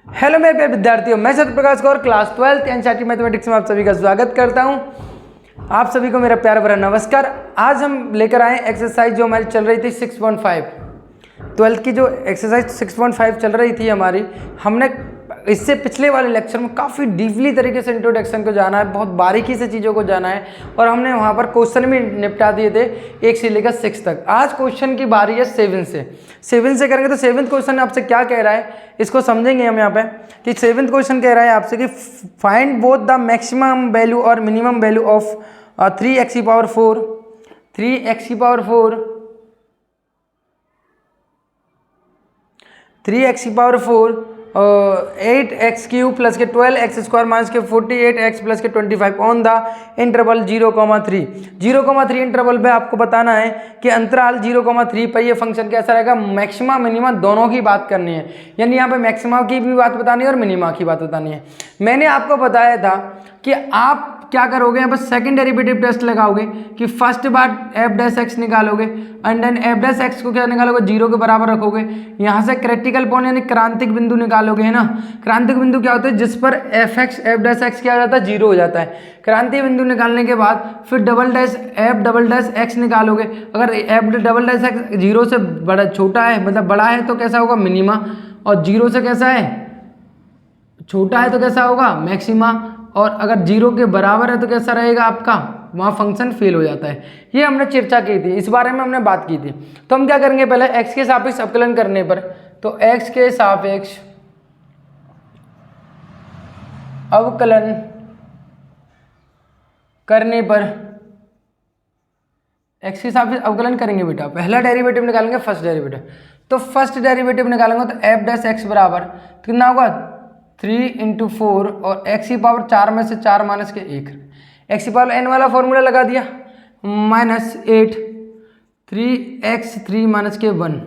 Hello मेरे प्यारे विद्यार्थियों, मैं Satya Prakash Kaur class 12th NCERT mathematics में आप सभी का स्वागत करता हूं। आप सभी को मेरा प्यार भरा नमस्कार। आज हम लेकर आए एक्सरसाइज जो हमारी चल रही थी 6.5 12th की जो एक्सरसाइज 6.5 चल रही थी हमारी। हमने इससे पिछले वाले लेक्चर में काफ़ी डीपली तरीके से इंट्रोडक्शन को जाना है, बहुत बारीकी से चीज़ों को जाना है और हमने वहाँ पर क्वेश्चन भी निपटा दिए थे 1 से लेकर 6 तक। आज क्वेश्चन की बारी है 7 से करेंगे। तो 7th क्वेश्चन आपसे क्या कह रहा है इसको समझेंगे हम यहाँ पे कि 7th क्वेश्चन कह रहा है आपसे कि find both the maximum value और मिनिमम वैल्यू ऑफ 3x की पावर 4 3x की पावर 4 3x की पावर 4 8x क्यूब प्लस के 12x स्क्वायर माइनस के 48x प्लस के 25 ऑन द इंटरवल 0,3 0,3 इंटरवल पे आपको बताना है कि अंतराल 0,3 पर ये फंक्शन कैसा रहेगा। मैक्सिमा मिनिमा दोनों की बात करनी है, यानी यहाँ पे मैक्सिमा की भी बात बतानी है और मिनिमा की बात बतानी है। मैंने आपको बताया था कि आप क्या करोगे, यहाँ पर सेकंड डेरिवेटिव टेस्ट लगाओगे कि फर्स्ट बार एफ डैश एक्स निकालोगे and then F dash X को क्या निकालोगे, 0 के बराबर रखोगे। यहाँ से क्रिटिकल पॉइंट यानी क्रांतिक बिंदु निकालोगे, है ना। क्रांतिक बिंदु क्या होता है, जिस पर F x F dash x क्या हो जाता है, 0 हो जाता है। क्रांतिक बिंदु निकालने के बाद फिर double dash F double dash X निकालोगे। अगर एफ डबल डैश एक्स 0 से बड़ा छोटा है मतलब बड़ा है तो कैसा होगा, मिनिमा, और 0 से कैसा है, छोटा है तो कैसा होगा, मैक्सिमा, और अगर 0 के बराबर है तो कैसा रहेगा आपका, वहाँ फंक्शन फेल हो जाता है। ये हमने चर्चा की थी, इस बारे में हमने बात की थी। तो हम क्या करेंगे, पहले x के सापेक्ष अवकलन करने पर, तो x के सापेक्ष अवकलन करने पर x के सापेक्ष अवकलन करेंगे बेटा, पहला डेरिवेटिव निकालेंगे फर्स्ट डेरिवेटिव। तो फर्स्ट डेरिवेटिव निकालेंगे तो एफ डैश एक्स बराबर कितना होगा, 3 × 4 और x की पावर 4 में से 4 माइनस के 1, x की पावर n वाला फॉर्मूला लगा दिया, -8 3x 3 माइनस के 1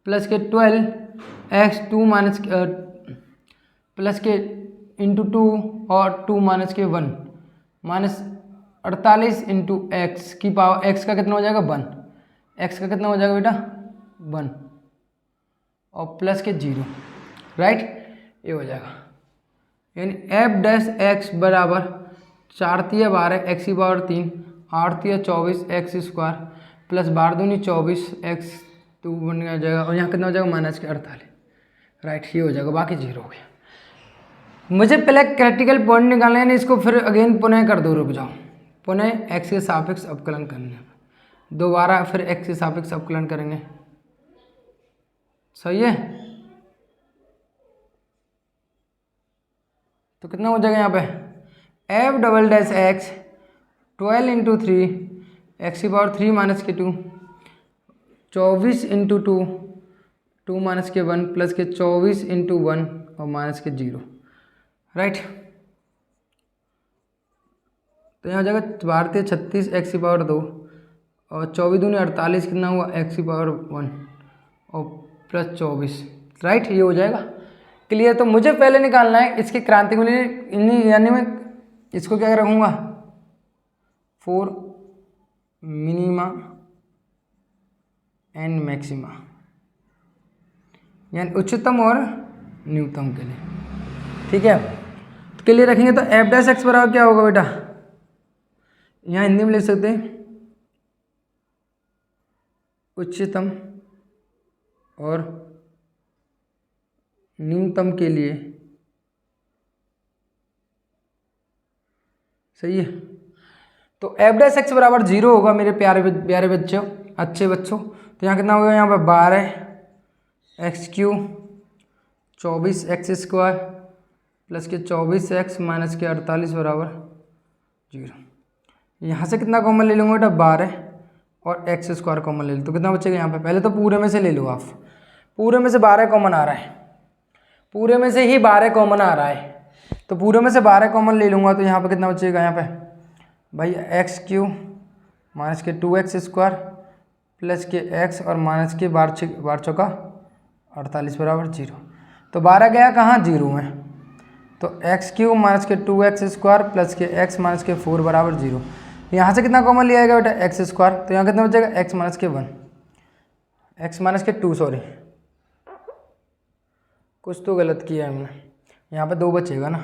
प्लस के 12x 2 माइनस प्लस के इंटू 2 और 2 माइनस के 1 माइनस 48 इंटू एक्स की पावर, x का कितना हो जाएगा 1, x का कितना हो जाएगा बेटा 1 और प्लस के 0, राइट, ये हो जाएगा। यानी एफ डैश एक्स बराबर 4 तिया 12 एक्स की पावर 3 8 तिया 24 एक्स स्क्वायर प्लस 12 दूनी 24 एक्स 2 बन जाएगा और यहाँ कितना हो जाएगा माइनस के 48, राइट, ये हो जाएगा, बाकी 0 हो गया। मुझे पहले क्रिटिकल पॉइंट निकालना है, इसको फिर अगेन पुनः कर दो, रुक जाओ, पुनः एक्स के सापेक्ष अवकलन करने, दोबारा फिर एक्स के सापेक्ष अवकलन करेंगे, सही है। तो कितना हो जाएगा यहाँ पे, F double dash x 12 × 3 x की पावर 3 माइनस के 2 24 × 2 2 माइनस के 1 प्लस के 24 × 1 और माइनस के 0, राइट। तो यहाँ हो जाएगा 12 36 एक्स की पावर 2 और 24 दूनी 48 कितना हुआ, एक्स की पावर 1 और प्लस 24, राइट, ये हो जाएगा क्लियर। तो मुझे पहले निकालना है इसकी क्रांतिक बिंदु, यानी मैं इसको क्या रखूँगा 4 मिनिमा एंड मैक्सिमा, यानी उच्चतम और न्यूनतम के लिए, ठीक है। तो के लिए रखेंगे तो एफ डैश एक्स बराबर क्या होगा बेटा, यहाँ हिंदी में लिख सकते हैं उच्चतम और न्यूनतम के लिए, सही है। तो एफ डैश एक्स बराबर 0 होगा मेरे प्यारे प्यारे बच्चों, अच्छे बच्चों। तो यहाँ कितना होगा, यहाँ पर 12 x cube 24 x square plus के 24 एक्स माइनस के 48 बराबर 0। यहाँ से कितना कॉमन ले लूँगा बेटा, 12 और एक्स स्क्वायर कॉमन ले लो, तो कितना बचेगा यहाँ पे, पहले तो पूरे में से ले लो आप, पूरे में से 12 कॉमन आ रहा है, पूरे में से ही 12 कॉमन आ रहा है, तो पूरे में से 12 कॉमन ले लूँगा तो यहाँ पे कितना बचेगा, यहाँ पे भाई एक्स क्यूब माइनस के 2x स्क्वायर प्लस के x और माइनस के 12 चौका 48 बराबर 0। तो 12 गया कहाँ, 0 में, तो एक्स क्यूब माइनस के 2x स्क्वायर प्लस के x माइनस के 4 बराबर 0। यहाँ से कितना कॉमन लिया जाएगा बेटा, एक्स स्क्वायर, तो यहाँ कितना बचेगा, x माइनस के 1 एक्स माइनस के 2 सॉरी कुछ तो गलत किया है हमने। यहाँ पे 2 बचेगा ना,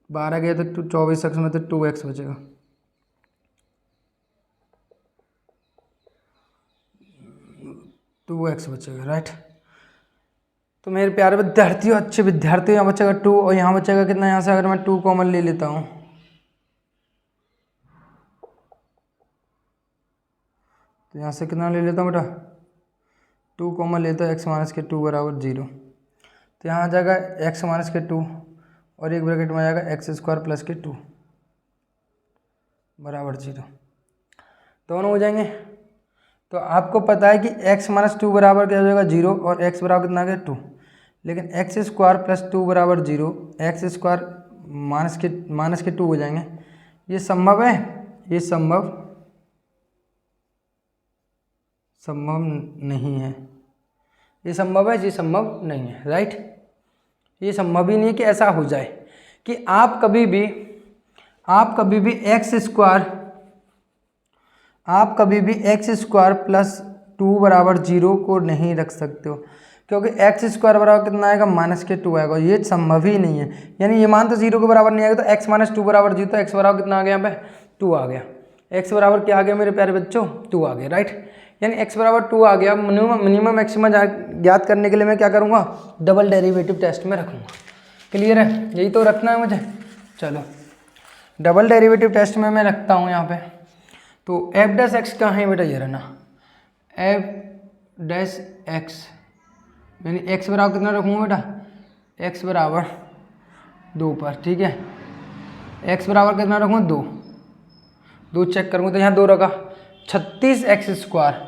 12 गया तो 24x में तो 2x बचेगा। टू एक्स बचेगा, राइट। तो मेरे प्यारे विद्यार्थियों, अच्छे विद्यार्थियों, यहाँ बचेगा 2 और यहाँ बचेगा कितना, यहाँ से अगर मैं 2 कॉमन ले लेता हूँ तो यहाँ से कितना ले लेता हूँ बेटा, 2 कॉमन लेता हूँ, x माइनस के 2 बराबर 0। तो यहाँ आ जाएगा x माइनस के 2 और एक ब्रैकेट में आ जाएगा एक्स स्क्वायर प्लस के 2 बराबर 0, दोनों हो जाएंगे। तो आपको पता है कि x माइनस 2 बराबर क्या हो जाएगा 0 और x बराबर कितना आ गया 2, लेकिन एक्स स्क्वायर प्लस 2 बराबर 0, एक्स स्क्वायर माइनस के 2 हो जाएंगे। ये संभव है? ये संभव नहीं है। ये संभव है? ये संभव नहीं है, राइट। ये संभव ही नहीं कि ऐसा हो जाए कि आप कभी भी एक्स स्क्वायर प्लस 2 बराबर 0 को नहीं रख सकते हो, क्योंकि एक्स स्क्वायर बराबर कितना आएगा, माइनस के 2 आएगा। ये संभव ही नहीं है, यानी ये मान तो 0 के बराबर नहीं आएगा। तो एक्स माइनस 2 बराबर 0, तो एक्स बराबर कितना आ गया यहाँ पे, 2 आ गया। एक्स बराबर क्या आ गया मेरे प्यारे बच्चों, 2 आ गया, राइट। यानी एक्स बराबर 2 आ गया। मिनिमम मैक्सिमम ज्ञात करने के लिए मैं क्या करूँगा, डबल डेरिवेटिव टेस्ट में रखूँगा। क्लियर है? यही तो रखना है मुझे। चलो डबल डेरिवेटिव टेस्ट में मैं रखता हूँ यहाँ पे। तो एफ डैश एक्स कहाँ है बेटा, ये रहना एफ डैश एक्स, यानी एक्स बराबर कितना रखूँगा बेटा, एक्स बराबर 2 पर, ठीक है। एक्स बराबर कितना रखूँगा, 2 चेक करूँगा तो यहाँ 2 रखा, 36 एक्स स्क्वायर,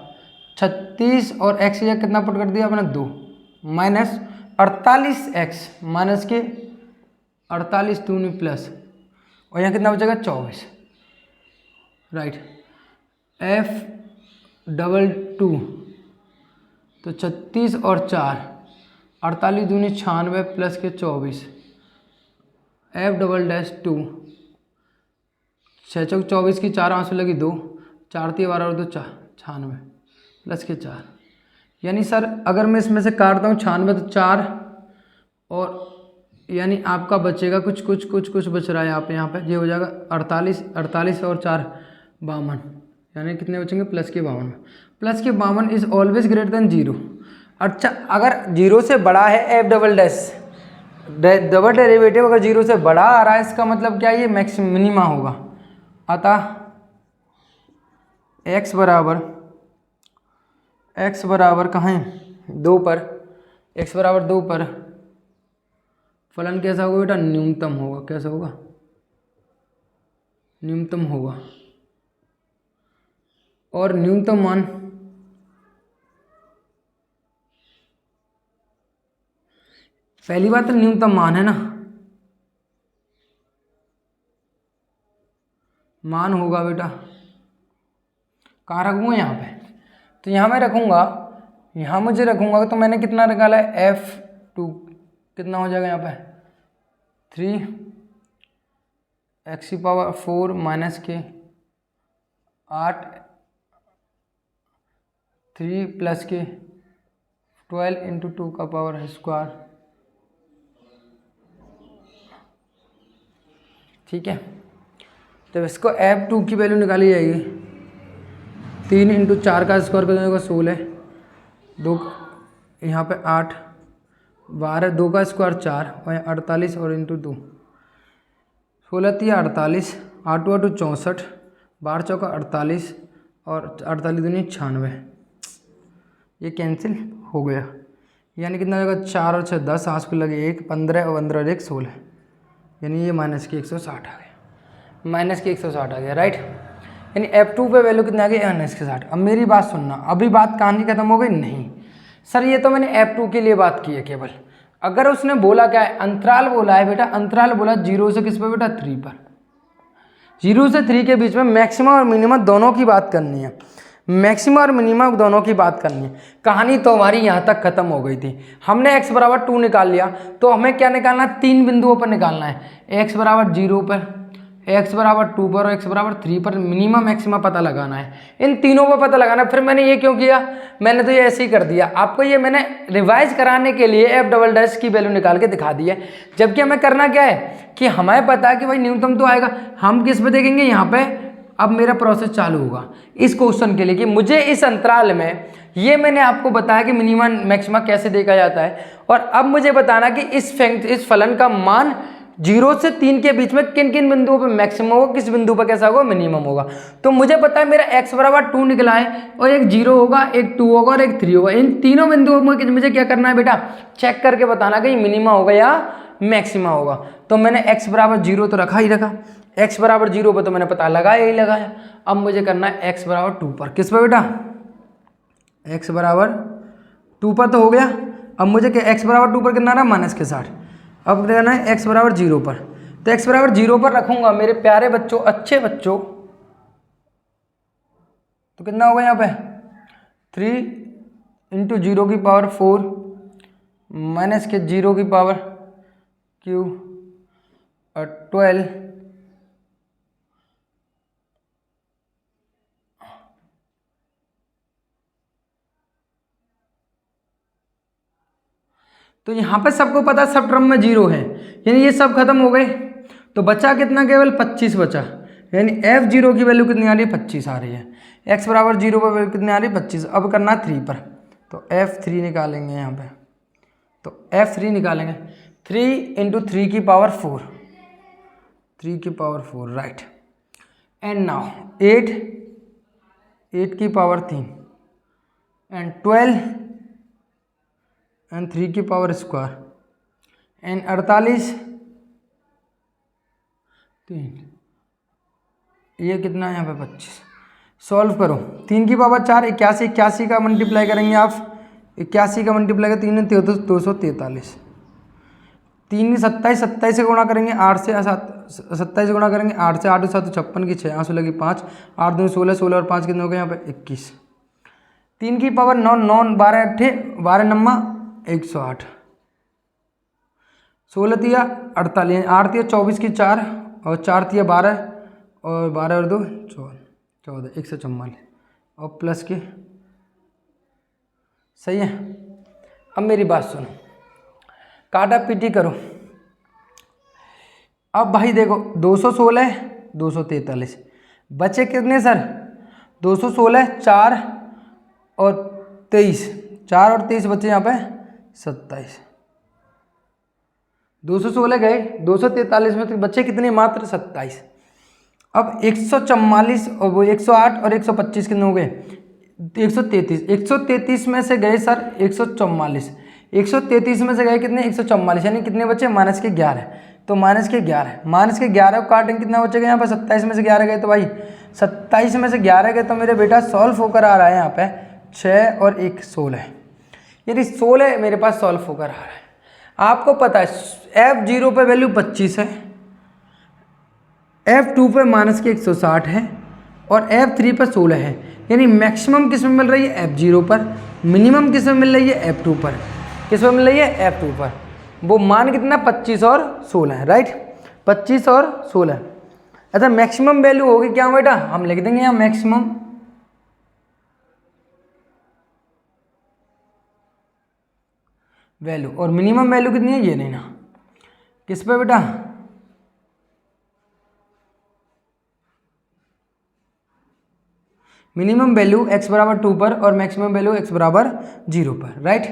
36 और एक्स या कितना पुट कर दिया अपने 2 माइनस 48 एक्स, माइनस के 48 दूनी प्लस, और यहाँ कितना बचेगा 24, राइट। एफ डबल 2 तो 36 और 4, 48 दूनी 96 प्लस के 24, एफ डबल डैश 2, 6 चौक 24 की 4 आंसू लगी 2, 4 3 12 और 2 96 प्लस के 4। यानी सर अगर मैं इसमें से काटता हूँ 96 तो 4, और यानी आपका बचेगा कुछ बच रहा है यहाँ पे ये हो जाएगा 48 और 4 52, यानी कितने बचेंगे, प्लस के 52। प्लस के 52 इज ऑलवेज ग्रेटर देन 0। अच्छा, अगर 0 से बड़ा है F double dash, double derivative अगर 0 से बड़ा आ रहा है, इसका मतलब क्या, ये मैक्सिमम मिनिमा होगा। अतः x बराबर कहाँ है, 2 पर, x बराबर 2 पर फलन कैसा होगा बेटा, न्यूनतम होगा। कैसा होगा, न्यूनतम होगा। और न्यूनतम मान पहली बात तो न्यूनतम मान है ना, मान होगा बेटा, कहाँ रखूँगा, यहाँ पे। तो यहाँ मैं रखूँगा, यहाँ मुझे रखूँगा तो मैंने कितना निकाला है, f2 कितना हो जाएगा यहाँ पे 3 x की पावर 4 माइनस के 8 3 प्लस के 12 इंटू 2 का पावर स्क्वायर, ठीक है। जब इसको f2 की वैल्यू निकाली जाएगी, 3 इंटू 4 का स्क्वायर कर देगा 16, 2 यहाँ पे 8 12, 2 का स्क्वायर 4 और 48 और इंटू 2, 16 3 48, 8 2 64, 12 चौका 48 और 48 दूनी 96, ये कैंसिल हो गया। यानी कितना हो जाएगा, 4 और 6 10, 8 को लगे 1, 15 और 15 1 16, यानी ये माइनस के 160 आ गया, माइनस के 160 आ गया, राइट। यानी f2 पे वैल्यू कितना आ गई, माइनस के 60। अब मेरी बात सुनना, अभी बात कहानी खत्म हो गई नहीं सर, ये तो मैंने f2 के लिए बात की है केवल। अगर उसने बोला क्या है, अंतराल बोला है बेटा, अंतराल बोला 0 से किस पर बेटा, 3 पर। 0 से 3 के बीच में मैक्सिमम और मिनिमम दोनों की बात करनी है, मैक्सिमम और मिनिमम दोनों की बात करनी है। कहानी तो हमारी यहाँ तक खत्म हो गई थी। हमने x बराबर 2 निकाल लिया, तो हमें क्या निकालना है, 3 बिंदुओं पर निकालना है। x बराबर 0 पर, x बराबर 2 पर और x बराबर 3 पर मिनिमम मैक्सिमा पता लगाना है, इन तीनों पर पता लगाना है। फिर मैंने ये क्यों किया, मैंने तो ये ऐसे ही कर दिया, आपको ये मैंने रिवाइज कराने के लिए एफ डबल डैश की वैल्यू निकाल के दिखा दी है। जबकि हमें करना क्या है कि हमें पता है कि भाई न्यूनतम तो आएगा, हम किस पे देखेंगे, यहाँ पे अब मेरा प्रोसेस चालू होगा इस क्वेश्चन के लिए कि मुझे इस अंतराल में, ये मैंने आपको बताया कि मिनिमम मैक्सिमा कैसे देखा जाता है, और अब मुझे बताना कि इस फलन का मान 0 से 3 के बीच में किन किन बिंदुओं पे मैक्सिमम होगा, किस बिंदु पर कैसा होगा, मिनिमम होगा। तो मुझे पता है मेरा x बराबर 2 निकला है, और एक 0 होगा, एक 2 होगा और एक 3 होगा। इन तीनों बिंदुओं में मुझे क्या करना है बेटा, चेक करके बताना कि मिनिमा होगा या मैक्सिमा होगा। तो मैंने x बराबर 0 तो रखा ही रखा, x बराबर 0 पर तो मैंने पता लगाया ही लगाया। अब मुझे करना है x बराबर 2 पर, किस पर बेटा, x बराबर 2 पर तो हो गया। अब मुझे x बराबर 2 पर कितना रहा, -60। अब करना है x बराबर 0 पर, तो x बराबर 0 पर रखूंगा मेरे प्यारे बच्चों, अच्छे बच्चों, तो कितना होगा यहाँ पे 3 × 0 की पावर 4 माइनस के 0 की पावर क्यू और 12 तो यहाँ पे सबको पता सब टर्म में 0 है, यानी ये सब खत्म हो गए। तो बचा कितना, केवल 25 बचा, यानी f0 की वैल्यू कितनी आ रही है, 25 आ रही है। x बराबर 0 पर वैल्यू कितनी आ रही है, 25। अब करना है 3 पर, तो f3 निकालेंगे यहाँ पे, तो f3 निकालेंगे 3 × 3 की पावर 4, 3 की पावर 4, राइट। एंड नाउ 8 की पावर 3 एंड 12 एंड 3 की पावर स्क्वायर एंड 48 3, ये कितना है यहाँ पे 25। सॉल्व करो, 3 की पावर 4 81, 81 का मल्टीप्लाई करेंगे आप, 81 का मल्टीप्लाई कर 3 243, 3 27, 27 से गुणा करेंगे 8 से 27 से गुणा करेंगे 8 से, 8 7 56 की 6, 8 लगी 5, 8 2 16, 16 और 5 कितने हो गए यहाँ पे 21। 3 की पावर 9, 9 12 8, 12 नम्मा 108, 16 तिया 48, 8 तिया 24 की 4 और 4 तिया 12 और 12 और 2 14, 144 और प्लस के, सही है। अब मेरी बात सुनो, काटा पीटी करो। अब भाई देखो 216 243 बचे कितने सर, 216 4 और 23, 4 और 23 बचे यहाँ पे 27, 216 गए, 243 में तो बचे कितने, मात्र 27। अब 144 और वो 108 और 125 कितने हो गए, 133, 133 में से गए सर 144, 133 में से गए कितने 144, यानी कितने बचे -11। तो -11 को काटेंगे कितना बचेगा यहाँ पर, 27 में से 11 गए, तो भाई 27 में से 11 गए, तो मेरे बेटा सॉल्व होकर आ रहा है यहाँ पे 6 और 1 16, यानी 16 मेरे पास सॉल्व होकर आ रहा है। आपको पता है f0 पे वैल्यू 25 है, f2 पे -160 है और f3 पे 16 है, यानी मैक्सिमम किस में मिल रही है, f0 पर, मिनिमम किस में मिल रही है, f2 पर। किस में मिल रही है, f2 पर। वो मान कितना 25 और 16 है, राइट, 25 और 16। अच्छा मैक्सिमम वैल्यू होगी क्या बेटा, हम लिख देंगे यहाँ मैक्सिमम वैल्यू, और मिनिमम वैल्यू कितनी है ये नहीं ना, किस पे बेटा, मिनिमम वैल्यू x बराबर 2 पर और मैक्सिमम वैल्यू x बराबर 0 पर, राइट।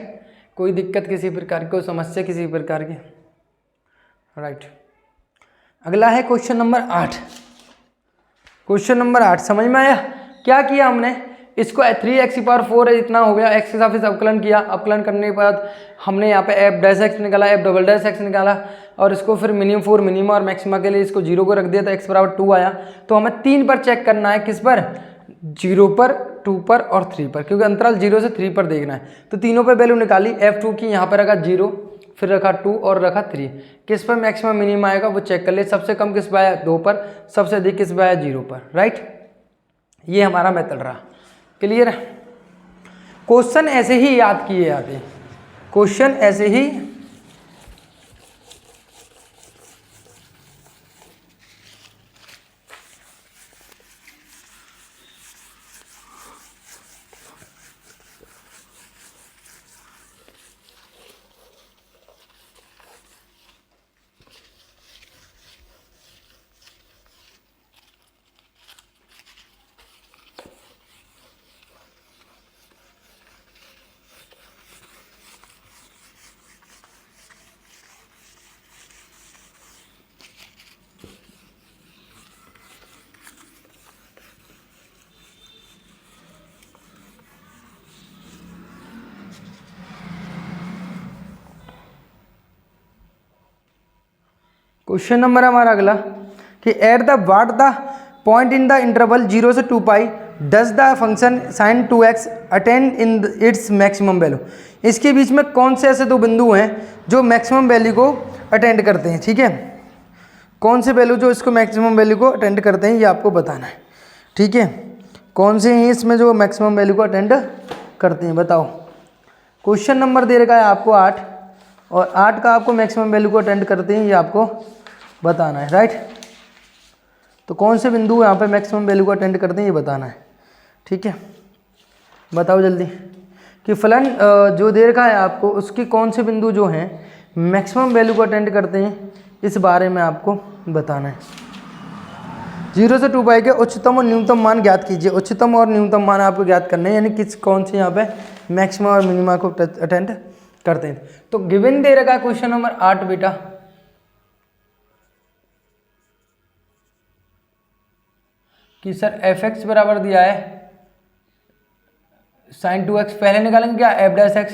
कोई दिक्कत किसी प्रकार की, कोई समस्या किसी प्रकार की, राइट। अगला है क्वेश्चन नंबर 8। क्वेश्चन नंबर 8 समझ में आया, क्या किया हमने, इसको 3x की पावर 4 इतना हो गया, x के साथ अवकलन किया, अवकलन करने के बाद हमने यहाँ पे f डैश x निकाला, f डबल डैश x निकाला, और इसको फिर मिनिमम 4 मिनिमम और मैक्सिमा के लिए इसको 0 को रख दिया, तो x बराबर 2 आया। तो हमें 3 पर चेक करना है, किस पर, 0 पर, 2 पर और 3 पर, क्योंकि अंतराल 0 से 3 पर देखना है। तो तीनों पे वैल्यू निकाली, f2 की यहाँ पर रखा 0, फिर रखा 2 और रखा 3, किस पर मैक्सिमम मिनिमम आएगा वो चेक कर ले। सबसे कम किस पर आया 2 पर, सबसे अधिक किस पर आया 0 पर, राइट। ये हमारा मेथड रहा, क्लियर है। क्वेश्चन ऐसे ही याद किए जाते हैं, क्वेश्चन ऐसे ही क्वेश्चन नंबर हमारा अगला कि at the what the point in the interval 0 से 2 pi does the function sin 2x attend in its maximum value. इसके बीच में कौन से ऐसे दो बिंदु हैं जो मैक्सिमम वैल्यू को अटेंड करते हैं, ठीक है। कौन से वैल्यू जो इसको मैक्सिमम वैल्यू को अटेंड करते हैं ये आपको बताना है, ठीक है। कौन से हैं इसमें जो मैक्सिमम वैल्यू को अटेंड करते हैं, बताओ। क्वेश्चन नंबर दे रखा है आपको 8 और 8 का आपको मैक्सिमम वैल्यू को अटेंड करते हैं ये आपको बताना है, राइट। तो कौन से बिंदु यहाँ पे मैक्सिमम वैल्यू को अटेंड करते हैं ये बताना है, ठीक है। बताओ जल्दी कि फलन जो दे रखा है आपको उसकी कौन से बिंदु जो हैं मैक्सिमम वैल्यू को अटेंड करते हैं इस बारे में आपको बताना है। 0 से 2 पाई के उच्चतम और न्यूनतम मान ज्ञात कीजिए। उच्चतम और न्यूनतम मान आपको ज्ञात करने हैं, यानी किस कौन से यहाँ पे मैक्सिमम और मिनिमा को अटेंड करते हैं। तो गिवन दे रखा है क्वेश्चन नंबर 8 बेटा कि सर fx बराबर दिया है sin 2x, पहले निकालेंगे क्या f डैश x,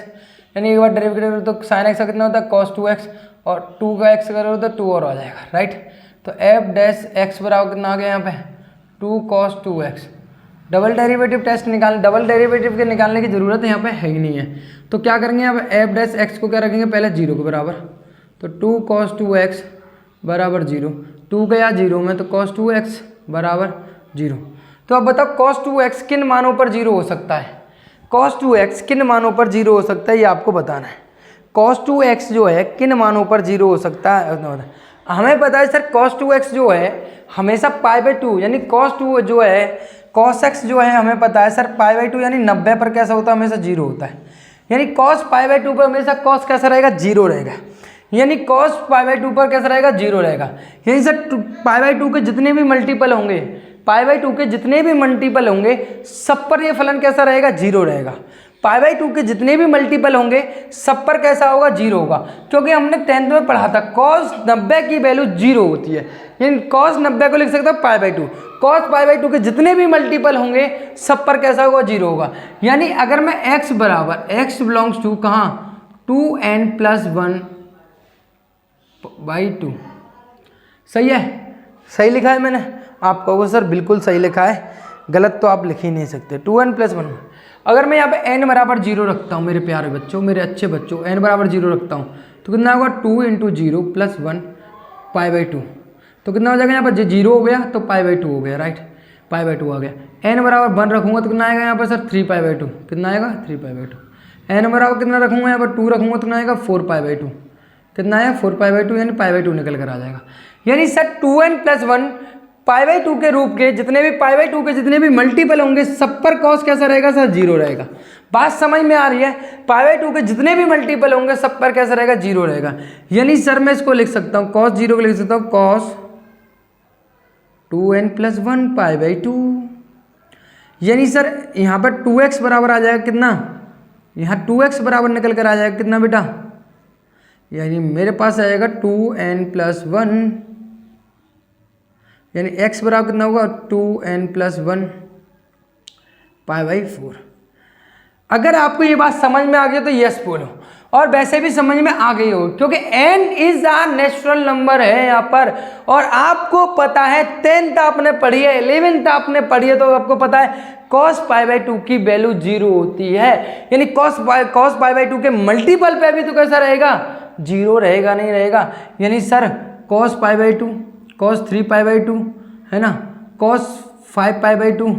यानी एक बार डेरिवेटिव करोगे तो sin x का कितना होता है cos 2x और 2 का x करोगे तो 2 और आ जाएगा, राइट। तो f डैश x बराबर कितना आ गया यहाँ पे 2 cos 2x। Double derivative test double derivative के निकालने की जरूरत यहाँ पे है ही नहीं है। तो क्या करेंगे यहाँ पे f डैश x को क्या रखेंगे पहले 0 के बराबर, तो 2 cos 2x बराबर 0, 2 गया 0 में तो cos 2x बराबर 0। तो अब बताओ cos 2x किन मानों पर 0 हो सकता है, cos 2x किन मानों पर 0 हो सकता है ये आपको बताना है। cos 2x जो है किन मानों पर 0 हो सकता है, हमें पता है सर cos 2x जो है हमेशा π/2, यानी cos 2 जो है cos x जो है हमें पता है सर π/2 यानी 90 पर कैसा होता है हमेशा 0 होता है, यानी cos π/2 पर हमेशा cos कैसा रहेगा 0 रहेगा, यानी cos π/2 पर कैसा रहेगा 0 रहेगा। यानी सर π/2 के जितने भी मल्टीपल होंगे π/2 के जितने भी मल्टीपल होंगे सब पर ये फलन कैसा रहेगा 0 रहेगा। π/2 के जितने भी मल्टीपल होंगे सब पर कैसा होगा 0 होगा, क्योंकि हमने 10th में पढ़ा था cos 90 की वैल्यू 0 होती है, यानी cos 90 को लिख सकते हो π/2। cos π/2 के जितने भी मल्टीपल होंगे सब पर कैसा होगा 0 होगा। यानी अगर मैं x बराबर x बिलोंग्स टू कहाँ 2n+1/2, सही है, सही लिखा है मैंने। आप कहोगे सर बिल्कुल सही लिखा है, गलत तो आप लिख ही नहीं सकते। 2n+1, अगर मैं यहाँ पे n बराबर 0 रखता हूँ मेरे प्यारे बच्चों, मेरे अच्छे बच्चों, n बराबर 0 रखता हूँ तो कितना होगा 2 × 0 + 1 π/2, तो कितना हो जाएगा यहाँ पर 0 हो गया तो π/2 हो गया, राइट, π/2 आ गया। n बराबर 1 रखूँगा तो कितना आएगा यहाँ पर सर 3 π/2, कितना आएगा 3 π/2। n बराबर कितना रखूँगा यहाँ पर 2 रखूँगा तो कितना आएगा 4 π/2, कितना आया 4 π/2, यानी π/2 निकल कर आ जाएगा। यानी सर 2n+1 π/2 के रूप के जितने भी π/2 के जितने भी मल्टीपल होंगे सब पर cos कैसा रहेगा सर 0 रहेगा। बात समझ में आ रही है, π/2 के जितने भी मल्टीपल होंगे सब पर कैसा रहेगा 0 रहेगा। यानी सर मैं इसको लिख सकता हूँ cos 0 को लिख सकता हूँ cos 2n+1 π/2, यानी सर यहाँ पर 2x बराबर आ जाएगा कितना, यहाँ 2x बराबर निकल कर आ जाएगा कितना बेटा, यानी मेरे पास आएगा 2n+1, यानी x बराबर कितना होगा 2n+1 π/4। अगर आपको ये बात समझ में आ गई तो यस बोलो, और वैसे भी समझ में आ गई हो क्योंकि n is a natural number है यहाँ पर, और आपको पता है 10th आपने पढ़ी है 11th आपने पढ़ी है तो आपको पता है cos π/2 की वैल्यू 0 होती है, यानी cos π/2 के मल्टीपल पे भी तो कैसा रहेगा 0 रहेगा, नहीं रहेगा। यानी सर cos π/2, cos 3 π/2 है ना, cos 5 π/2,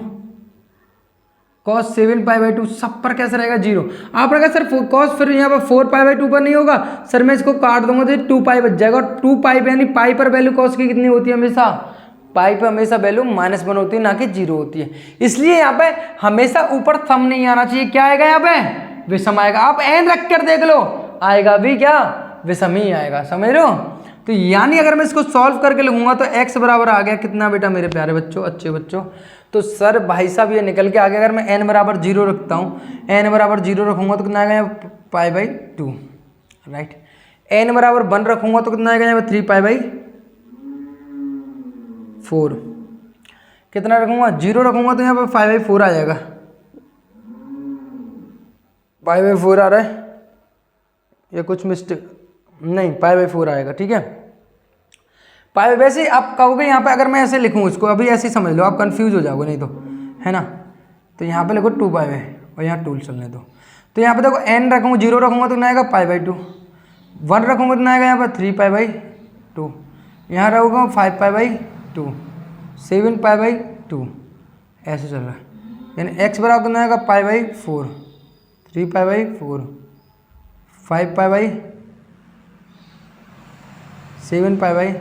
cos 7 π/2 सब पर कैसा रहेगा 0। आप रहेगा सर cos फिर यहाँ पर 4 π/2 पर नहीं होगा सर, मैं इसको काट दूंगा तो 2 पाई बच जाएगा, और 2 पाई पे यानी पाई पर वैल्यू cos की कितनी होती है हमेशा, पाई पे हमेशा वैल्यू -1 होती है ना कि 0 होती है। इसलिए यहाँ पे हमेशा ऊपर थम नहीं आना चाहिए, क्या आएगा यहाँ पे विषम आएगा। आप n रख कर देख लो आएगा भी क्या विषम ही आएगा, समझ रहे हो। तो यानी अगर मैं इसको सॉल्व करके लिखूंगा तो x बराबर आ गया कितना बेटा मेरे प्यारे बच्चों, अच्छे बच्चों। तो सर भाई साहब ये निकल के आ गया, अगर मैं n बराबर 0 रखता हूँ, n बराबर 0 रखूंगा तो कितना आएगा यहाँ π/2, राइट। n बराबर 1 रखूंगा तो कितना आएगा यहाँ पर 3 π/4, कितना रखूंगा 0 रखूंगा तो यहाँ पर 5/4 आ जाएगा, 5/4 आ रहा है या कुछ मिस्टेक नहीं, π/4 आएगा, ठीक है। पाई। वैसे आप कहोगे यहाँ पे अगर मैं ऐसे लिखूँ इसको, अभी ऐसे ही समझ लो, आप कंफ्यूज हो जाओगे नहीं तो, है ना। तो यहाँ पे लिखो 2 पाई और यहाँ टूल चलने दो। तो यहाँ पे देखो n रखूँगा, 0 रखूँगा तो कितना आएगा पाई/2, 1 रखूँगा तो कितना आएगा यहाँ पर 3 पाई/2, यहाँ रखूँगा 5 पाई/2, 7 पाई/2, ऐसे चल रहा है। यानी x बराबर कितना आएगा पाई/4, 3 पाई/4, 5 पाई/7 पाई/4,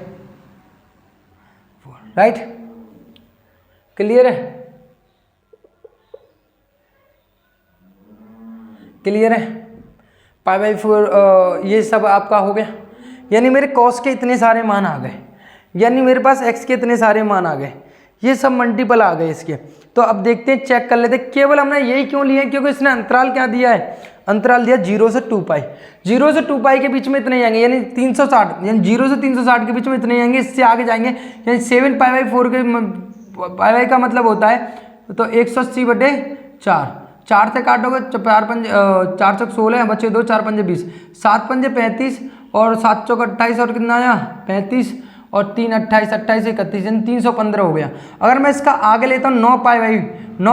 राइट। क्लियर है, क्लियर है। पाई/4 ये सब आपका हो गया। यानी मेरे कॉस के इतने सारे मान आ गए, यानी मेरे पास x के इतने सारे मान आ गए, ये सब मल्टीपल आ गए इसके। तो अब देखते हैं, चेक कर लेते हैं। केवल हमने यही क्यों लिए, क्योंकि इसने अंतराल क्या दिया है, अंतराल दिया 0 से 2 पाई। 0 से 2 पाई के बीच में इतने आएंगे, यानी 360, यानी 0 से 360 के बीच में इतने आएंगे। इससे आगे जाएंगे, यानी 7 पाई/4 के पाई का मतलब होता है तो 180/4, 4 से काटोगे 4 चौक 16, बचे 2, 4 पंजे 20, 7 पंजे 35 और 7 चौक 28 और कितना आया 35 और 3 28, 28 31, यानी 315 हो गया। अगर मैं इसका आगे लेता हूँ 9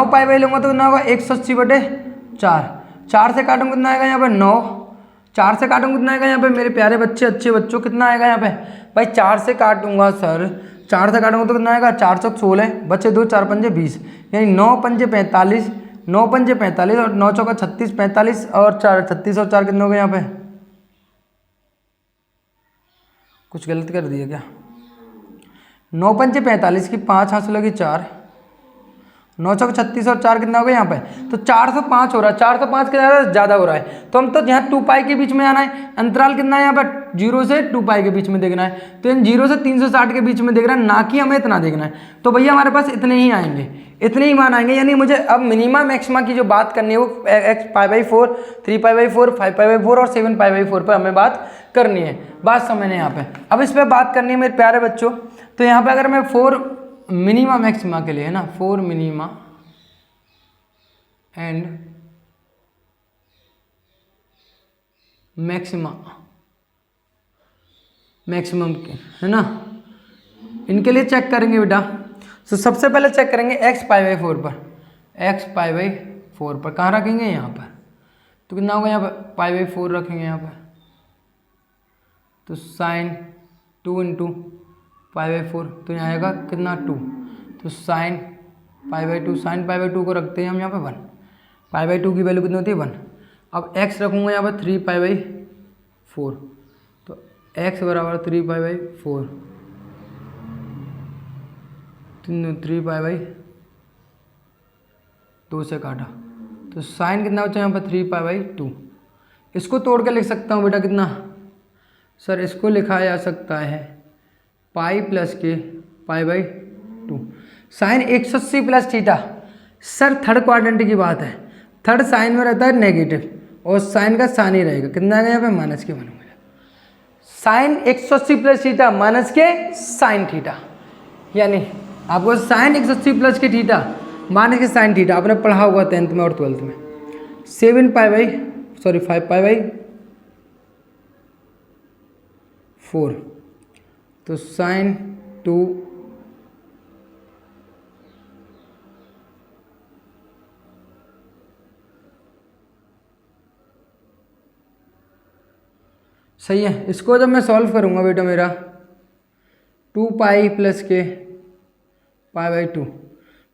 पाई लूँगा तो कितना होगा 180/4, 4 से काटूंगा कितना आएगा यहाँ पे 9, 4 से काटूंगा कितना आएगा यहाँ पे मेरे प्यारे बच्चे, अच्छे बच्चों, कितना आएगा यहाँ पे भाई 4 से काटूंगा सर, 4 से काटूंगा तो कितना आएगा 4 चौक 16, बचे 2, 4 पंजे 20, यानी 9 पंजे 45, 9 पंजे 45 और 9 चौका 36, 45 और 4 36 और 4 कितने हो गए यहाँ पे, कुछ गलत कर दिया क्या, 9 पंजे 45 की 5 हाथ से लगी 4, 9 चौक 36 और 4 कितना हो गया यहाँ पे, तो 405 हो रहा है। 405 के ज़्यादा हो रहा है, तो हम तो यहाँ 2 पाई के बीच में आना है। अंतराल कितना है यहाँ पर 0 से 2 पाई के बीच में देखना है, तो इन 0 से 360 के बीच में देखना है, ना कि हमें इतना देखना है। तो भैया हमारे पास इतने ही आएंगे, इतने ही मान आएंगे। यानी मुझे अब मिनिमम मैक्सिमा की जो बात करनी है वो x पाई/4, 3 पाई/4, 5 पाई/4 और 7 पाई/4 पर हमें बात करनी है। बात समझने यहाँ पे, अब इस पर बात करनी है मेरे प्यारे बच्चों। तो यहाँ पे अगर मैं 4 मिनिमा मैक्सिमा के लिए, है ना, 4 मिनिमा एंड मैक्सिमा, मैक्सिमम के, है ना, इनके लिए चेक करेंगे बेटा। तो सबसे पहले चेक करेंगे x पाई/4 पर, x पाई/4 पर कहाँ रखेंगे, यहाँ पर। तो कितना होगा यहाँ पर पाई/4 रखेंगे यहाँ पर, तो साइन 2 इंटू पाई/4, तो यहाँ आएगा कितना 2, तो साइन पाई/2, साइन पाई/2 को रखते हैं हम यहाँ पे 1, पाई/2 की वैल्यू कितनी होती है 1। अब x रखूँगा यहाँ पर 3 पाई/4, तो x बराबर 3 पाई/4, 3 पाई/2 से काटा, तो साइन कितना बचा यहाँ पर 3 पाई/2। इसको तोड़ के लिख सकता हूँ बेटा कितना सर, इसको लिखा जा सकता है पाई प्लस के पाई/2, sine 180 plus theta. Sir third quadrant की बात है, थर्ड साइन में रहता है नेगेटिव और साइन का साइन ही रहेगा, कितना आएगा यहाँ पे माइनस के बनेगा, साइन 180 प्लस थीटा माइनस के साइन थीटा। यानी आपको साइन 180 प्लस के थीटा माइनस के साइन थीटा आपने पढ़ा होगा 10th में और 12th में, 5 पाई/4, तो साइन 2 सही है। इसको जब मैं सॉल्व करूंगा बेटा मेरा 2 पाई प्लस के पाई/2,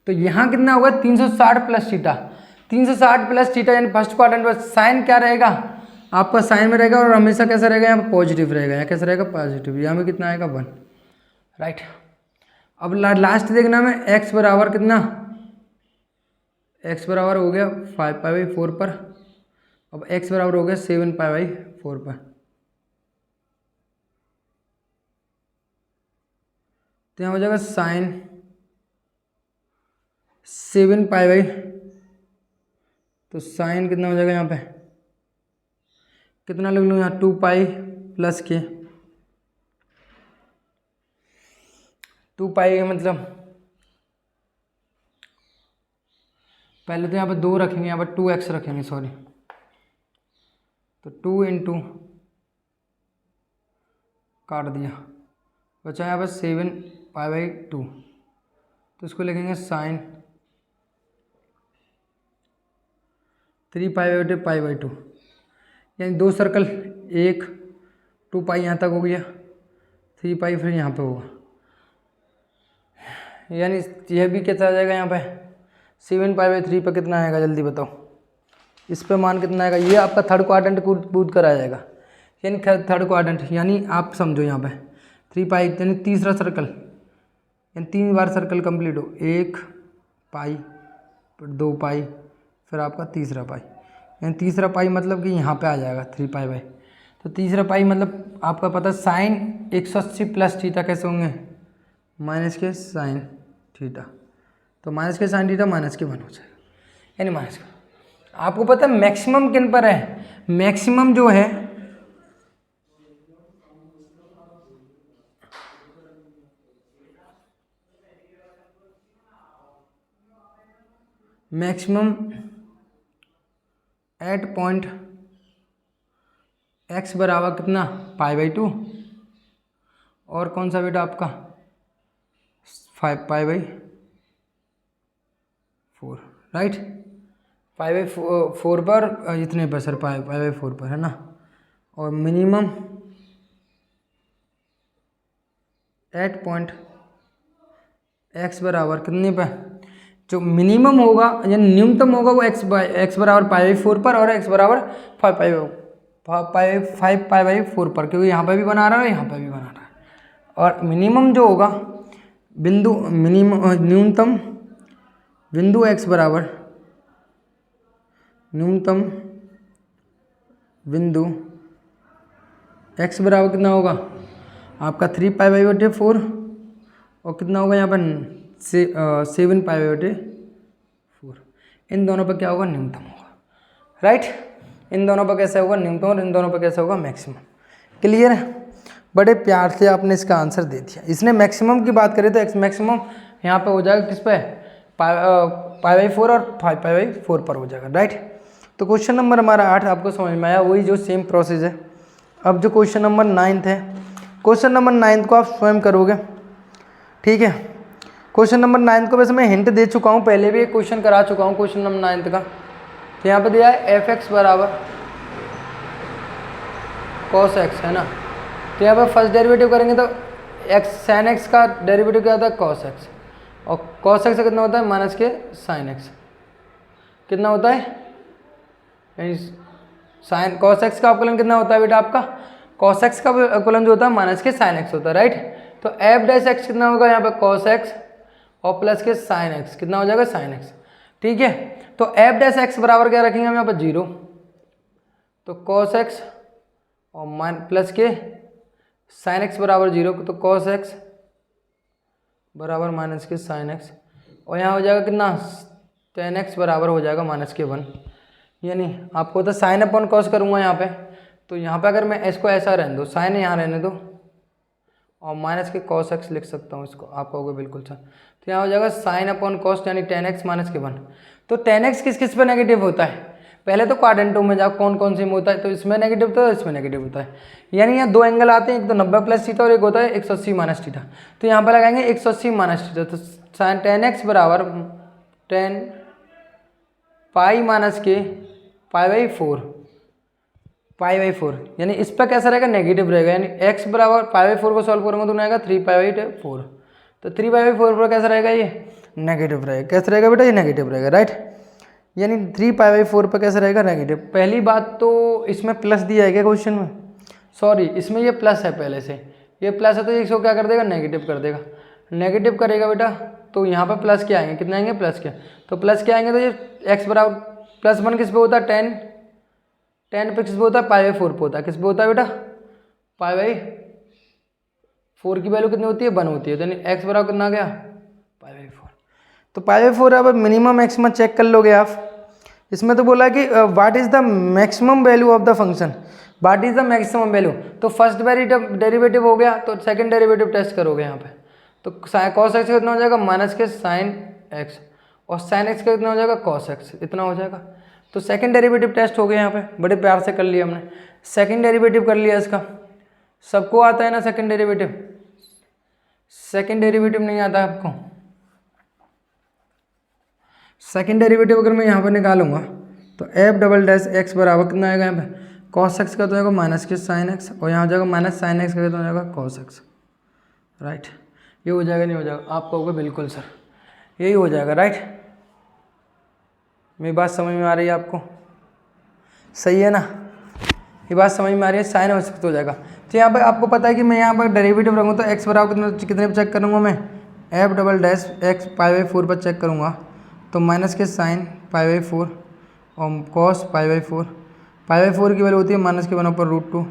तो यहाँ कितना होगा 360 प्लस थीटा, 360 प्लस थीटा, यानी फर्स्ट क्वाड्रेंट पर साइन क्या रहेगा आपका, साइन में रहेगा और हमेशा कैसा रहेगा यहाँ पर पॉजिटिव रहेगा, यहाँ कैसा रहेगा पॉजिटिव, यहाँ में कितना आएगा 1, राइट। अब लास्ट देखना में x बराबर कितना, x बराबर हो गया 5 पाई/4 पर, अब x बराबर हो गया 7 पाई/4 पर, तो यहाँ हो जाएगा साइन 7 पाई/, तो साइन कितना हो जाएगा यहाँ पे, कितना लिख लूँ यहाँ 2 पाई प्लस के, 2 पाई का मतलब पहले तो यहाँ पर 2 रखेंगे, यहाँ पर 2x रखेंगे, सॉरी, तो 2 इंटू काट दिया बचा यहाँ पर 7π/2, तो इसको लिखेंगे साइन 3π/2, यानी 2 सर्कल, 1 2π यहाँ तक हो गया, 3π फिर यहाँ पे होगा, यानी यह भी कितना आ जाएगा यहाँ पे 7π/3 पर कितना आएगा जल्दी बताओ, इस पे मान कितना आएगा, ये आपका थर्ड क्वाड्रेंट कूद कर आ जाएगा, यानी थर्ड क्वाड्रेंट, यानी आप समझो यहाँ पे 3π यानी तीसरा सर्कल, यानी 3 बार सर्कल कंप्लीट हो, 1π फिर 2π फिर आपका तीसरा पाई, यानी तीसरा पाई मतलब कि यहाँ पे आ जाएगा 3π/, तो तीसरा पाई मतलब आपका पता साइन 180 प्लस थीटा कैसे होंगे, माइनस के साइन थीटा, तो माइनस के साइन थीटा माइनस के 1 हो जाएगा, यानी माइनस का। आपको पता है मैक्सिमम किन पर है, मैक्सिमम जो है मैक्सिमम एट पॉइंट x बराबर कितना π/2, और कौन सा बेटा आपका 5π/4, राइट, π/4 पर इतने पर सर π/4 पर है ना, और मिनिमम एट पॉइंट x बराबर कितने पर, जो मिनिमम होगा यानी न्यूनतम होगा वो x बराबर π/4 पर और x बराबर 5π/4 पर, क्योंकि यहाँ पे भी बना रहा है और यहाँ पे भी बना रहा है, और मिनिमम जो होगा बिंदु न्यूनतम बिंदु x बराबर न्यूनतम बिंदु x बराबर कितना होगा आपका 3π/4 और कितना होगा यहाँ पर 7π/4, इन दोनों पर क्या होगा न्यूनतम होगा, राइट, इन दोनों पर कैसे होगा न्यूनतम और इन दोनों पर कैसे होगा मैक्सिमम। क्लियर है, बड़े प्यार से आपने इसका आंसर दे दिया। इसने मैक्सिमम की बात करी तो एक्स मैक्सिमम यहाँ पे हो जाएगा किस पे π/4 और 5π/4 पर हो जाएगा, राइट। तो क्वेश्चन नंबर हमारा 8 आपको समझ में आया, वही जो सेम प्रोसेस है। अब जो क्वेश्चन नंबर 9 है, क्वेश्चन नंबर 9 को आप स्वयं करोगे, ठीक है। क्वेश्चन नंबर 9 को वैसे मैं हिंट दे चुका हूँ, पहले भी एक क्वेश्चन करा चुका हूँ क्वेश्चन नंबर 9 का। तो यहाँ पे दिया है f(x) बराबर cos x, है ना। तो यहाँ पे फर्स्ट डेरिवेटिव करेंगे तो x sin x का डेरिवेटिव क्या होता है cos x, और cos x कितना होता है माइनस के sin x, कितना होता है साइन cos x का अवकलन कितना होता है बेटा आपका, cos x का अवकलन जो होता है माइनस के sin x होता है, राइट। तो f' कितना होगा यहाँ पे cos x और प्लस के sin x, कितना हो जाएगा sin x, ठीक है। तो f' बराबर क्या रखेंगे हम यहाँ पर 0, तो cos x और प्लस के sin x बराबर 0, तो cos x बराबर माइनस के sin x, और यहाँ हो जाएगा कितना tan x बराबर हो जाएगा माइनस के 1, यानी आपको तो साइन अपॉन कॉस करूँगा यहाँ पे। तो यहाँ पे अगर मैं इसको ऐसा रहने दो, साइन यहाँ रहने दो और माइनस के cos x लिख सकता हूँ इसको, आप कहोगे बिल्कुल सर। तो यहाँ हो जाएगा साइन अपॉन कॉस यानी tan x माइनस के 1। तो tan x किस किस पे नेगेटिव होता है, पहले तो क्वाड्रेंटो में जाओ कौन कौन से में होता है, तो इसमें नेगेटिव तो इसमें नेगेटिव होता है, यानी यहाँ दो एंगल आते हैं, एक तो 90 प्लस थीटा और एक होता है 180 माइनस थीटा। तो यहाँ पर लगाएंगे 180 माइनस थीटा, तो साइन tan x बराबर tan पाई माइनस के π/4 यानी इस पर कैसा रहेगा नेगेटिव रहेगा, यानी x बराबर π/4 को सॉल्व करूँगा तो आएगा 3π/4, तो 3π/4 पर कैसा रहेगा ये नेगेटिव रहेगा, कैसा रहेगा बेटा ये नेगेटिव रहेगा, राइट। यानी 3π/4 पर कैसा रहेगा नेगेटिव। पहली बात तो इसमें प्लस दिया है क्या क्वेश्चन में, सॉरी इसमें ये प्लस है, पहले से ये प्लस है तो इसको क्या कर देगा नेगेटिव कर देगा, नेगेटिव करेगा बेटा। तो यहाँ पर प्लस क्या आएंगे, कितना आएंगे प्लस क्या, तो प्लस क्या आएंगे तो ये x बराबर +1 किस पे होता है tan पे किस पे होता है π/4 पे होता है, किस पे होता है बेटा π/4 की वैल्यू कितनी होती है 1 होती है, तो यानी x बराबर कितना आ गया π/4। तो π/4 अब मिनिमम x में चेक कर लोगे आप। इसमें तो बोला कि what is the maximum value of the function, what is the maximum value. तो फर्स्ट डेरिवेटिव हो गया, तो सेकंड डेरिवेटिव टेस्ट करोगे यहाँ पे। तो cos x कितना हो जाएगा माइनस के sin x, और sin x का कितना हो जाएगा cos x, इतना हो जाएगा। तो सेकंड डेरिवेटिव टेस्ट हो गया यहाँ पे, बड़े प्यार से कर लिया हमने, सेकंड डेरिवेटिव कर लिया इसका, सबको आता है ना सेकंड डेरिवेटिव। सेकेंड डेरिवेटिव नहीं आता है आपको? सेकेंड डेरिवेटिव अगर मैं यहाँ पर निकालूंगा तो एफ डबल डैश एक्स बराबर कितना आएगा? यहाँ पे कॉस एक्स का तो आएगा माइनस के साइन एक्स, और यहाँ हो जाएगा माइनस साइन एक्स का तो हो जाएगा कॉस एक्स, राइट। ये हो जाएगा नहीं हो जाएगा? आप कहोगे बिल्कुल सर यही हो जाएगा, राइट। मेरी बात समझ में आ रही है आपको? सही है ना? ये बात समझ में आ रही है? साइन हो सकता हो जाएगा। तो यहाँ पर आपको पता है कि मैं यहाँ पर डेरिवेटिव रखूँ तो एक्स बराबर कितने पर चेक करूँगा मैं? F double dash x pi by 4 पर चेक करूँगा तो माइनस के साइन पाई बाई 4 और cos pi by 4। Pi by 4 की वैल्यू होती है माइनस के 1/√2,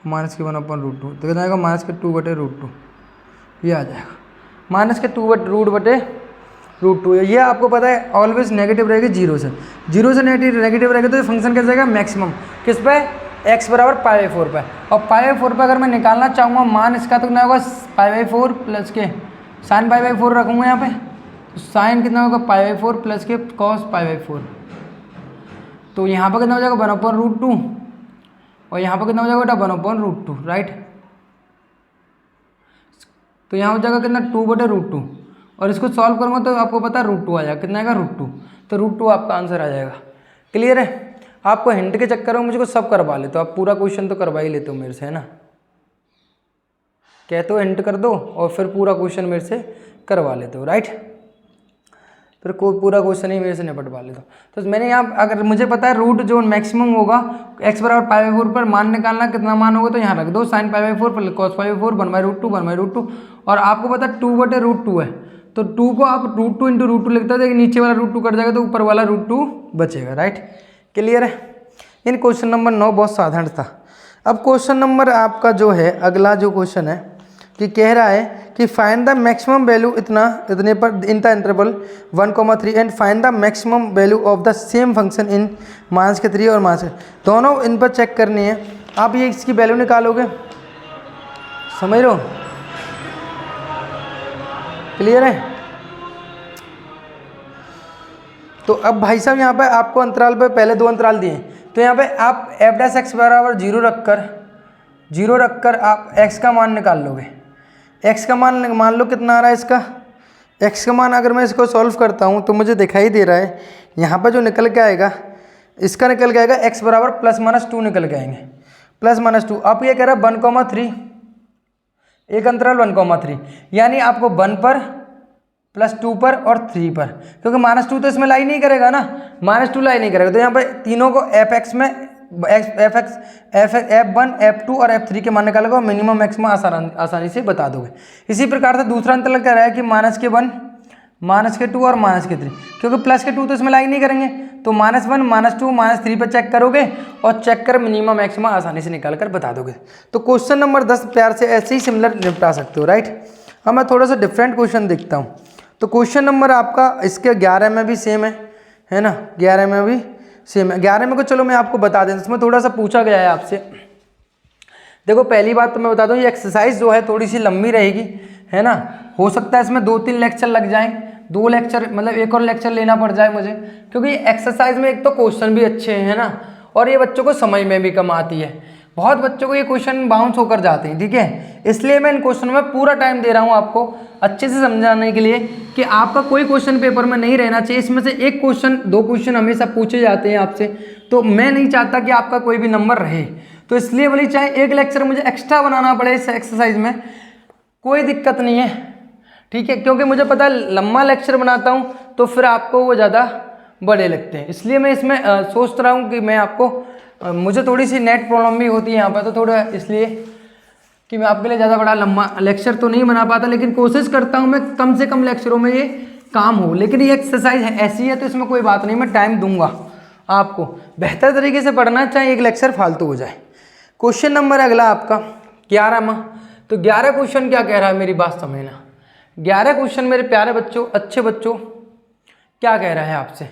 माइनस के 1/√2 तो कितना आएगा? माइनस के 2/√2। ये आ जाएगा माइनस के 2/√2। ये आपको पता है ऑलवेज नेगेटिव रहेगी जीरो से नेगेटिव रहेगा तो फंक्शन कैसे जाएगा? मैक्सिमम किस पे? एक्स बराबर पाई बाई 4 पे। और पाई बाई 4 पे अगर मैं निकालना चाहूँगा मान इसका तो कितना होगा? पाई बाई 4 प्लस के साइन पाई बाई 4 रखूँगा यहाँ पे तो साइन कितना होगा? पाई बाई 4 प्लस के कॉस पाई बाई 4। तो यहाँ पर कितना हो जाएगा? 1/√2 और यहाँ पर कितना हो जाएगा बेटा? 1/√2, राइट। तो यहाँ हो जाएगा कितना? 2/√2 और इसको सॉल्व करूँगा तो आपको पता है √2 आ जाएगा। कितना आएगा? √2। तो √2 आपका आंसर आ जाएगा। क्लियर है? आपको हिंट के चक्कर में मुझको सब करवा लेते हो, आप पूरा क्वेश्चन तो करवा ही लेते हो मेरे से, है ना? कहते हो हिंट कर दो और फिर पूरा क्वेश्चन मेरे से करवा लेते हो, राइट। फिर पूरा क्वेश्चन ही मेरे से निपटवा लेते हो। तो मैंने यहाँ अगर मुझे पता है रूट जो मैक्सिमम होगा एक्स बराबर पाई बाई 4 पर मान निकालना कितना मान होगा तो यहाँ रख दो sine pi by 4 plus cos pi by 4 1/√2 और आपको पता है 2/√2 है तो 2 को आप √2 × √2 लिखते हो, लेकिन नीचे वाला √2 कट जाएगा तो ऊपर वाला √2 बचेगा, राइट। क्लियर है? इन क्वेश्चन नंबर 9 बहुत साधारण था। अब क्वेश्चन नंबर आपका जो है अगला जो क्वेश्चन है कि कह रहा है कि फाइंड द मैक्सिमम वैल्यू इतने पर इन the interval 1,3 and find the maximum value of the same function in -3 और -, दोनों इन पर चेक करनी है। आप ये इसकी वैल्यू निकालोगे, समझ लो। क्लियर है? तो अब भाई साहब यहाँ पे आपको अंतराल पे पहले 2 अंतराल दिए तो यहाँ पे आप एफ डैश एक्स बराबर 0 रखकर आप एक्स का मान निकाल लोगे। एक्स का मान लो कितना आ रहा है इसका? एक्स का मान अगर मैं इसको सॉल्व करता हूँ तो मुझे दिखाई दे रहा है यहाँ पर जो निकल के आएगा इसका निकल के आएगा एक्स बराबर ±2 निकल के आएंगे, +-2। अब ये कह रहा है 1,3, एक अंतराल 1,3 यानी आपको 1 पर +2 पर और 3 पर, क्योंकि -2 तो इसमें लाई नहीं करेगा ना, -2 लाई नहीं करेगा तो यहाँ पे तीनों को f(x) में f1 f2 और f3 के मान निकालोगे और मिनिमम मैक्सिमम आसानी से बता दोगे। इसी प्रकार से दूसरा अंतराल कह रहा है कि -1 -2 और -3, क्योंकि +2 तो इसमें लाई नहीं करेंगे तो -1 -2 -3 पर चेक करोगे और चेक कर मिनिमम मैक्सिमम आसानी से निकाल कर बता दोगे। तो क्वेश्चन नंबर 10 प्यार से ऐसे ही सिमिलर निपटा सकते हो, राइट। अब मैं थोड़ा सा डिफरेंट क्वेश्चन देखता हूँ। तो क्वेश्चन नंबर आपका इसके 11 में भी सेम है ना, 11 में भी सेम है। 11 में को चलो मैं आपको बता दें, इसमें थोड़ा सा पूछा गया है आपसे। देखो पहली बात तो मैं बता दूं ये एक्सरसाइज जो है थोड़ी सी लंबी रहेगी, है ना। हो सकता है इसमें 2-3 लेक्चर लग जाएं, 2 लेक्चर मतलब एक और लेक्चर लेना पड़ जाए मुझे, क्योंकि एक्सरसाइज में एक तो क्वेश्चन भी अच्छे हैं ना, और ये बच्चों को समझ में भी कम आती है। बहुत बच्चों को ये क्वेश्चन बाउंस होकर जाते हैं, ठीक है। इसलिए मैं इन क्वेश्चनों में पूरा टाइम दे रहा हूँ आपको अच्छे से समझाने के लिए कि आपका कोई क्वेश्चन पेपर में नहीं रहना चाहिए। इसमें से एक क्वेश्चन 2 क्वेश्चन हमेशा पूछे जाते हैं आपसे, तो मैं नहीं चाहता कि आपका कोई भी नंबर रहे। तो इसलिए बोली चाहे एक लेक्चर मुझे एक्स्ट्रा बनाना पड़े इस एक्सरसाइज में, कोई दिक्कत नहीं है, ठीक है। क्योंकि मुझे पता है लंबा लेक्चर बनाता हूँ तो फिर आपको वो ज़्यादा बड़े लगते हैं। इसलिए मैं इसमें सोच रहा हूँ कि मैं आपको मुझे थोड़ी सी नेट प्रॉब्लम भी होती है यहाँ पर, तो थोड़ा इसलिए कि मैं आपके लिए ज़्यादा बड़ा लंबा लेक्चर तो नहीं बना पाता, लेकिन कोशिश करता हूँ मैं कम से कम लेक्चरों में ये काम हो। लेकिन ये एक्सरसाइज ऐसी है तो इसमें कोई बात नहीं, मैं टाइम दूंगा आपको बेहतर तरीके से पढ़ना, चाहे एक लेक्चर फालतू हो जाए। क्वेश्चन नंबर अगला आपका 11वां। तो 11 क्वेश्चन क्या कह रहा है, मेरी बात समझना। 11 क्वेश्चन मेरे प्यारे बच्चों, अच्छे बच्चों, क्या कह रहा है आपसे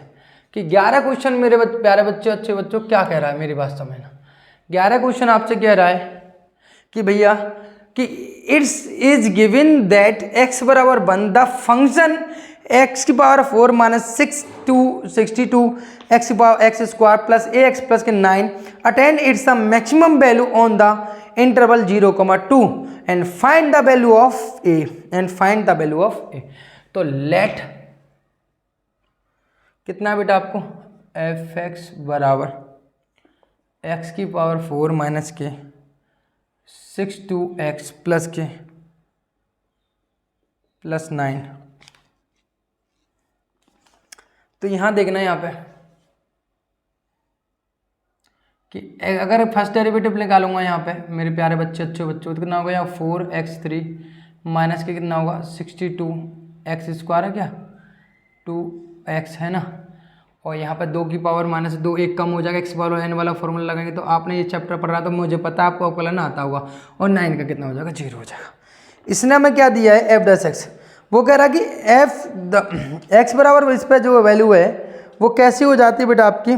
कि 11 क्वेश्चन मेरे प्यारे बच्चों, अच्छे बच्चों, क्या कह रहा है, मेरी बात समझना। 11 क्वेश्चन आपसे कह रहा है कि भैया कि it's is given that x बराबर 1 द फंक्शन x की पावर 4 माइनस 62 x की power x square plus ax plus के 9 attend its the maximum value on the interval 0,2 and find the value of a. तो let कितना बेटा आपको f x बराबर x की पावर 4 माइनस के 6 to x प्लस के प्लस 9। तो यहां देखना है यहाँ पे कि अगर फर्स्ट डेरिवेटिव निकालूंगा यहाँ पे मेरे प्यारे बच्चे अच्छे बच्चों, तो कितना होगा यहाँ 4x3 माइनस के कितना होगा 62x² है क्या 2x है ना, और यहाँ पे 2 की पावर माइनस 2 एक कम हो जाएगा, x पावर n वाला फॉर्मूला लगाएंगे। तो आपने ये चैप्टर पढ़ रहा तो मुझे पता है आपको अवकलन आता होगा, और 9 का कितना हो जाएगा 0 हो जाएगा। इसने हमें क्या दिया है एफ डैश एक्स, वो कह रहा है कि एफ एक्स बराबर इस पर जो वैल्यू है वो कैसी हो जाती है बेटा आपकी,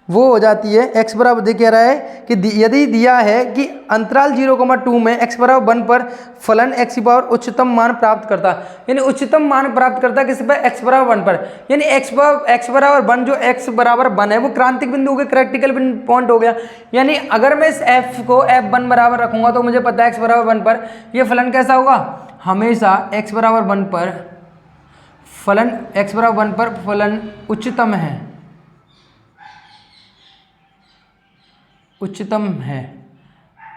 वो हो जाती है x बराबर दे कह रहा है कि यदि दिया है कि अंतराल 0,2 में x बराबर 1 पर फलन x की पावर उच्चतम मान प्राप्त करता है, यानी उच्चतम मान प्राप्त करता है किस पर x बराबर 1 पर, यानी x बराबर 1 जो x बराबर 1 है वो क्रांतिक बिंदु हो गया, क्रिटिकल पॉइंट हो गया। यानी अगर मैं इस f को f1 बराबर रखूंगा तो मुझे पता है x बराबर 1 पर यह फलन कैसा होगा, हमेशा x बराबर 1 पर फलन x बराबर 1 पर फलन उच्चतम है, उच्चतम है।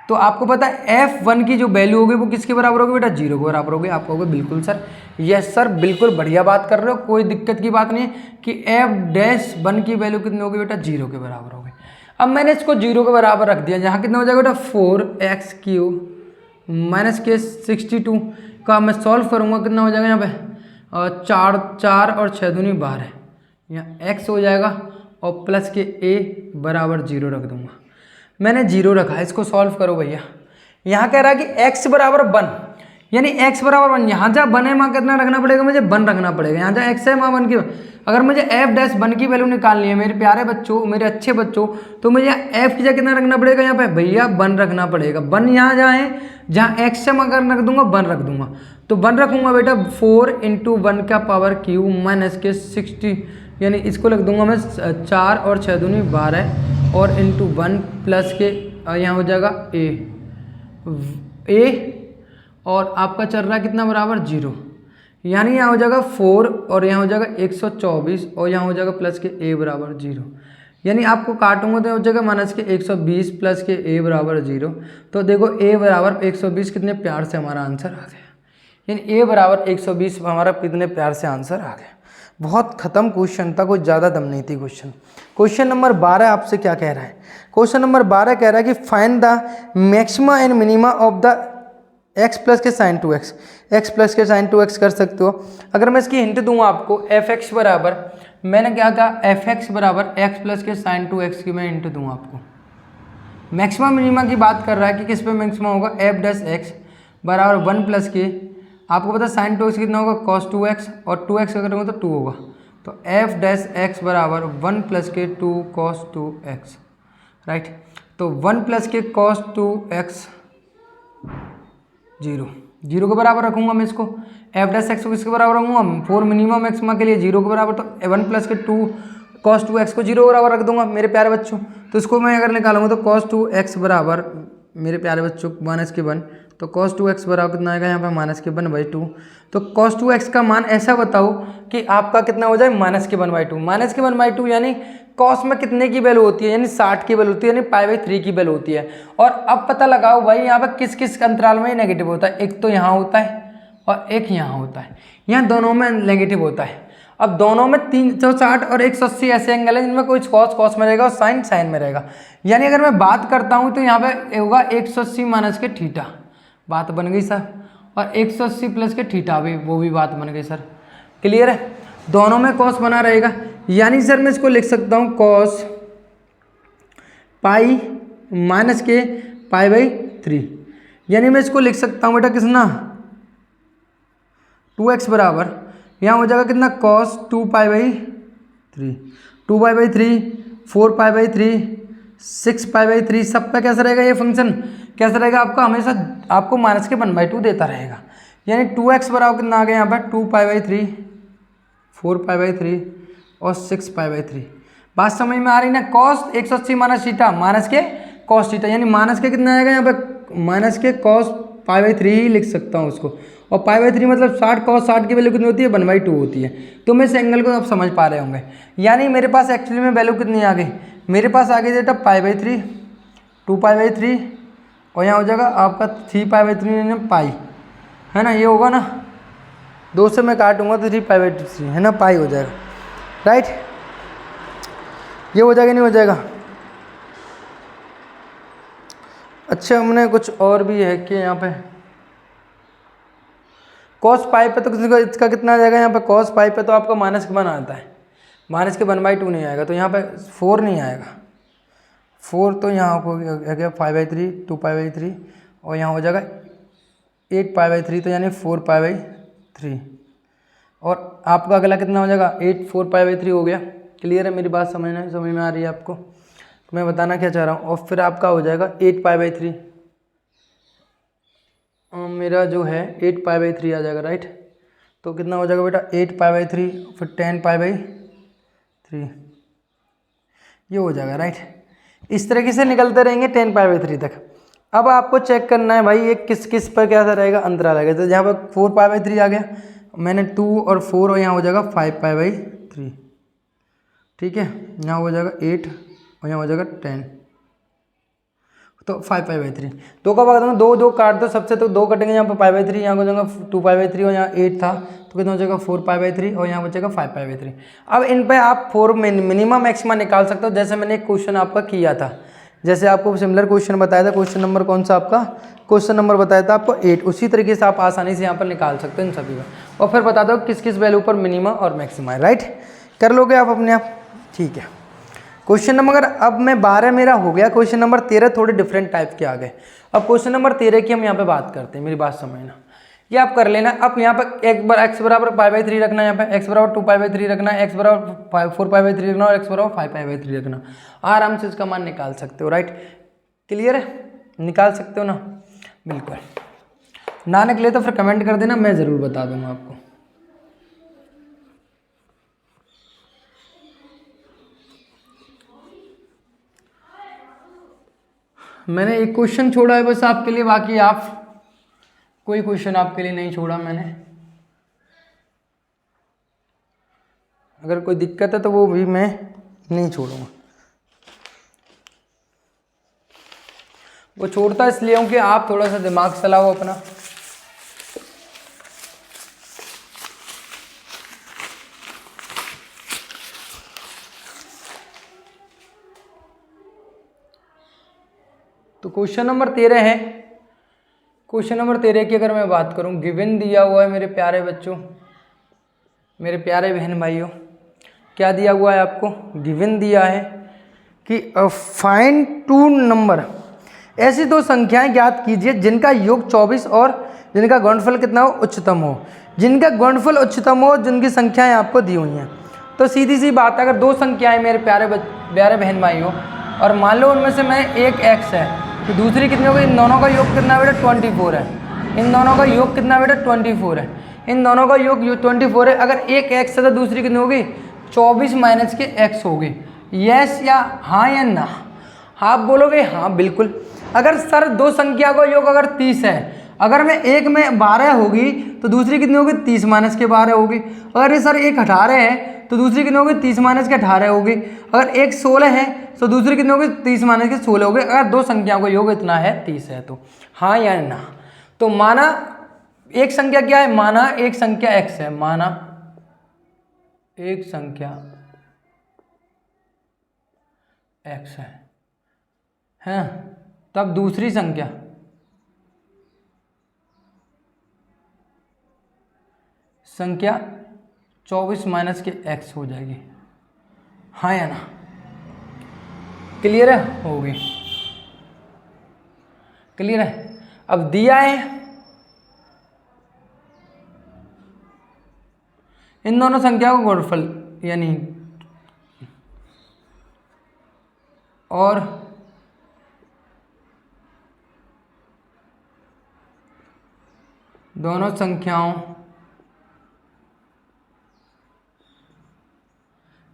तो आपको पता है f1 की जो वैल्यू होगी वो किसके बराबर होगी बेटा 0 के बराबर होगी। आप कहोगे बिल्कुल सर, यस सर बिल्कुल बढ़िया बात कर रहे हो, कोई दिक्कत की बात नहीं है कि f'1 की वैल्यू कितनी होगी बेटा 0 के बराबर होगी। अब मैंने इसको 0 के बराबर रख दिया, यहाँ कितना हो जाएगा बेटा 4x³ माइनस के 62 का मैं सॉल्व करूँगा, कितना हो जाएगा यहाँ पे 4 और 6 दूनी 12, यहाँ x हो जाएगा और प्लस के a बराबर 0 रख दूंगा। मैंने 0 रखा, इसको सॉल्व करो भैया। यहाँ कह रहा है कि x बराबर 1, यानी x बराबर 1, यहाँ जहाँ 1 है वहाँ कितना रखना पड़ेगा, मुझे 1 रखना पड़ेगा। यहाँ जहाँ x है वहाँ 1 की, अगर मुझे f'1 की वैल्यू निकालनी है मेरे प्यारे बच्चों, मेरे अच्छे बच्चों, तो मुझे f की जगह कितना रखना पड़ेगा, यहाँ पे भैया 1 रखना पड़ेगा। 1 यहाँ जहाँ है, जहाँ x है अगर रख दूंगा 1 रख दूंगा, तो 1 रखूंगा बेटा 4 × 1 का पावर क्यूब माइनस के 60, यानी इसको लिख दूंगा मैं 4 और 6 दूनी 12 और इंटू 1 प्लस के यहाँ हो जाएगा a और आपका चल रहा है कितना बराबर 0, यानी यहाँ हो जाएगा 4 और यहाँ हो जाएगा 124 और यहाँ हो जाएगा प्लस के a बराबर 0, यानी आपको काटूंगा तो हो जाएगा माइनस के 120 प्लस के a बराबर 0। तो देखो a बराबर 120 कितने प्यार से हमारा आंसर आ गया, यानी a बराबर 120 हमारा कितने प्यार से आंसर आ गया। बहुत ख़त्म क्वेश्चन था, कोई ज़्यादा दम नहीं थी क्वेश्चन। क्वेश्चन नंबर 12 आपसे क्या कह रहा है, क्वेश्चन नंबर 12 कह रहा है कि find the maxima and minima of the x plus के साइन 2x, x प्लस के साइन 2x कर सकते हो। अगर मैं इसकी हिंट दूंगा आपको, f(x) बराबर, मैंने क्या कहा f(x) बराबर x प्लस के साइन 2x की मैं हिंट दूंगा आपको। मैक्सिमा मिनिमा की बात कर रहा है कि किस पे मैक्सिमा होगा, f'(x) बराबर 1 प्लस के, आपको पता साइन 2x कितना होगा cos 2x, और 2x का करेंगे तो 2 होगा, तो f'(x) बराबर 1 प्लस के 2 cos 2x, राइट। तो 1 प्लस के cos 2x 0 के बराबर रखूंगा मैं इसको, f'(x) को किसके बराबर रखूंगा 4 मिनिमम मैक्सिमा के लिए 0 के बराबर, तो 1 प्लस के 2 cos 2x को 0 के बराबर रख दूंगा मेरे प्यारे बच्चों। तो इसको मैं अगर निकालूंगा तो cos 2x बराबर मेरे प्यारे बच्चों माइनस के 1, तो cos 2x बराबर कितना आएगा यहाँ पे माइनस के 1/2। तो cos 2x का मान ऐसा बताओ कि आपका कितना हो जाए माइनस के 1/2, माइनस के 1/2 यानी cos में कितने की वैल्यू होती है, यानी 60 की वैल्यू होती है, यानी π/3 की वैल्यू होती है। और अब पता लगाओ भाई यहाँ पे किस किस अंतराल में नेगेटिव होता है, एक तो यहाँ होता है और एक यहाँ होता है, यहाँ दोनों में नेगेटिव होता है। अब दोनों में 360 और 180 ऐसे एंगल है जिनमें कोई cos में रहेगा और साइन में रहेगा, यानी अगर मैं बात करता हूँ तो यहाँ पे होगा 180 माइनस के थीटा, बात बन गई सर, और 180 प्लस के थीटा भी, वो भी बात बन गई सर। क्लियर है, दोनों में cos बना रहेगा, यानी सर मैं इसको लिख सकता हूँ cos पाई माइनस के π/3, यानी मैं इसको लिख सकता हूँ बेटा कितना 2x बराबर यहाँ हो जाएगा कितना cos 2π/3, 2π/3 4π/3 6π/3, सब पे कैसा रहेगा ये फंक्शन, कैसा रहेगा आपका, हमेशा आपको माइनस के 1/2 देता रहेगा, यानी 2x बराबर कितना आ गया यहाँ पर 2π/3 4π/3 और 6π/3। बात समझ में आ रही ना, cos 180 माइनस थीटा माइनस के कॉस थीटा, यानी माइनस के कितना आएगा यहाँ पे, माइनस के कॉस π/3 ही लिख सकता हूँ उसको। और π/3 मतलब 60 cos 60 की वैल्यू कितनी होती है, 1/2 होती है। तो मैं इस एंगल को आप समझ पा रहे होंगे। यानी मेरे पास एक्चुअली में वैल्यू कितनी आ गई, मेरे पास आ गई बेटा π/3, 2π/3 और यहाँ हो जाएगा आपका 3π/3 पाई, है ना, ये होगा ना, 2 से मैं काटूंगा तो 3π/3 है ना, पाई हो जाएगा, राइट। ये हो जाएगा नहीं हो जाएगा। अच्छा हमने कुछ और भी है कि यहाँ पे कॉस पाई पे तो किसी को इसका कितना आ जाएगा, यहाँ पे कॉस पाई पे तो आपका -1 आता है, -1/2 नहीं आएगा, तो यहाँ पे 4 नहीं आएगा, 4 तो यहाँ हो गया 5/3, 2π/3 और यहाँ हो जाएगा 8π/3, तो यानी 4π/3 और आपका अगला कितना हो जाएगा 4π/3 हो गया। क्लियर है मेरी बात, समझ में आ रही है आपको, तो मैं बताना क्या चाह रहा हूँ। और फिर आपका हो जाएगा 8π/3, मेरा जो है 8π/3 आ जाएगा, राइट। तो कितना हो जाएगा बेटा 8π/3, फिर 10π/3, ये हो जाएगा, राइट। इस तरीके से निकलते रहेंगे 10π/3 तक। अब आपको चेक करना है भाई ये किस किस पर क्या रहेगा, अंतराल आएगा। तो यहाँ पर 4π/3 आ गया, मैंने 2 और 4 और यहाँ हो जाएगा 5π/3, ठीक है। यहाँ हो जाएगा 8 और यहाँ हो जाएगा 10, तो 5π/3। दो का भाग दूंगा, 2 2 काट दो सबसे, तो 2 कटेंगे, यहाँ पर π/3, यहाँ हो जाएगा 2π/3 और यहाँ 8 था, तो कितना हो जाएगा 4π/3 और यहाँ बचेगा 5π/3। अब इन पे आप 4 मिनिमम मैक्सिमा निकाल सकते हो, जैसे मैंने एक क्वेश्चन आपका किया था, जैसे आपको सिमिलर क्वेश्चन बताया था। क्वेश्चन नंबर कौन सा आपका, क्वेश्चन नंबर बताया था आपको 8। उसी तरीके से आप आसानी से यहाँ पर निकाल सकते हो इन सभी का, और फिर बता दो किस किस वैल्यू पर मिनिमम और मैक्सिमा है, राइट। कर लोगे आप अपने आप, ठीक है। क्वेश्चन नंबर अब मैं 12 मेरा हो गया, क्वेश्चन नंबर 13 थोड़े डिफरेंट टाइप के आ गए। अब क्वेश्चन नंबर 13 की हम यहाँ पे बात करते हैं, मेरी बात समझना, ये आप कर लेना। अब यहाँ पर एक बार x बराबर π/3 रखना है, यहाँ पे x बराबर 2π/3 रखना है, x बराबर 4π/3 रखना और x बराबर 5π/3 रखना, आराम से इसका मान निकाल सकते हो, राइट। क्लियर है, निकाल सकते हो ना, बिल्कुल। ना निकले तो फिर कमेंट कर देना, मैं ज़रूर बता दूंगा आपको। मैंने एक क्वेश्चन छोड़ा है बस आपके लिए, बाकी आप कोई क्वेश्चन आपके लिए नहीं छोड़ा मैंने। अगर कोई दिक्कत है तो वो भी मैं नहीं छोड़ूंगा। वो छोड़ता इसलिए हूँ कि आप थोड़ा सा दिमाग चलाओ अपना। तो क्वेश्चन नंबर 13 है। क्वेश्चन नंबर 13 की अगर मैं बात करूं, गिवन दिया हुआ है मेरे प्यारे बच्चों, मेरे प्यारे बहन भाइयों, क्या दिया हुआ है आपको, गिवन दिया है कि फाइंड 2 नंबर, ऐसी 2 संख्याएं ज्ञात कीजिए जिनका योग 24 और जिनका गुणनफल कितना हो, उच्चतम हो। जिनका गुणनफल उच्चतम हो, जिनकी संख्याएं आपको दी हुई हैं। तो सीधी सी बात है, अगर 2 संख्याएं मेरे प्यारे बहन भाइयों, और मान लो उनमें से मैं एक x है तो दूसरी कितनी होगी, इन दोनों का योग कितना बेटा 24 है, इन दोनों का योग कितना बेटा 24 है, इन दोनों का योग 24 है। अगर एक x है तो दूसरी कितनी होगी, 24 माइनस के x होगी। यस या हाँ या ना, आप बोलोगे हाँ बिल्कुल। अगर सर 2 संख्या का योग अगर 30 है, अगर मैं एक में 12 होगी तो दूसरी कितनी होगी, 30 माइनस के 12 होगी। अगर ये सर एक 18 है तो दूसरी कितनी होगी, 30 माइनस के 18 होगी। अगर एक 16 है तो दूसरी कितनी होगी, 30 माइनस के 16 होगी। अगर 2 संख्याओं का योग इतना है 30 है तो हाँ या ना। तो माना एक संख्या क्या है, माना एक संख्या x है, माना एक संख्या x है, तब दूसरी संख्या 24 माइनस के x हो जाएगी, हाँ या ना। क्लियर है, होगी, क्लियर है। अब दिया है इन दोनों संख्याओं का गुणनफल, यानी और दोनों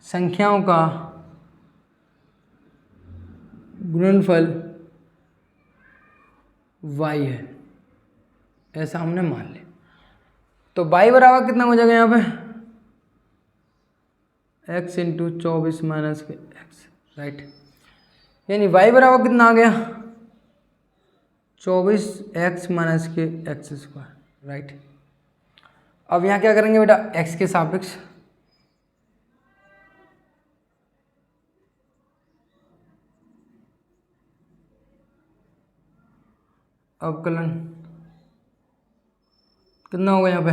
संख्याओं का गुणनफल वाई है, ऐसा हमने मान लिया। तो वाई बराबर कितना हो जाएगा यहाँ पे, एक्स इंटू 24 माइनस के एक्स, राइट। यानी वाई बराबर कितना आ गया, 24 एक्स माइनस के एक्स स्क्वायर, राइट। अब यहाँ क्या करेंगे बेटा, एक्स के सापेक्ष अवकलन कितना होगा यहाँ पे,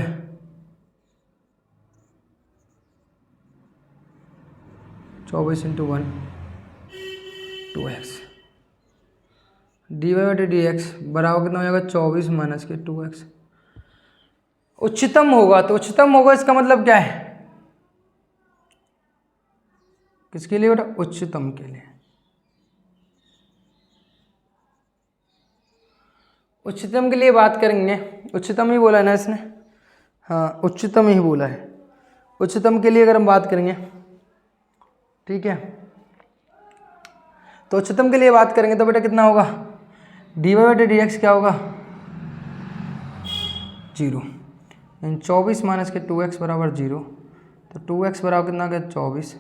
24 इंटू 1 2x डी वाई बटे डी एक्स बराबर कितना हो जाएगा, 24 माइनस के 2x। उच्चतम होगा, तो उच्चतम होगा इसका मतलब क्या है, किसके लिए बेटा, उच्चतम के लिए। उच्चतम के लिए बात करेंगे, उच्चतम ही बोला है ना इसने, हाँ उच्चतम ही बोला है। उच्चतम के लिए अगर हम बात करेंगे, ठीक है, तो उच्चतम के लिए बात करेंगे तो बेटा कितना होगा, डी वाई बटे डी एक्स क्या होगा, 0, यानी 24 माइनस के 2x बराबर 0। तो 2x बराबर कितना आ गया, 24,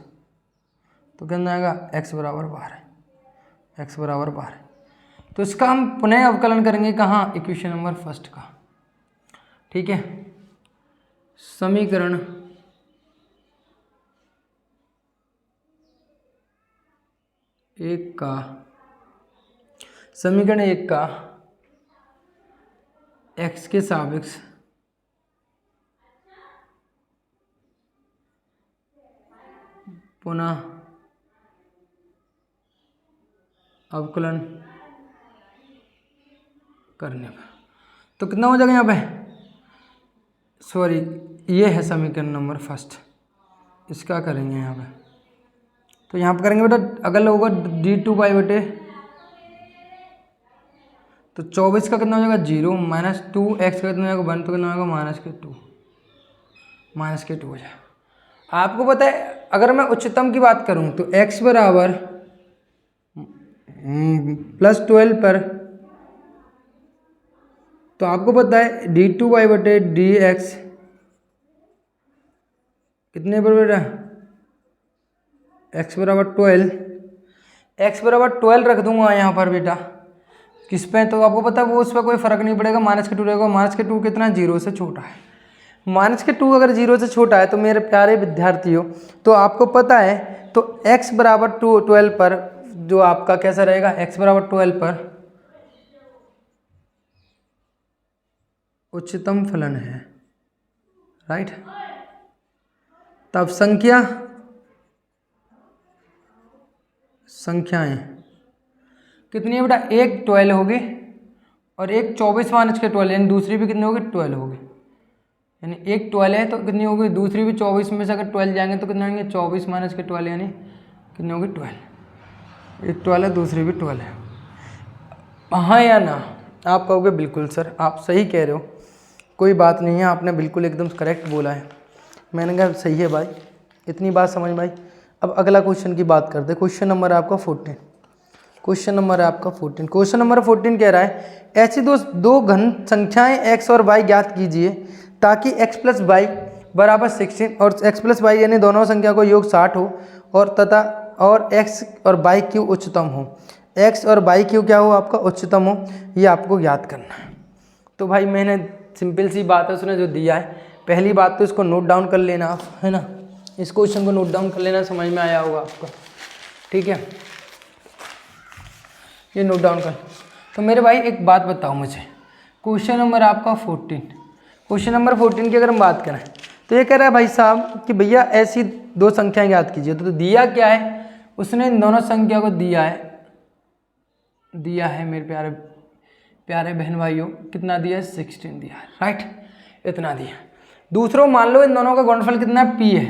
तो कितना आएगा, x बराबर 12, x बराबर 12। तो इसका हम पुनः अवकलन करेंगे कहाँ, इक्वेशन नंबर फर्स्ट का, ठीक है। समीकरण एक का, समीकरण एक का x के सापेक्ष पुनः अवकलन करने पर तो कितना हो जाएगा यहाँ पे, सॉरी ये है समीकरण नंबर फर्स्ट, इसका करेंगे यहाँ पे। तो यहाँ पे करेंगे बेटा, अगर होगा d2y बटे, तो 24 का कितना हो जाएगा 0 माइनस 2x का कितना हो जाएगा 1, तो कितना होगा माइनस के 2 हो जाएगा। आपको पता है अगर मैं उच्चतम की बात करूँ तो x बराबर +12 पर, तो आपको पता है d2y बटे dx कितने पर बेटा, x बराबर 12, x बराबर 12 रख दूंगा यहाँ पर बेटा, किस पे, तो आपको पता है वो उस पर कोई फर्क नहीं पड़ेगा, माइनस के 2 रहेगा, माइनस के 2 कितना 0 से छोटा है, माइनस के 2 अगर 0 से छोटा है तो मेरे प्यारे विद्यार्थियों, तो आपको पता है तो x बराबर 12 पर जो आपका कैसा रहेगा, x बराबर 12 पर उच्चतम फलन है, राइट। तब संख्याएं कितनी है बेटा, एक 12 होगी और एक 24 माइनस के 12, यानी दूसरी भी कितनी होगी 12 होगी, यानी एक 12 है तो कितनी होगी, दूसरी भी 24 में से अगर 12 जाएंगे तो कितने होंगे, 24 माइनस के 12 यानी कितनी होगी 12, एक 12 है दूसरी भी 12 है, हाँ या ना। आप कहोगे बिल्कुल सर आप सही कह रहे हो, कोई बात नहीं है, आपने बिल्कुल एकदम करेक्ट बोला है। मैंने कहा सही है भाई, इतनी बात समझ में आई। अब अगला क्वेश्चन की बात करते हैं, क्वेश्चन नंबर है आपका 14, क्वेश्चन नंबर है आपका 14। क्वेश्चन नंबर 14 कह रहा है ऐसी दो घन संख्याएं x और y ज्ञात कीजिए ताकि x प्लस वाई बराबर 16 और x प्लस वाई यानी दोनों संख्या को योग 60 हो और तथा और x और y क्यू उच्चतम हो, x और y क्यू क्या हो आपका उच्चतम हो, ये आपको ज्ञात करना है। तो भाई मैंने सिंपल सी बात है उसने जो दिया है, पहली बात तो इसको नोट डाउन कर लेना आप, है ना, इस क्वेश्चन को नोट डाउन कर लेना, समझ में आया होगा आपको, ठीक है, ये नोट डाउन कर। तो मेरे भाई एक बात बताओ मुझे, क्वेश्चन नंबर आपका 14, क्वेश्चन नंबर 14 की अगर हम बात करें तो ये कह रहा है भाई साहब कि भैया ऐसी दो संख्याएं ज्ञात कीजिए। तो दिया क्या है, उसने इन दोनों संख्या को दिया है मेरे प्यारे बहन भाइयों, कितना दिया है 16 दिया है, राइट, इतना दिया। दूसरों मान लो इन दोनों का गुणनफल कितना है p है,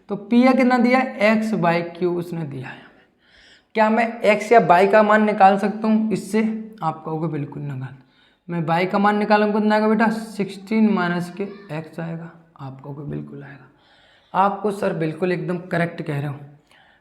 तो p है कितना दिया है x बाई क्यू उसने दिया है। क्या मैं x या y का मान निकाल सकता हूँ इससे, आप कहोगे बिल्कुल निकाल, मैं y का मान निकालूंगा कितना आएगा बेटा 16 माइनस के x आएगा, आप कहोगे बिल्कुल आएगा। आपको सर बिल्कुल एकदम करेक्ट कह रहे हो,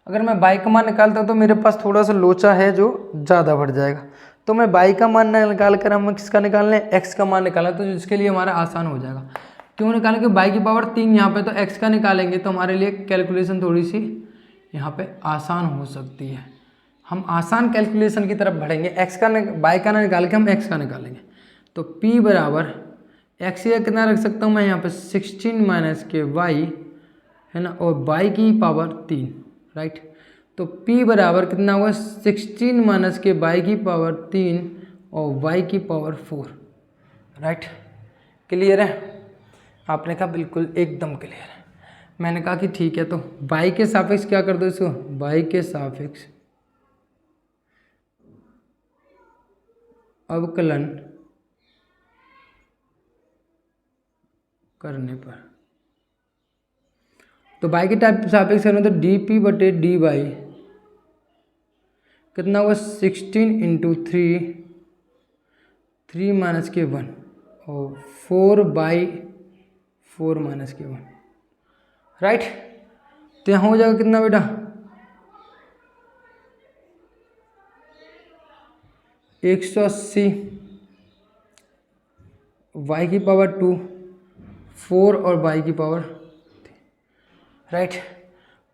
अगर मैं y का मान निकालता हूँ तो मेरे पास थोड़ा सा लोचा है जो ज़्यादा बढ़ जाएगा, तो मैं y का मान निकाल कर हम किसका निकाल लें, x का मान निकालें, तो जिसके लिए हमारा आसान हो जाएगा। क्यों निकालेंगे, y की पावर 3 यहाँ पे, तो x का निकालेंगे तो हमारे लिए कैलकुलेशन थोड़ी सी यहाँ पे आसान हो सकती है। हम आसान कैलकुलेशन की तरफ बढ़ेंगे, y का ना निकाल के हम x का निकालेंगे। तो p बराबर x या कितना रख सकता हूँ मैं यहाँ पे 16 माइनस के y है ना, और y की पावर 3, राइट। तो p बराबर कितना हुआ 16 माइनस के y की पावर 3 और y की पावर 4, राइट। क्लियर है, आपने कहा बिल्कुल एकदम क्लियर है। मैंने कहा कि ठीक है, तो y के सापेक्ष क्या कर दो इसको, y के सापेक्ष अवकलन करने पर, तो y के टाइप सापेक्ष करना, तो dp बटे dy कितना हुआ 16 इंटू 3 माइनस के 1 और 4/4 माइनस के 1, राइट। तो यहाँ हो जाएगा कितना बेटा 180 y की पावर 2 4 और y की पावर 3, राइट।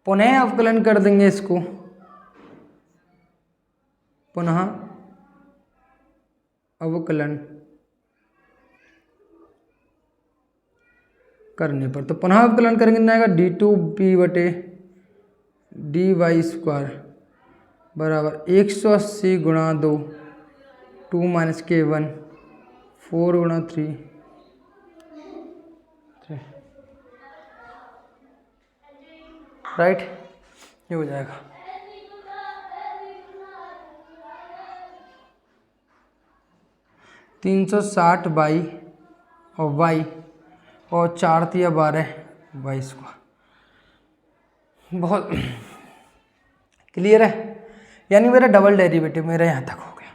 पुनः अवकलन कर देंगे इसको, पुनः अवकलन करने पर, तो पुनः अवकलन करेंगे कितना आएगा d2p बटे dy स्क्वायर बराबर 180 गुणा 2 2 माइनस के 1 4 गुणा 3 राइट। ये हो जाएगा 360 बाई और y और 4 तिया 12 y स्क्वायर। बहुत क्लियर है, यानी मेरा डबल डेरिवेटिव मेरा यहाँ तक हो गया,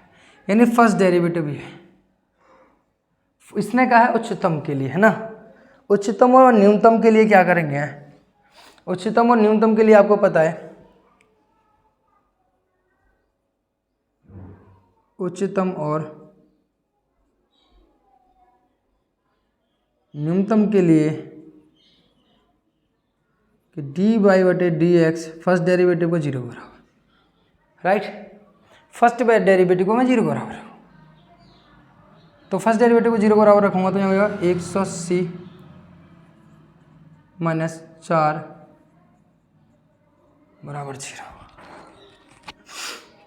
यानी फर्स्ट डेरिवेटिव भी है। इसने कहा है उच्चतम के लिए, है ना। उच्चतम और न्यूनतम के लिए क्या करेंगे, उच्चतम और न्यूनतम के लिए आपको पता है, उच्चतम और न्यूनतम के लिए कि dy बटे dx फर्स्ट डेरिवेटिव को 0 बराबर, राइट। फर्स्ट डेरिवेटिव को मैं 0 बराबर रखूँ, तो फर्स्ट डेरिवेटिव को 0 बराबर रखूँगा तो यहाँ होगा 180 माइनस 4 बराबर 0।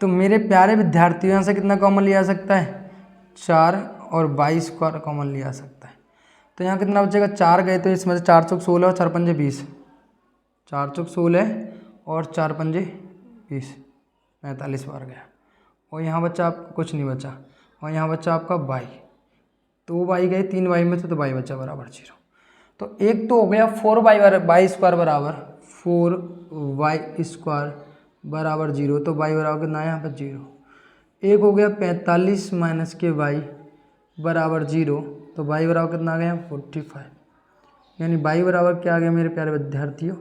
तो मेरे प्यारे विद्यार्थियों, यहाँ से कितना कॉमन लिया जा सकता है 4 और y स्क्वायर कॉमन लिया जा सकता है। तो यहाँ कितना बचेगा 4 गए तो इसमें से 4 चौक 16 और 4 पंजे 20, 4 चौक 16 और 4 पंजे 20 45 बार गया, और यहाँ बच्चा आपका कुछ नहीं बचा, और यहाँ बच्चा आपका y, 2 y गए 3 y में से, तो y बचा बराबर 0। तो एक तो हो गया 4y स्क्वायर बराबर 4y स्क्वायर बराबर 0, तो y बराबर कितना है यहाँ पर 0। एक हो गया 45 माइनस के y बराबर 0, तो y बराबर कितना आ गया 45, यानी y बराबर क्या आ गया मेरे प्यारे विद्यार्थियों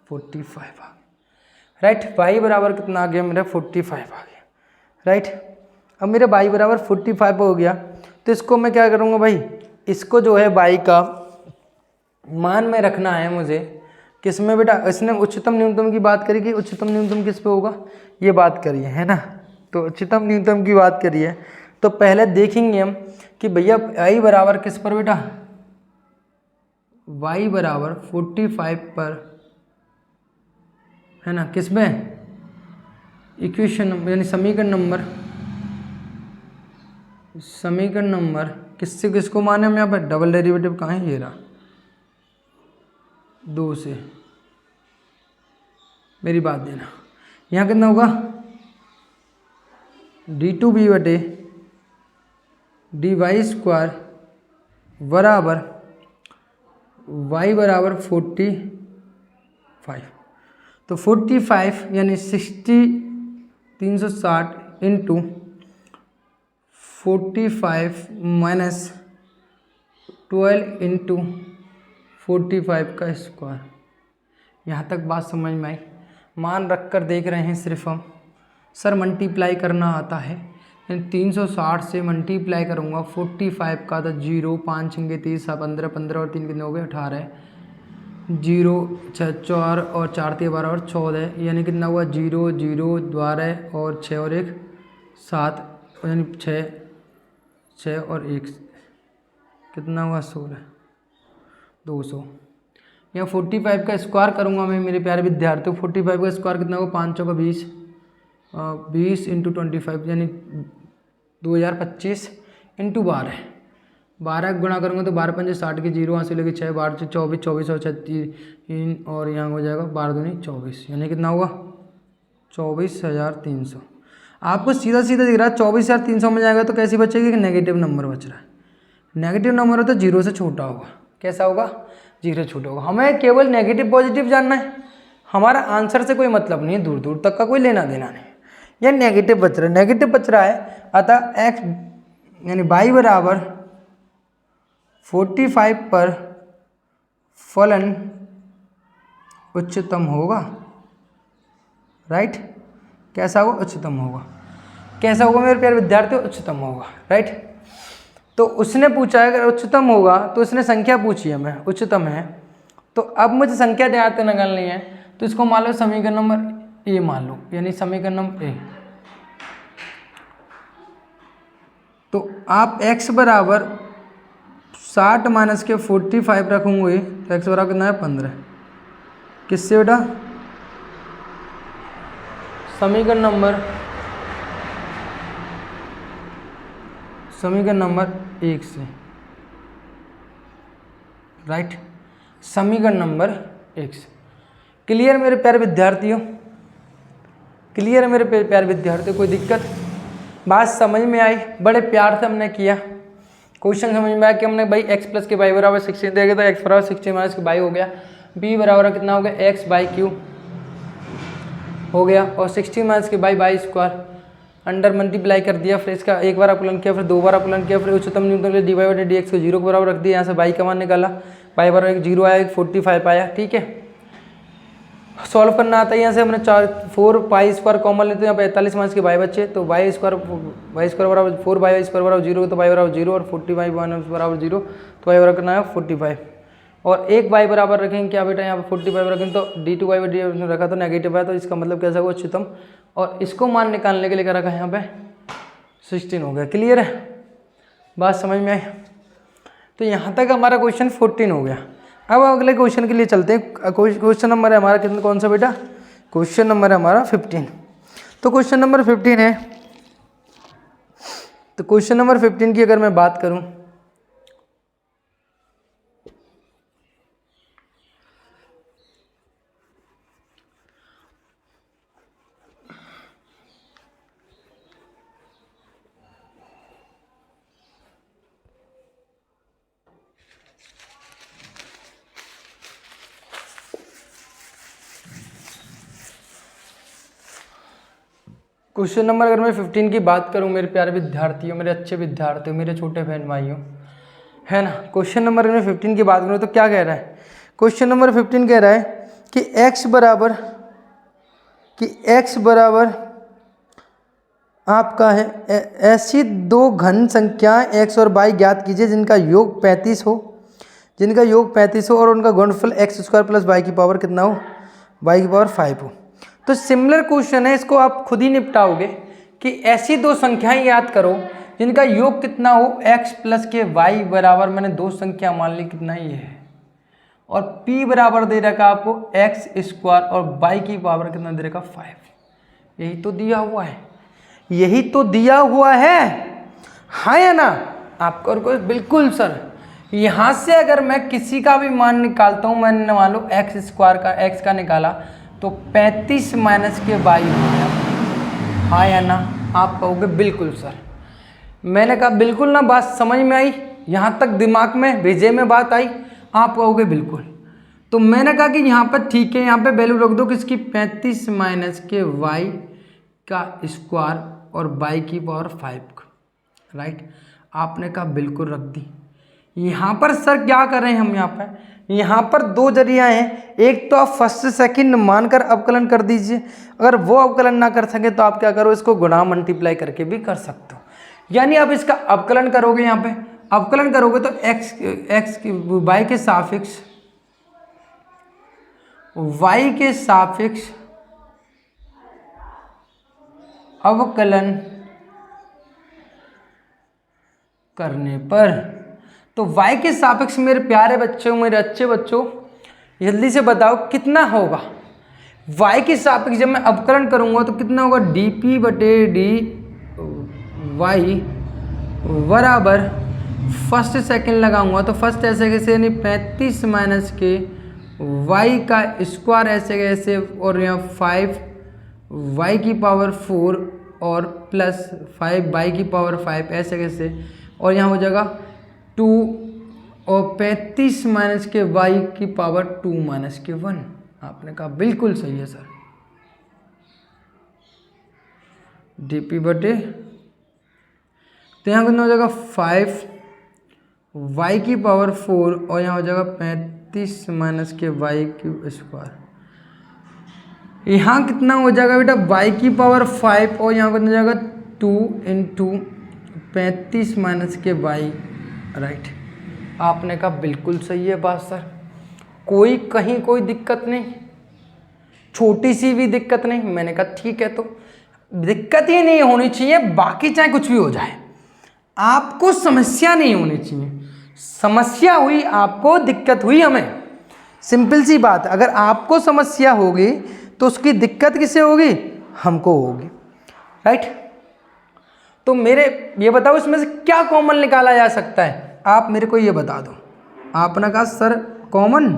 45 आ गया, राइट। y बराबर कितना आ गया मेरा 45 आ गया, राइट। अब मेरा y बराबर 45 हो गया, तो इसको मैं क्या करूँगा भाई, इसको जो है y का मान में रखना है मुझे, किस में बेटा, इसने उच्चतम न्यूनतम की बात करी कि उच्चतम न्यूनतम किस पे होगा, ये बात करिए, है ना। तो उच्चतम न्यूनतम की बात करिए, तो पहले देखेंगे हम कि भैया y बराबर किस पर बेटा, y बराबर 45 पर, है ना, किस में इक्वेशन यानी समीकरण नंबर किससे किसको माने हम यहाँ पर, डबल डेरिवेटिव कहाँ है, ये रहा 2 से, मेरी बात देना। यहाँ कितना होगा d2b बटे dy स्क्वायर बराबर y बराबर 45, तो 45 यानी 360 इंटू 45 माइनस 12 इंटू 45 का स्क्वायर। यहाँ तक बात समझ में आई, मान रख कर देख रहे हैं सिर्फ हम, सर मल्टीप्लाई करना आता है, 360 से मल्टीप्लाई करूँगा 45 का, तो 0 5 6 30 15 15 और 3 कितने हो गए 18, 0 6 4 और 4 3 12 और 14, यानी कितना हुआ 0 0 12 और 6 और 1 7, यानी 6 और 1 कितना हुआ 16 200। यहाँ 45 का स्क्वायर करूँगा मैं मेरे प्यारे विद्यार्थियों, 45 का स्क्वायर कितना होगा 5 चौका 20, 20 इंटू 25 यानी 2025 इंटू 12 गुणा करूँगा तो 12 5 60 के 0 यहाँ से लेके 6 12 24 24 और 36 और यहाँ हो जाएगा 12 दूनी 24, यानी कितना हुआ 24,300। आपको सीधा सीधा दिख रहा है 24,300 में जाएगा तो कैसी बचेगी कि नेगेटिव नंबर बच रहा है। नेगेटिव नंबर हो तो 0 से छोटा होगा। कैसा होगा 0 से छोटा होगा। हमें केवल नेगेटिव पॉजिटिव जानना है, हमारा आंसर से कोई मतलब नहीं है, दूर दूर तक का कोई लेना देना नहीं। यह नेगेटिव बच रहा है, नेगेटिव बच रहा है, अतः x यानी y बराबर 45 पर फलन उच्चतम होगा। राइट, कैसा होगा उच्चतम होगा। कैसा होगा मेरे प्यारे विद्यार्थियों उच्चतम होगा। राइट, तो उसने पूछा है अगर उच्चतम होगा तो उसने संख्या पूछी है हमें उच्चतम है, तो अब मुझे संख्या ध्यान से निकालनी है। तो इसको मान लो समीकरण नंबर ए मान लो, यानी समीकरण नंबर ए। तो आप x बराबर 60 माइनस के 45 रखूँगे तो x बराबर कितना है 15। किससे बेटा समीकरण नंबर 1 से। राइट, समीकरण नंबर 1 से। क्लियर मेरे प्यारे विद्यार्थियों, क्लियर है मेरे प्यारे विद्यार्थियों, कोई दिक्कत बात समझ में आई? बड़े प्यार से हमने किया, क्वेश्चन समझ में आया कि हमने भाई x प्लस के y बराबर 16 देगा तो x बराबर 16 माइनस के y हो गया, b बराबर कितना हो गया x बाई क्यू हो गया, और 16 माइनस के y स्क्वायर अंडर मल्टीप्लाई कर दिया, फिर इसका एक बार अपलन किया, फिर 2 बार अपलन किया, फिर उच्चतम न्यूनतम D Y by D X को 0 के बराबर रख दिया, यहाँ से y का मान निकाला, y बराबर एक 0 आया, एक 45 आया। ठीक है, सॉल्व करना आता है। यहाँ से हमने 4 पाई स्क्वायर कॉमन लेते हैं, यहाँ पे 45 माइनस के y बच्चे, तो y स्क्वायर बराबर 4 y स्क्वायर बराबर 0, तो y बराबर 0 और 45 बराबर 0, तो y बराबर करना है 45, और एक y बराबर रखेंगे क्या बेटा यहाँ पे 45 रखेंगे तो d2 y डी रखा तो नेगेटिव है, तो इसका मतलब कैसा होगा उच्चतम, और इसको मान निकालने के लिए क्या रखा है यहाँ पे 16 हो गया। क्लियर है, बात समझ में आई? तो यहाँ तक हमारा क्वेश्चन 14 हो गया। अब अगले क्वेश्चन के लिए चलते हैं। क्वेश्चन नंबर है हमारा कितना, कौन सा बेटा, क्वेश्चन नंबर है हमारा 15। तो क्वेश्चन नंबर 15 है, तो क्वेश्चन नंबर 15 की अगर मैं बात करूं, क्वेश्चन नंबर अगर मैं 15 की बात करूं मेरे प्यारे विद्यार्थियों, मेरे अच्छे विद्यार्थियों, मेरे छोटे बहन भाइयों, है ना, क्वेश्चन नंबर अगर मैं 15 की बात करूं तो क्या कह रहा है, क्वेश्चन नंबर 15 कह रहा है कि x बराबर आपका है ऐसी दो घन संख्याएं x और y ज्ञात कीजिए जिनका योग 35 हो, और उनका गुणनफल x स्क्वायर प्लस y की पावर कितना हो, y की पावर 5 हो। तो सिमिलर क्वेश्चन है, इसको आप खुद ही निपटाओगे कि ऐसी दो संख्याएं याद करो जिनका योग कितना हो x प्लस के y बराबर, मैंने दो संख्या मान ली कितना ये है, और p बराबर दे रखा आपको x स्क्वायर और y की पावर कितना दे रखा 5। यही तो दिया हुआ है, यही तो दिया हुआ है, हाँ या ना आपको? और बिल्कुल सर, यहाँ से अगर मैं किसी का भी मान निकालता हूँ, मैंने मान लो एक्स स्क्वायर का x का निकाला तो 35 माइनस के y हो गया, हाँ या ना? आप कहोगे बिल्कुल सर। मैंने कहा बिल्कुल ना, बात समझ में आई? यहाँ तक दिमाग में भेजे में बात आई? आप कहोगे बिल्कुल। तो मैंने कहा कि यहाँ पर ठीक है, यहाँ पे वैल्यू रख दो किसकी, 35 माइनस के y का स्क्वायर और y की पावर 5। राइट, आपने कहा बिल्कुल रख दी। यहाँ पर सर क्या कर रहे हैं हम, यहाँ पर दो जरिया हैं, एक तो आप फर्स्ट सेकंड मानकर अवकलन कर दीजिए, अगर वो अवकलन ना कर सके तो आप क्या करो, इसको गुणा मल्टीप्लाई करके भी कर सकते हो। यानी आप इसका अवकलन करोगे, यहाँ पे अवकलन करोगे तो x y के सापेक्ष अवकलन करने पर, तो y के सापेक्ष मेरे प्यारे बच्चों, मेरे अच्छे बच्चों, जल्दी से बताओ कितना होगा। y के सापेक्ष जब मैं अवकलन करूंगा तो कितना होगा, dp बटे dy बराबर, फर्स्ट सेकंड लगाऊंगा तो फर्स्ट ऐसे कैसे, यानी 35 माइनस के y का स्क्वायर ऐसे कैसे, और यहाँ 5 y की पावर 4 और प्लस 5 y की पावर 5 ऐसे कैसे, और यहाँ हो जाएगा 2 और 35 माइनस के y की पावर 2 माइनस के 1। आपने कहा बिल्कुल सही है सर। dp बटे, तो यहाँ कितना हो जाएगा 5 y की पावर 4 और यहाँ हो जाएगा 35 माइनस के y की स्क्वायर। यहाँ कितना हो जाएगा बेटा, y की पावर 5 और यहाँ कितना हो जाएगा 2 इंटू 35 माइनस के y, राइट। आपने कहा बिल्कुल सही है बात सर, कोई कहीं कोई दिक्कत नहीं, छोटी सी भी दिक्कत नहीं। मैंने कहा ठीक है, तो दिक्कत ही नहीं होनी चाहिए, बाकी चाहे कुछ भी हो जाए, आपको समस्या नहीं होनी चाहिए। समस्या हुई आपको, दिक्कत हुई हमें, सिंपल सी बात। अगर आपको समस्या होगी तो उसकी दिक्कत किसे होगी, हमको होगी, राइट। तो मेरे ये बताओ इसमें से क्या कॉमन निकाला जा सकता है, आप मेरे को ये बता दो। आपने कहा सर कॉमन,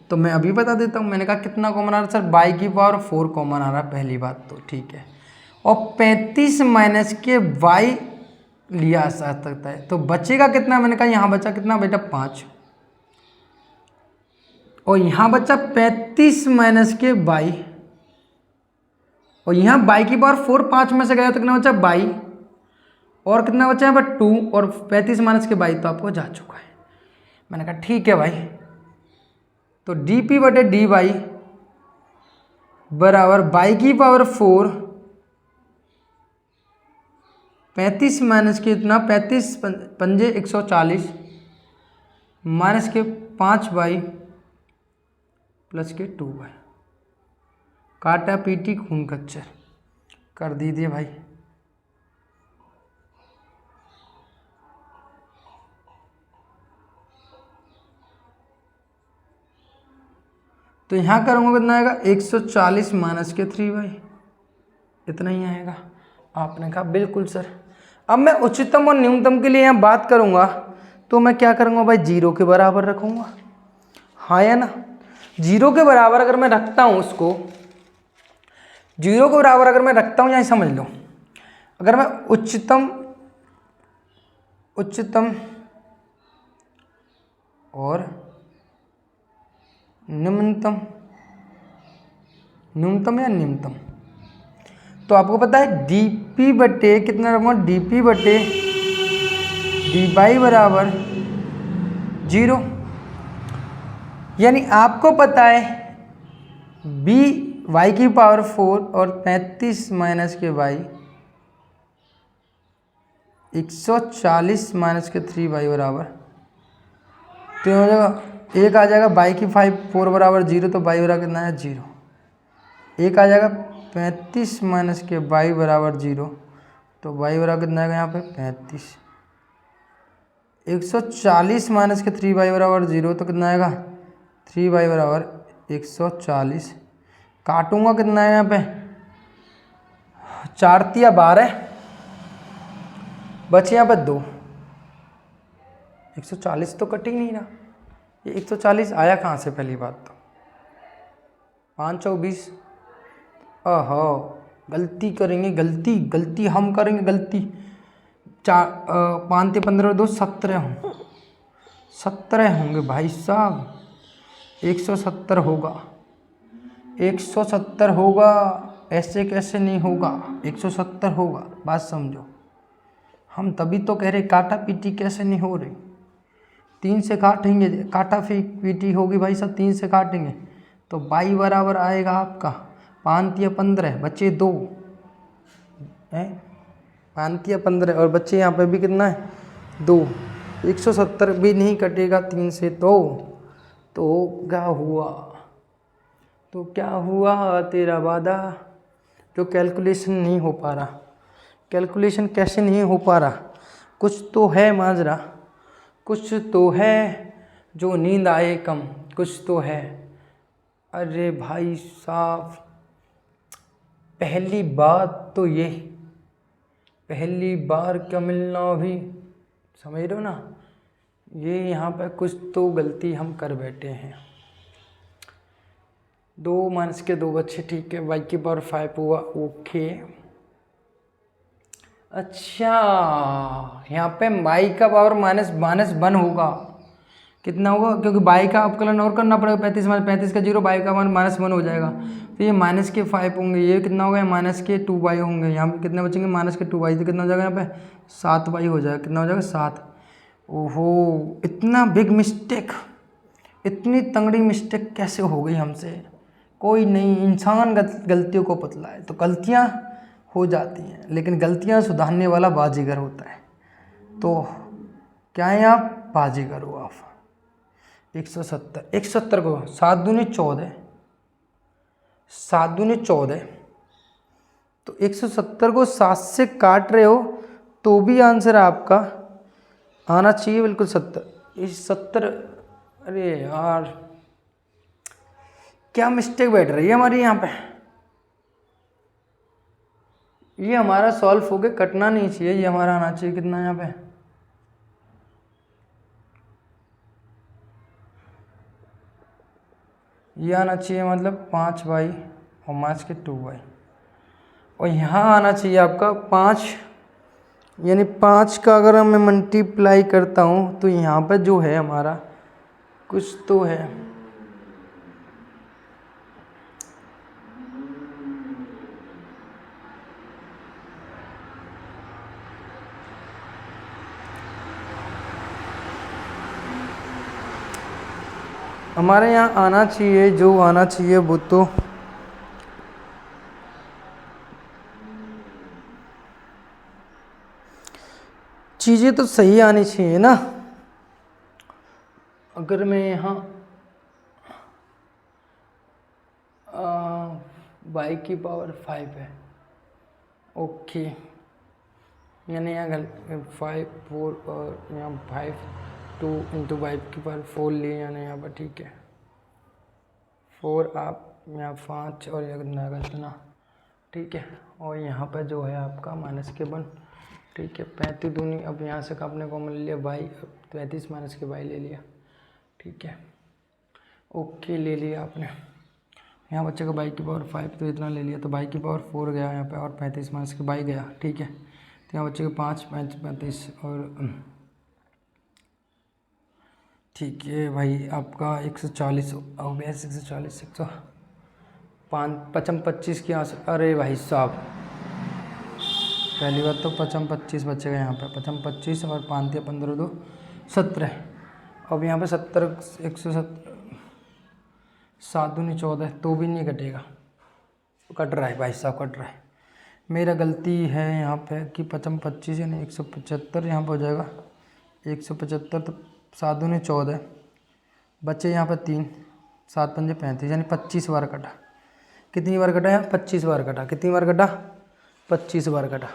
तो मैं अभी बता देता हूँ। मैंने कहा कितना कॉमन आ रहा है सर, y की पावर 4 कॉमन आ रहा है, पहली बात तो ठीक है, और 35 माइनस के y लिया जा सकता है, तो बचेगा कितना। मैंने कहा यहाँ बचा कितना बेटा 5, और यहाँ बचा 35 माइनस के y, और यहाँ y की पावर 4 5 में से गया तो कितना बचा y, और कितना बचा यहाँ पर 2 और 35 माइनस के y तो आपको जा चुका है। मैंने कहा ठीक है भाई, तो dp बटे dy बराबर y की पावर 4 35 माइनस के इतना 35 पंजे 140 माइनस के 5y प्लस के 2y, काटा पीटी खून कच्चर कर दीजिए भाई। तो यहाँ करूँगा कितना आएगा 140 माइनस के 3y, इतना ही आएगा। आपने कहा बिल्कुल सर। अब मैं उच्चतम और न्यूनतम के लिए यहाँ बात करूँगा तो मैं क्या करूँगा भाई, 0 के बराबर रखूँगा, हाँ या ना। 0 के बराबर अगर मैं रखता हूँ उसको, 0 के बराबर अगर मैं रखता हूँ, यहाँ समझ लो, अगर मैं उच्चतम और न्यूनतम या निम्नतम, तो आपको पता है dp बटे कितना रखूँगा, dp बटे dy बराबर 0, यानी आपको पता है b y की पावर 4 और 35 माइनस के y 140 माइनस के 3y बराबर, तो हो जाएगा एक आ जाएगा y की 4 बराबर 0, तो y बराबर कितना है 0। एक आ जाएगा 35 माइनस के y बराबर 0, तो y बराबर कितना आएगा यहाँ पे 35। 140 माइनस के 3y बराबर 0, तो कितना आएगा 3y बराबर 140। काटूंगा कितना है यहाँ पे 4 तिया 12, बचे यहाँ पे 2। 140 तो कट ही नहीं रहा, ये 140 आया कहाँ से, पहली बात तो 5 चौक 20। ओहो गलती करेंगे, गलती हम करेंगे गलती। 5 15 2 17 हों, 17 होंगे भाई साहब, 170 होगा, 170 होगा, ऐसे कैसे नहीं होगा, 170 होगा, बात समझो। हम तभी तो कह रहे काटा पीटी कैसे नहीं हो रही, 3 से काटेंगे, काटा पीटी होगी भाई साहब, 3 से काटेंगे तो y बराबर आएगा आपका 5 या 15, बचे 2 है 5 या 15 और बच्चे यहाँ पे भी कितना है 2, 170 भी नहीं कटेगा 3 से तो क्या हुआ, तो क्या हुआ तेरा वादा, जो कैलकुलेशन नहीं हो पा रहा। कैलकुलेशन कैसे नहीं हो पा रहा, कुछ तो है माजरा, कुछ तो है, जो नींद आए कम, कुछ तो है। अरे भाई साहब, पहली बात तो ये, पहली बार क्या मिलना भी, समझ रहे हो ना, ये यहाँ पे कुछ तो गलती हम कर बैठे हैं। 2 - के 2 बच्चे, ठीक है, y की पावर 5 हुआ, ओके। अच्छा, यहाँ पे y का पावर -1 होगा, कितना होगा, क्योंकि y का अवकलन और करना पड़ेगा, 35 का 0, y का मान -1 हो जाएगा, तो ये -5 होंगे, ये कितना होगा, -2y होंगे, यहाँ पे कितने बचेंगे -2y, तो कितना हो जाएगा यहाँ पे 7y हो जाएगा, कितना हो जाएगा 7। ओहो, इतना बिग मिस्टेक, इतनी तंगड़ी मिस्टेक कैसे हो गई हमसे। कोई नहीं, इंसान गलतियों को पुतला है, तो गलतियाँ हो जाती हैं, लेकिन गलतियाँ सुधारने वाला बाजीगर होता है। तो क्या है आप, बाजीगर हो आप। 170 को 7 दूनी 14, 7 दूनी 14, तो 170 को 7 से काट रहे हो तो भी आंसर आपका आना चाहिए बिल्कुल 70। इस 70, अरे यार क्या मिस्टेक बैठ रही है हमारी यहाँ पे। ये हमारा सॉल्व हो गया, कटना नहीं चाहिए, ये हमारा आना चाहिए कितना यहाँ पे, ये आना चाहिए मतलब 5y और -2y, और यहाँ आना चाहिए आपका 5, यानी 5 का अगर मैं मल्टीप्लाई करता हूँ तो यहाँ पर जो है हमारा कुछ तो है। हमारे यहाँ आना चाहिए, जो आना चाहिए वो तो चीज़ें तो सही आनी चाहिए ना। अगर मैं यहाँ y की पावर 5 है, ओके, यानी यहाँ 5 4 और यहाँ 5 2 इंटू y की पावर 4 लिए यानी यहाँ पर, ठीक है, 4 आप यहाँ 5 और यहाँ ना, ठीक है, और यहाँ पर जो है आपका -1, ठीक है, 35 दूनी, अब यहाँ से आपने कॉमन ले लिया y, 35 - y ले लिया, ठीक है, ओके, ले लिया आपने। यहाँ बच्चे का y की पावर 5 तो इतना ले लिया, तो y की पावर 4 गया यहाँ पे, और 35 - y गया, ठीक है, तो यहाँ बच्चे को 5 5 35 और ठीक है भाई, आपका 140 हो गया, 140 5 25 की यहाँ से, अरे भाई साहब, पहली बात तो 25 बचेगा यहाँ पे, 25 और 5 या 15 2 17, अब यहाँ पे 70 170 7 दूनी 14, तो भी नहीं कटेगा, कट रहा है भाई साहब, कट रहा है, मेरा गलती है यहाँ पे कि 25 यानी 175 यहाँ पर हो जाएगा, 175, तो 7 दूनी 14, बच्चे यहाँ पर 3, 7 पंजे 35, यानी 25 बार कटा। कितनी बार कटा है, 25 बार कटा, कितनी बार कटा, 25 बार कटा,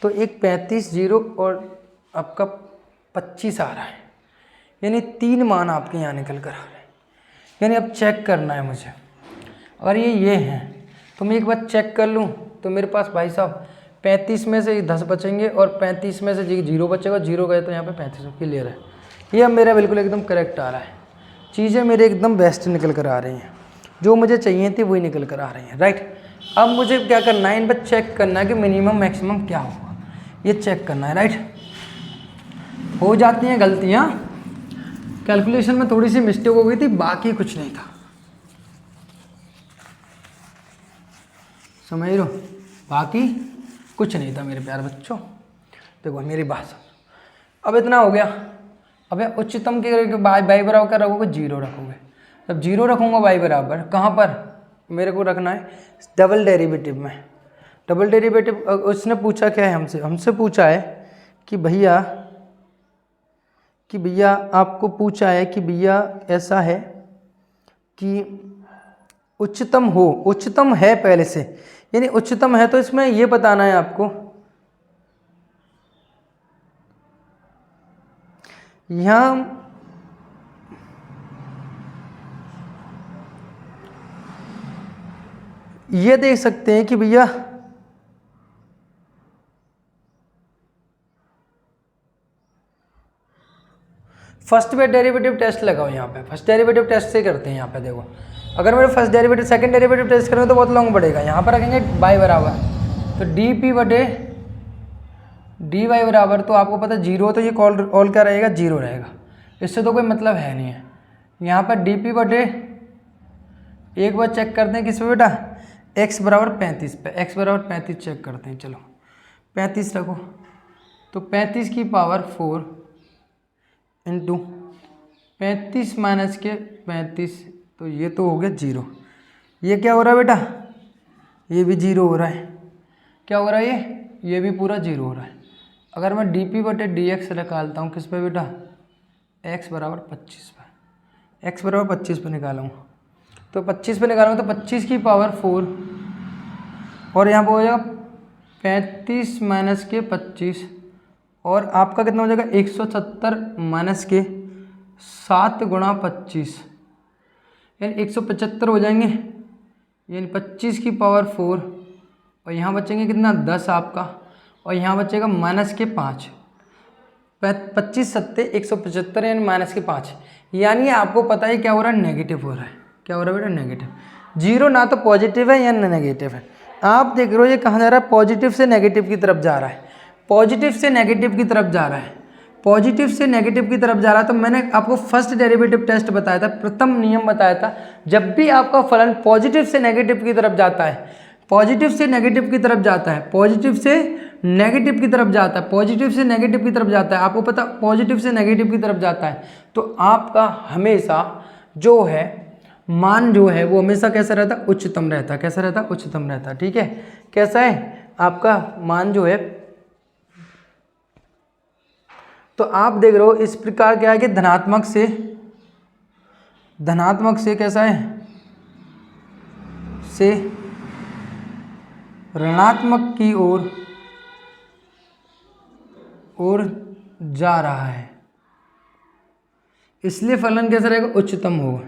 तो एक 35 0 और आपका 25 आ रहा है, यानी 3 मान आपके यहाँ निकल कर आ रहे हैं, यानी अब चेक करना है मुझे, अगर ये हैं तो मैं एक बार चेक कर लूँ, तो मेरे पास भाई साहब 35 में से 10 बचेंगे और 35 में से 0 बचेगा, 0 गए तो यहाँ पे 35 क्लियर है, ये अब मेरा बिल्कुल एकदम करेक्ट आ रहा है, चीज़ें मेरे एकदम बेस्ट निकल कर आ रही हैं, जो मुझे चाहिए थी वही निकल कर आ रही हैं, राइट। अब मुझे क्या करना है, इन पर चेक करना है कि मिनिमम मैक्सिमम क्या होगा, ये चेक करना है, राइट। हो जाती हैं गलतियाँ, कैलकुलेशन में थोड़ी सी मिस्टेक हो गई थी, बाकी कुछ नहीं था, समझ लो, बाकी कुछ नहीं था मेरे प्यारे बच्चों। देखो मेरी बात, अब इतना हो गया, अब उच्चतम के बाई बराबर क्या रखोगे, 0 रखोगे, जब 0 रखूँगा y बराबर, कहाँ पर मेरे को रखना है, डबल डेरिवेटिव में, डबल डेरिवेटिव उसने पूछा क्या है हमसे पूछा है कि भैया आपको पूछा है कि भैया ऐसा है कि उच्चतम है पहले से, यानी उच्चतम है, तो इसमें ये बताना है आपको यहाँ ये देख सकते हैं कि भैया फर्स्ट पे डेरिवेटिव टेस्ट लगाओ, यहाँ पे फर्स्ट डेरिवेटिव टेस्ट से करते हैं। यहाँ पे देखो, अगर मेरे first derivative second derivative test करें तो बहुत लॉन्ग पड़ेगा। यहाँ पर रखेंगे y बराबर, तो डी पी बटे डी वाई बराबर, तो आपको पता जीरो, तो ये ऑल क्या रहेगा, जीरो रहेगा, इससे तो कोई मतलब है नहीं है। यहाँ पर डी पी बटे, एक बार चेक करते हैं किस पे बेटा, x बराबर 35 पे, x बराबर 35 चेक करते हैं। चलो 35 रखो, तो 35 की पावर 4 इंटू 35 माइनस के 35, तो ये तो हो गया जीरो। ये क्या हो रहा है बेटा, ये भी जीरो हो रहा है। क्या हो रहा है, ये भी पूरा जीरो हो रहा है। अगर मैं डी पी बटे डी एक्स निकालता हूँ किस पे बेटा, x बराबर 25 पे, x बराबर 25 पे निकालूँगा, तो 25 पे निकालूँगा तो 25 की पावर 4, और यहाँ पर हो जाएगा 35 माइनस के 25, और आपका कितना हो जाएगा 170 माइनस के 7 गुणा 25, यानी 175 हो जाएंगे, यानी 25 की पावर 4, और यहाँ बचेंगे कितना 10 आपका, और यहाँ बचेगा माइनस के 5, 25 सत्ते 175, यानी माइनस के 5, यानी आपको पता है क्या हो रहा है, नेगेटिव हो रहा है। क्या हो रहा है बेटा, नेगेटिव। जीरो ना तो पॉजिटिव है या ना नेगेटिव है। आप देख रहे हो ये कहाँ जा रहा है, पॉजिटिव से नेगेटिव की तरफ जा रहा है, पॉजिटिव से नेगेटिव की तरफ जा रहा है, पॉजिटिव से नेगेटिव की तरफ जा रहा है। तो मैंने आपको फर्स्ट डेरिवेटिव टेस्ट बताया था, प्रथम नियम बताया था, जब भी आपका फलन पॉजिटिव से नेगेटिव की तरफ जाता है, पॉजिटिव से नेगेटिव की तरफ जाता है, पॉजिटिव से नेगेटिव की तरफ जाता है, पॉजिटिव से नेगेटिव की तरफ जाता है, आपको पता पॉजिटिव से नेगेटिव की तरफ जाता है, तो आपका हमेशा जो है मान जो है वो हमेशा कैसा रहता है, उच्चतम रहता है। कैसा रहता है, उच्चतम रहता है। ठीक है, कैसा है आपका मान जो है, तो आप देख रहे हो इस प्रकार क्या है कि धनात्मक से कैसा है, से ऋणात्मक की ओर जा रहा है, इसलिए फलन कैसा रहेगा, उच्चतम होगा,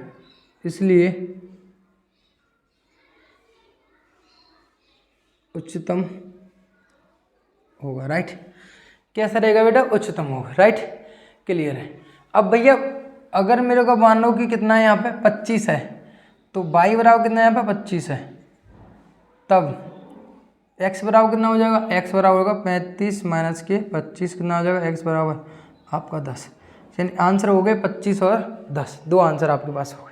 इसलिए उच्चतम होगा। राइट, कैसा रहेगा बेटा, उच्चतम होगा। राइट, क्लियर है। अब भैया अगर मेरे को मान लो कि कितना है यहाँ पे 25 है, तो y बराबर कितना है यहाँ पे 25 है, तब x बराबर कितना हो जाएगा, x बराबर होगा 35 माइनस के 25, कितना हो जाएगा, x बराबर आपका 10, यानी आंसर हो गए 25 और 10, दो आंसर आपके पास हो गए,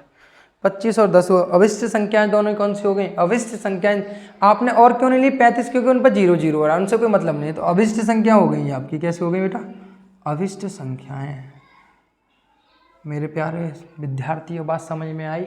25 और 10 हो। अविष्ट संख्याएं दोनों कौन सी हो गई, अविष्ट संख्याएं। आपने और क्यों नहीं ली 35, क्योंकि उन पर 0 0 हो रहा है, उनसे कोई मतलब नहीं है, तो अविष्ट संख्या हो गई आपकी। कैसे हो गई बेटा, अविष्ट संख्याएं। मेरे प्यारे विद्यार्थियों, बात समझ में आई।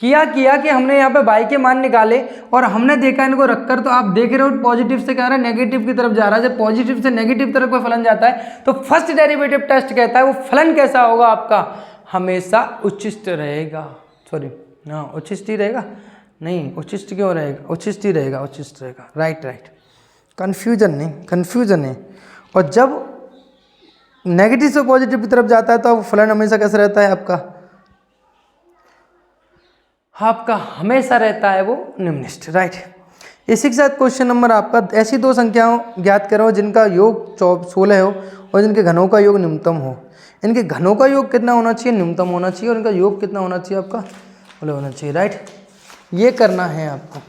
किया कि हमने यहाँ पे y के मान निकाले और हमने देखा इनको रखकर, तो आप देख रहे हो पॉजिटिव से क्या रहा है, नेगेटिव की तरफ जा रहा है। जब पॉजिटिव से नेगेटिव तरफ कोई फलन जाता है तो फर्स्ट डेरिवेटिव टेस्ट कहता है वो फलन कैसा होगा आपका, हमेशा उच्चिष्ट रहेगा। सॉरी, हाँ उच्चिष्ट ही रहेगा, नहीं उच्चिष्ट क्यों रहेगा, उच्चिष्ट ही रहेगा, उच्चिष्ट रहेगा। राइट, कन्फ्यूजन नहीं। और जब नेगेटिव से पॉजिटिव की तरफ जाता है तो फलन हमेशा कैसा रहता है आपका हमेशा रहता है वो निम्नलिखित। राइट, इसी के साथ क्वेश्चन नंबर आपका, ऐसी दो संख्याओं ज्ञात करो जिनका योग 16 हो और जिनके घनों का योग न्यूनतम हो। इनके घनों का योग कितना होना चाहिए, न्यूनतम होना चाहिए, और इनका योग कितना होना चाहिए आपका, बोले होना चाहिए। राइट, ये करना है आपको,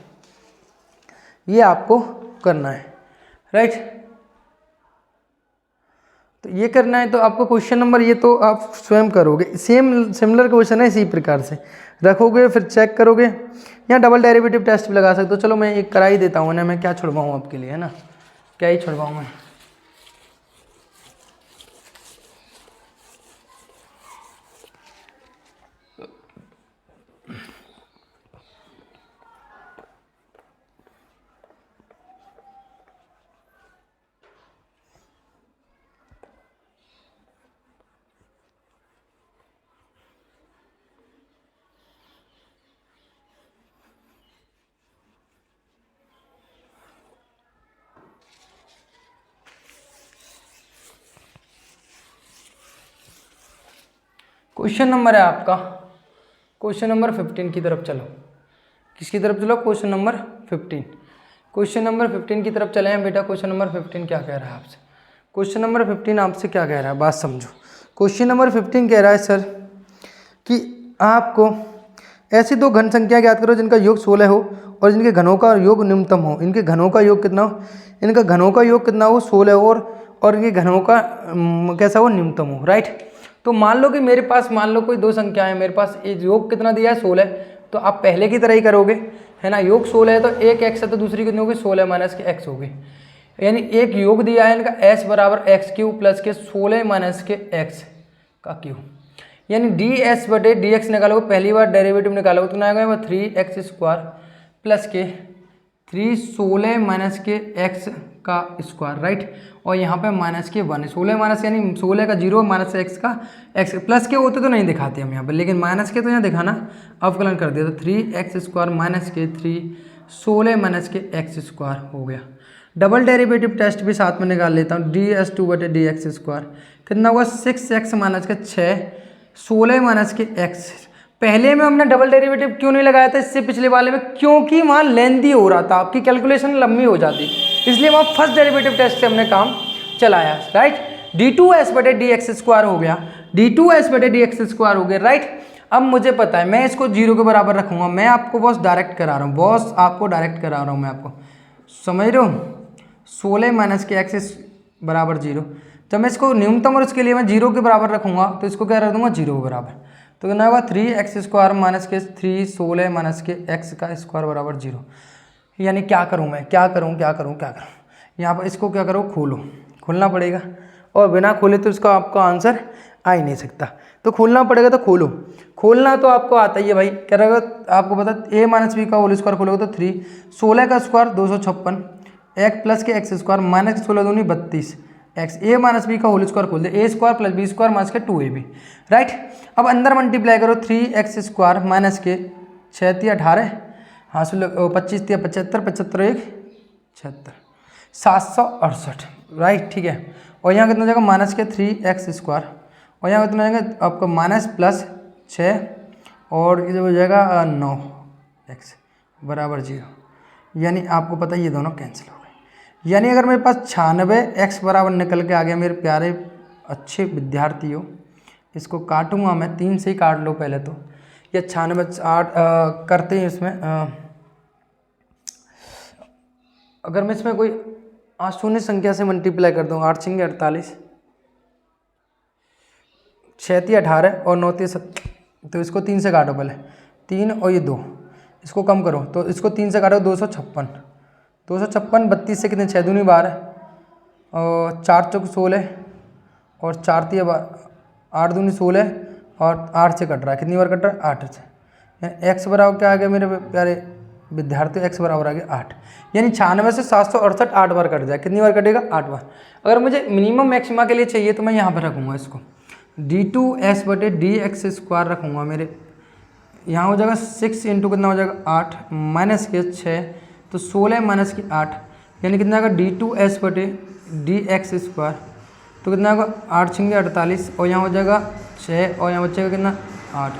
ये आपको करना है। राइट, तो ये करना है, तो आपको क्वेश्चन नंबर ये तो आप स्वयं करोगे, सिमिलर क्वेश्चन है, इसी प्रकार से रखोगे फिर चेक करोगे। यहाँ डबल डेरिवेटिव टेस्ट भी लगा सकते हो। चलो मैं एक करा ही देता हूँ ना, मैं क्या छुड़वाऊँ आपके लिए, है ना, क्या ही छुड़वाऊँ मैं। क्वेश्चन नंबर है आपका क्वेश्चन नंबर 15 की तरफ चलो। किसकी तरफ चलो? Question number 15। क्वेश्चन नंबर 15 की तरफ चले हैं बेटा। क्वेश्चन नंबर 15 क्या कह रहा है आपसे? क्वेश्चन नंबर 15 आपसे क्या कह रहा है, बात समझो। क्वेश्चन नंबर 15 कह रहा है सर कि आपको ऐसी दो घन संख्या ज्ञात करो जिनका योग 16 हो और जिनके घनों का योग न्यूनतम हो। इनके घनों का योग कितना हो? इनका घनों का योग कितना हो? 16 हो, और इनके घनों का कैसा हो? न्यूनतम हो, राइट। तो मान लो कि मेरे पास, मान लो कोई दो संख्या है मेरे पास, एक योग कितना दिया है? 16। तो आप पहले की तरह ही करोगे, है ना। योग 16 है तो एक एक्स है तो दूसरी कितनी होगी? 16 माइनस के एक्स होगी। यानी एक योग दिया है इनका एस बराबर एक्स क्यूब प्लस के 16 माइनस के एक्स का क्यूब, यानी डी एस बटे डी एक्स निकालोगे, पहली बार डेरिवेटिव निकालोगे तो आएगा 3x स्क्वायर प्लस के 16 माइनस के एक्स का स्क्वायर, राइट। और यहाँ पे माइनस के 1, 16 माइनस यानी 16 का 0 माइनस एक्स का एक्स, प्लस के होते तो नहीं दिखाते हम यहाँ पे, लेकिन माइनस के तो यहाँ दिखाना, अवकलन कर दिया तो 3x स्क्वायर माइनस के 16 माइनस के एक्स स्क्वायर हो गया। डबल डेरिवेटिव टेस्ट भी साथ में निकाल लेता हूँ। डी एस टू बटे डी एक्स स्क्वायर कितना हुआ? 6x माइनस के 6 16 माइनस के एक्स। पहले में हमने डबल डेरिवेटिव क्यों नहीं लगाया था इससे पिछले वाले में? क्योंकि वहाँ लेंदी हो रहा था, आपकी कैलकुलेशन लंबी हो जाती, इसलिए वहाँ फर्स्ट डेरिवेटिव टेस्ट से हमने काम चलाया, राइट। d2s बटे डी एक्स स्क्वायर हो गया, d2s बटे डी एक्स स्क्वायर हो गया, राइट। अब मुझे पता है मैं इसको 0 के बराबर रखूंगा। मैं आपको बॉस डायरेक्ट करा रहा हूँ, बॉस आपको डायरेक्ट करा रहा हूँ मैं आपको, समझ रहे हो। 16 माइनस के एक्स बराबर 0। जब मैं इसको न्यूनतम और इसके लिए मैं 0 के बराबर रखूंगा तो इसको क्या रख दूंगा? 0 के बराबर। तो कितना होगा? 3x स्क्वायर माइनस के 3 16 माइनस के x का स्क्वायर बराबर 0। यानी क्या करूं मैं? क्या करूं? यहाँ पर इसको क्या करो? खोलो, खोलना पड़ेगा, और बिना खोले तो इसका आपका आंसर आ ही नहीं सकता, तो खोलना पड़ेगा। तो खोलो, खोलना तो आपको आता ही है भाई। क्या रहेगा आपको पता? a माइनस बी का होल स्क्वायर खोलोगे तो 3, 16 का स्क्वायर 256, एक्स प्लस के एक्स स्क्वायर माइनस के 16 दूनी 32 एक्स, ए माइनस बी का होल स्क्वायर खोल दे, a square plus b square minus के 2ab, राइट। अब अंदर मल्टीप्लाई करो 3x स्क्वायर माइनस के 6 × 18, हाँ 25 × 75, 75 1 76, 768, राइट, ठीक है। और यहाँ कितना जाएगा? माइनस के 3x स्क्वायर, और यहाँ कितना जाएगा आपका? माइनस प्लस 6, और ये हो जाएगा 9x बराबर 0। यानी आपको पता है ये दोनों कैंसिल हो गए। यानी अगर मेरे पास 96x बराबर निकल के आ गया मेरे प्यारे अच्छे विद्यार्थियों, इसको काटूंगा मैं, 3 से ही काट लो पहले तो, ये 96 8 करते हैं इसमें अगर मैं इसमें कोई शून्य संख्या से मल्टीप्लाई कर दूँ, 8 × 48, 6 × 18 और 9 × 7, तो इसको 3 से काटो पहले, 3 और ये 2, इसको कम करो तो इसको 3 से काटो 256, 256 32 से कितने? 6 दूनी 12 और 4 चौक 16 और 4 3 8 दूनी 16 और 8 से कट रहा है, कितनी बार कट रहा है? 8 से। एक्स बराबर क्या आ गया मेरे प्यारे विद्यार्थियों? एक्स बराबर आ गया 8। यानी 96 से 768 8 बार कट जाए, कितनी बार कटेगा? 8 बार। अगर मुझे मिनिमम मैक्सिमा के लिए चाहिए तो मैं यहाँ पर रखूँगा इसको d2s बटे डी एक्स स्क्वायर रखूँगा मेरे, यहाँ हो जाएगा 6 इंटू कितना हो जाएगा? 8 माइनस के 6, तो 16 माइनस की 8, यानी कितना आएगा? d2s बटे डी एक्स स्क्वायर, तो कितना होगा? 8 × 48, और यहाँ हो जाएगा 6 और यहाँ बचेगा कितना? 8,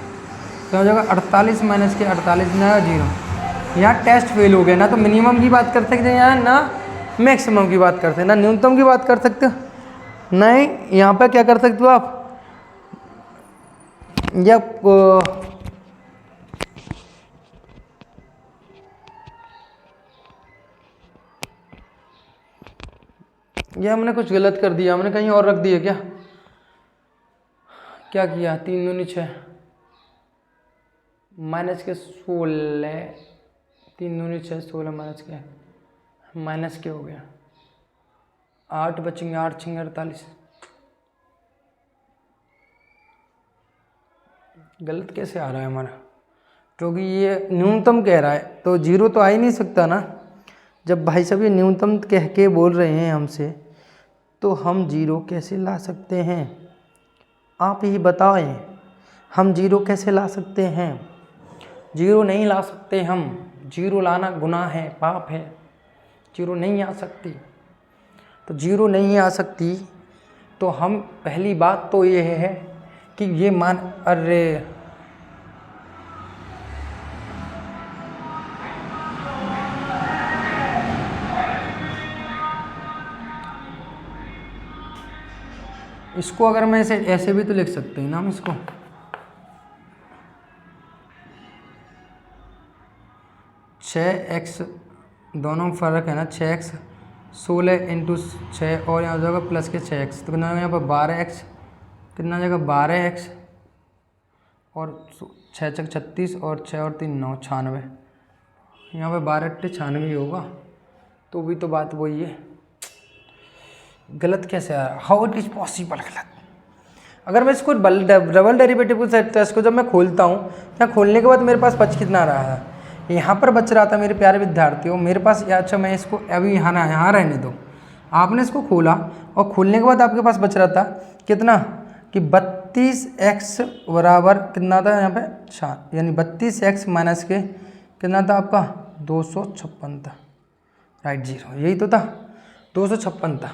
तो हो जाएगा 48 माइनस के 48, कितना आएगा? 0। यहाँ टेस्ट फेल हो गया ना, तो मिनिमम की बात कर सकते हैं यहाँ, ना मैक्सिमम की बात करते हैं, ना न्यूनतम की बात कर सकते हो, नहीं। यहाँ पर क्या कर सकते हो आप? या ये हमने कुछ गलत कर दिया, हमने कहीं और रख दिया क्या? क्या किया? 3 दूनी 6 माइनस के 16, 3 दूनी 6 16 माइनस के हो गया 8 बचेंगे, 8 × 48। गलत कैसे आ रहा है हमारा? क्योंकि ये न्यूनतम कह रहा है तो 0 तो आ ही नहीं सकता ना। जब भाई साहब ये न्यूनतम कह के बोल रहे हैं हमसे, तो हम 0 कैसे ला सकते हैं? आप ही बताएं, हम 0 कैसे ला सकते हैं? 0 नहीं ला सकते हम, 0 लाना गुनाह है, पाप है, 0 नहीं आ सकती। तो 0 नहीं आ सकती तो हम, पहली बात तो ये है कि ये मान, अरे इसको अगर मैं ऐसे ऐसे भी तो लिख सकते हैं ना हम इसको, छः एक्स, दोनों में फ़र्क है ना, 6x 16 इंटू 6 और यहाँ हो जाएगा प्लस के 6x, तो कितना यहाँ पर 12x, कितना जाएगा 12x और 6 छक 36 और 6 और 3 9 96, यहाँ पे 12 अट्ठे 96 ही होगा। तो भी तो बात वही है, गलत कैसे आ रहा, हाउ इट इज़ पॉसिबल गलत। अगर मैं इसको डबल डेरिवेटिव को टेस्ट को जब मैं खोलता हूँ, यहाँ खोलने के बाद मेरे पास बच कितना रहा है, यहाँ पर बच रहा था मेरे प्यारे विद्यार्थियों मेरे पास। अच्छा मैं इसको अभी यहाँ रहने दो, आपने इसको खोला और खोलने के बाद आपके पास बच रहा था कितना कि 32x बराबर कितना था यहाँ पे 4, यानी 32x माइनस के कितना था आपका 256 था, राइट 0, यही तो था 256 था।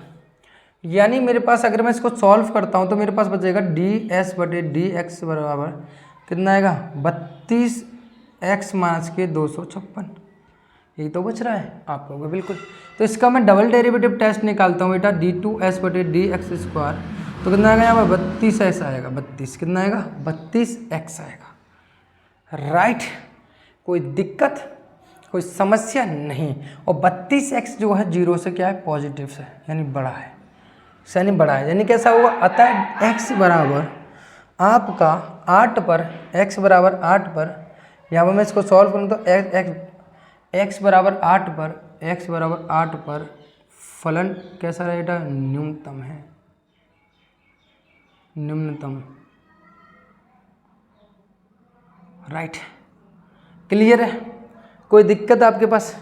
यानी मेरे पास अगर मैं इसको सॉल्व करता हूँ तो मेरे पास बचेगा ds बटे dx बराबर कितना आएगा 32x माइनस के 256, यही तो बच रहा है आप लोगों को बिल्कुल। तो इसका मैं डबल डेरिवेटिव टेस्ट निकालता हूँ बेटा, d2s बटे dx स्क्वायर, तो कितना आएगा यहाँ पर 32x आएगा, 32 कितना आएगा 32x आएगा, राइट। कोई दिक्कत कोई समस्या नहीं। और 32x जो है 0 से क्या है पॉजिटिव से, यानी बड़ा है, यानी बड़ा है, यानी कैसा होगा, अतः x बराबर आपका 8 पर, x बराबर 8 पर, यहाँ पर मैं इसको सॉल्व करूँ तो x बराबर 8 पर, x बराबर 8 पर फलन कैसा रहेगा, न्यूनतम है, न्यूनतम, राइट। क्लियर है, कोई दिक्कत आपके पास,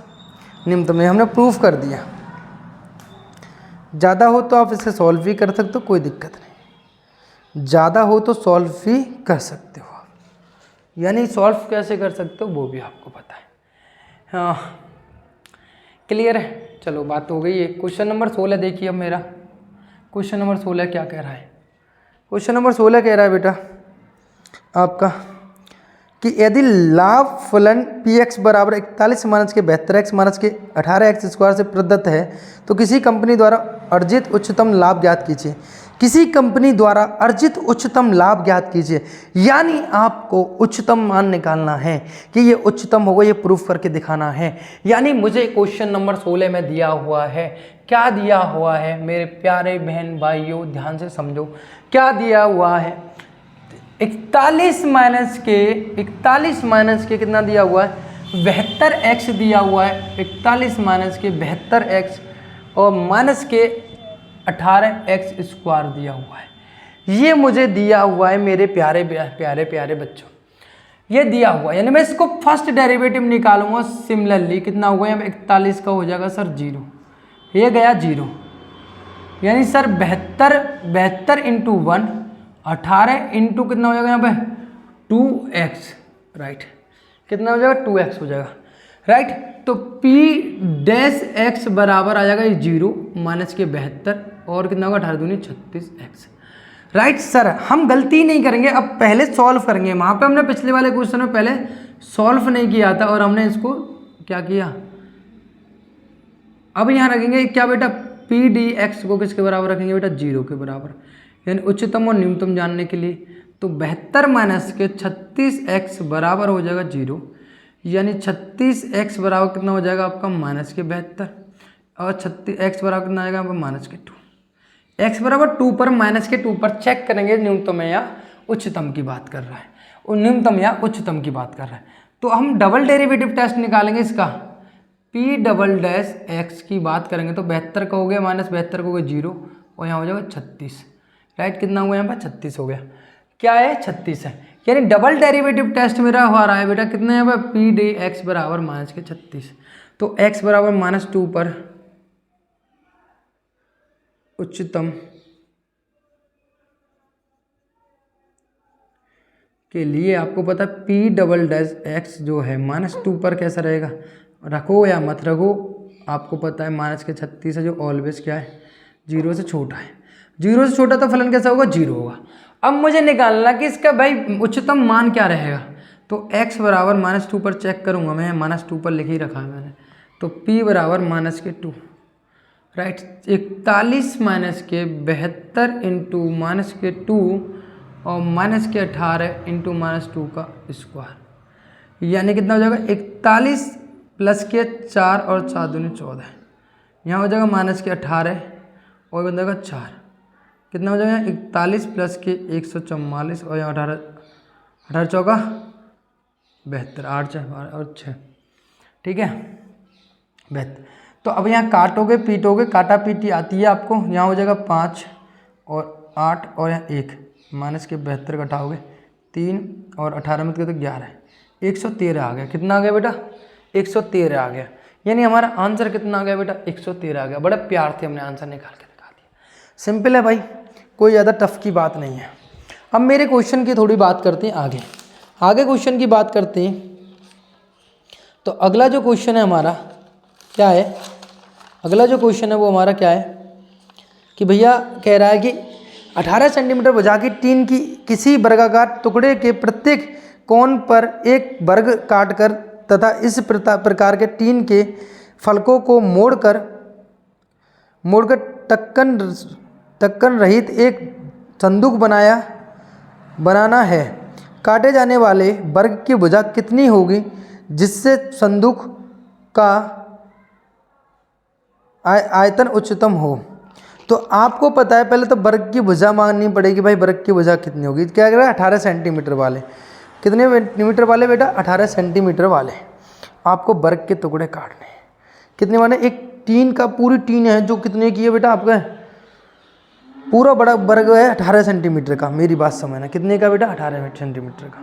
न्यूनतम हमने प्रूफ कर दिया। ज़्यादा हो तो आप इसे सॉल्व भी कर सकते हो, कोई दिक्कत नहीं, ज़्यादा हो तो सॉल्व भी कर सकते हो आप, यानी सॉल्व कैसे कर सकते हो वो भी आपको पता है। हाँ क्लियर है, चलो बात हो गई है। क्वेश्चन नंबर 16 देखिए अब मेरा, क्वेश्चन नंबर 16 क्या कह रहा है, क्वेश्चन नंबर 16 कह रहा है बेटा आपका कि यदि लाभ फलन px बराबर 41 माइनस के 72x माइनस के 18x स्क्वायर से प्रदत्त है तो किसी कंपनी द्वारा अर्जित उच्चतम लाभ ज्ञात कीजिए। किसी कंपनी द्वारा अर्जित उच्चतम लाभ ज्ञात कीजिए, यानी आपको उच्चतम मान निकालना है कि ये उच्चतम होगा, ये प्रूफ करके दिखाना है। यानी मुझे क्वेश्चन नंबर 16 में दिया हुआ है, क्या दिया हुआ है मेरे प्यारे बहन भाइयों, ध्यान से समझो क्या दिया हुआ है। 41 माइनस के कितना दिया हुआ है 72x दिया हुआ है, 41 माइनस के 72x और माइनस के 18x स्क्वायर दिया हुआ है। ये मुझे दिया हुआ है मेरे प्यारे प्यारे प्यारे बच्चों, ये दिया हुआ है, यानी मैं इसको फर्स्ट डेरिवेटिव निकालूंगा। सिमिलरली कितना होगा यहाँ 41 का हो जाएगा सर 0, ये गया 0, यानी सर 72 इंटू 1 18 इंटू कितना हो जाएगा यहाँ पे 2x, राइट, कितना हो जाएगा 2x हो जाएगा, राइट। तो p डैश x बराबर आ जाएगा 0 माइनस के 72 और कितना होगा 18 दूनी 36x, राइट। सर हम गलती नहीं करेंगे, अब पहले सॉल्व करेंगे। वहाँ पे हमने पिछले वाले क्वेश्चन में पहले सॉल्व नहीं किया था और हमने इसको क्या किया, अब यहाँ रखेंगे क्या बेटा p dx को किसके बराबर रखेंगे बेटा 0 के बराबर, यानी उच्चतम और न्यूनतम जानने के लिए। तो 72 माइनस के 36x बराबर हो जाएगा 0, यानी 36x बराबर कितना हो जाएगा आपका माइनस के 72 और 36x बराबर कितना आएगा आपका माइनस के 2। x बराबर 2 पर माइनस के 2 पर चेक करेंगे न्यूनतम या उच्चतम की बात कर रहा है, और न्यूनतम या उच्चतम की बात कर रहा है। तो हम डबल डेरिवेटिव टेस्ट निकालेंगे इसका, p डबल डैश x की बात करेंगे तो 72 का हो गया माइनस 72 का हो गया 0 और यहाँ हो जाएगा 36, राइट। कितना हुआ यहाँ पर 36 हो गया, क्या है 36 है, यानी डबल डेरिवेटिव टेस्ट मेरा हो रहा है बेटा कितना यहाँ पर p डी एक्स बराबर माइनस के 36। तो x बराबर -2 पर उच्चतम के लिए आपको पता है p डबल डैश x जो है -2 पर कैसा रहेगा, रखो या मत रखो, आपको पता है माइनस के 36 है जो ऑलवेज क्या है 0 से छोटा है, 0 से छोटा तो फलन कैसा होगा 0 होगा। अब मुझे निकालना कि इसका भाई उच्चतम मान क्या रहेगा। तो x बराबर -2 पर चेक करूँगा मैं, -2 पर लिख ही रखा है मैंने। तो p बराबर -2, राइट। 41 माइनस के 72 इंटू -2 और -18 इंटू -2 का स्क्वायर, यानी कितना हो जाएगा 41 प्लस के 4 और 4 दूनी 14, यहाँ हो जाएगा -18 और बन जाएगा 4, कितना हो जाएगा 41 प्लस के 144 और यहाँ 18 चौका 72, 8 और 6, ठीक है 72। तो अब यहाँ काटोगे पीटोगे, काटा पीटी आती है आपको, यहाँ हो जाएगा 5 और 8 और यहाँ 1, माइनस के 72 घटाओगे 3 और 18 में तो 11, 113 आ गया। कितना आ गया बेटा 113 आ गया, यानी हमारा आंसर कितना आ गया बेटा 113 आ गया। बड़ा प्यार से हमने आंसर निकाल के दिखा दिया, सिंपल है भाई, कोई ज़्यादा टफ की बात नहीं है। अब मेरे क्वेश्चन की थोड़ी बात करते हैं आगे क्वेश्चन की बात करते हैं। तो अगला जो क्वेश्चन है हमारा क्या है, अगला जो क्वेश्चन है वो हमारा क्या है कि भैया कह रहा है कि 18 सेंटीमीटर भुजा की टीन की किसी वर्गाकार टुकड़े के प्रत्येक कोण पर एक वर्ग काटकर तथा इस प्रकार के टीन के फलकों को मोड़कर ढक्कन रहित एक संदूक बनाना है। काटे जाने वाले वर्ग की भुजा कितनी होगी जिससे संदूक का आयतन उच्चतम हो। तो आपको पता है पहले तो वर्ग की भुजा माननी पड़ेगी भाई, वर्ग की भुजा कितनी होगी, क्या कह रहा है 18 सेंटीमीटर वाले, कितने मीटर वाले बेटा 18 सेंटीमीटर वाले आपको वर्ग के टुकड़े काटने हैं। कितने वाले, एक टीन का पूरी टीन है जो कितने की है बेटा आपका पूरा बड़ा वर्ग है 18 सेंटीमीटर का, मेरी बात समझना, कितने का बेटा 18 सेंटीमीटर का।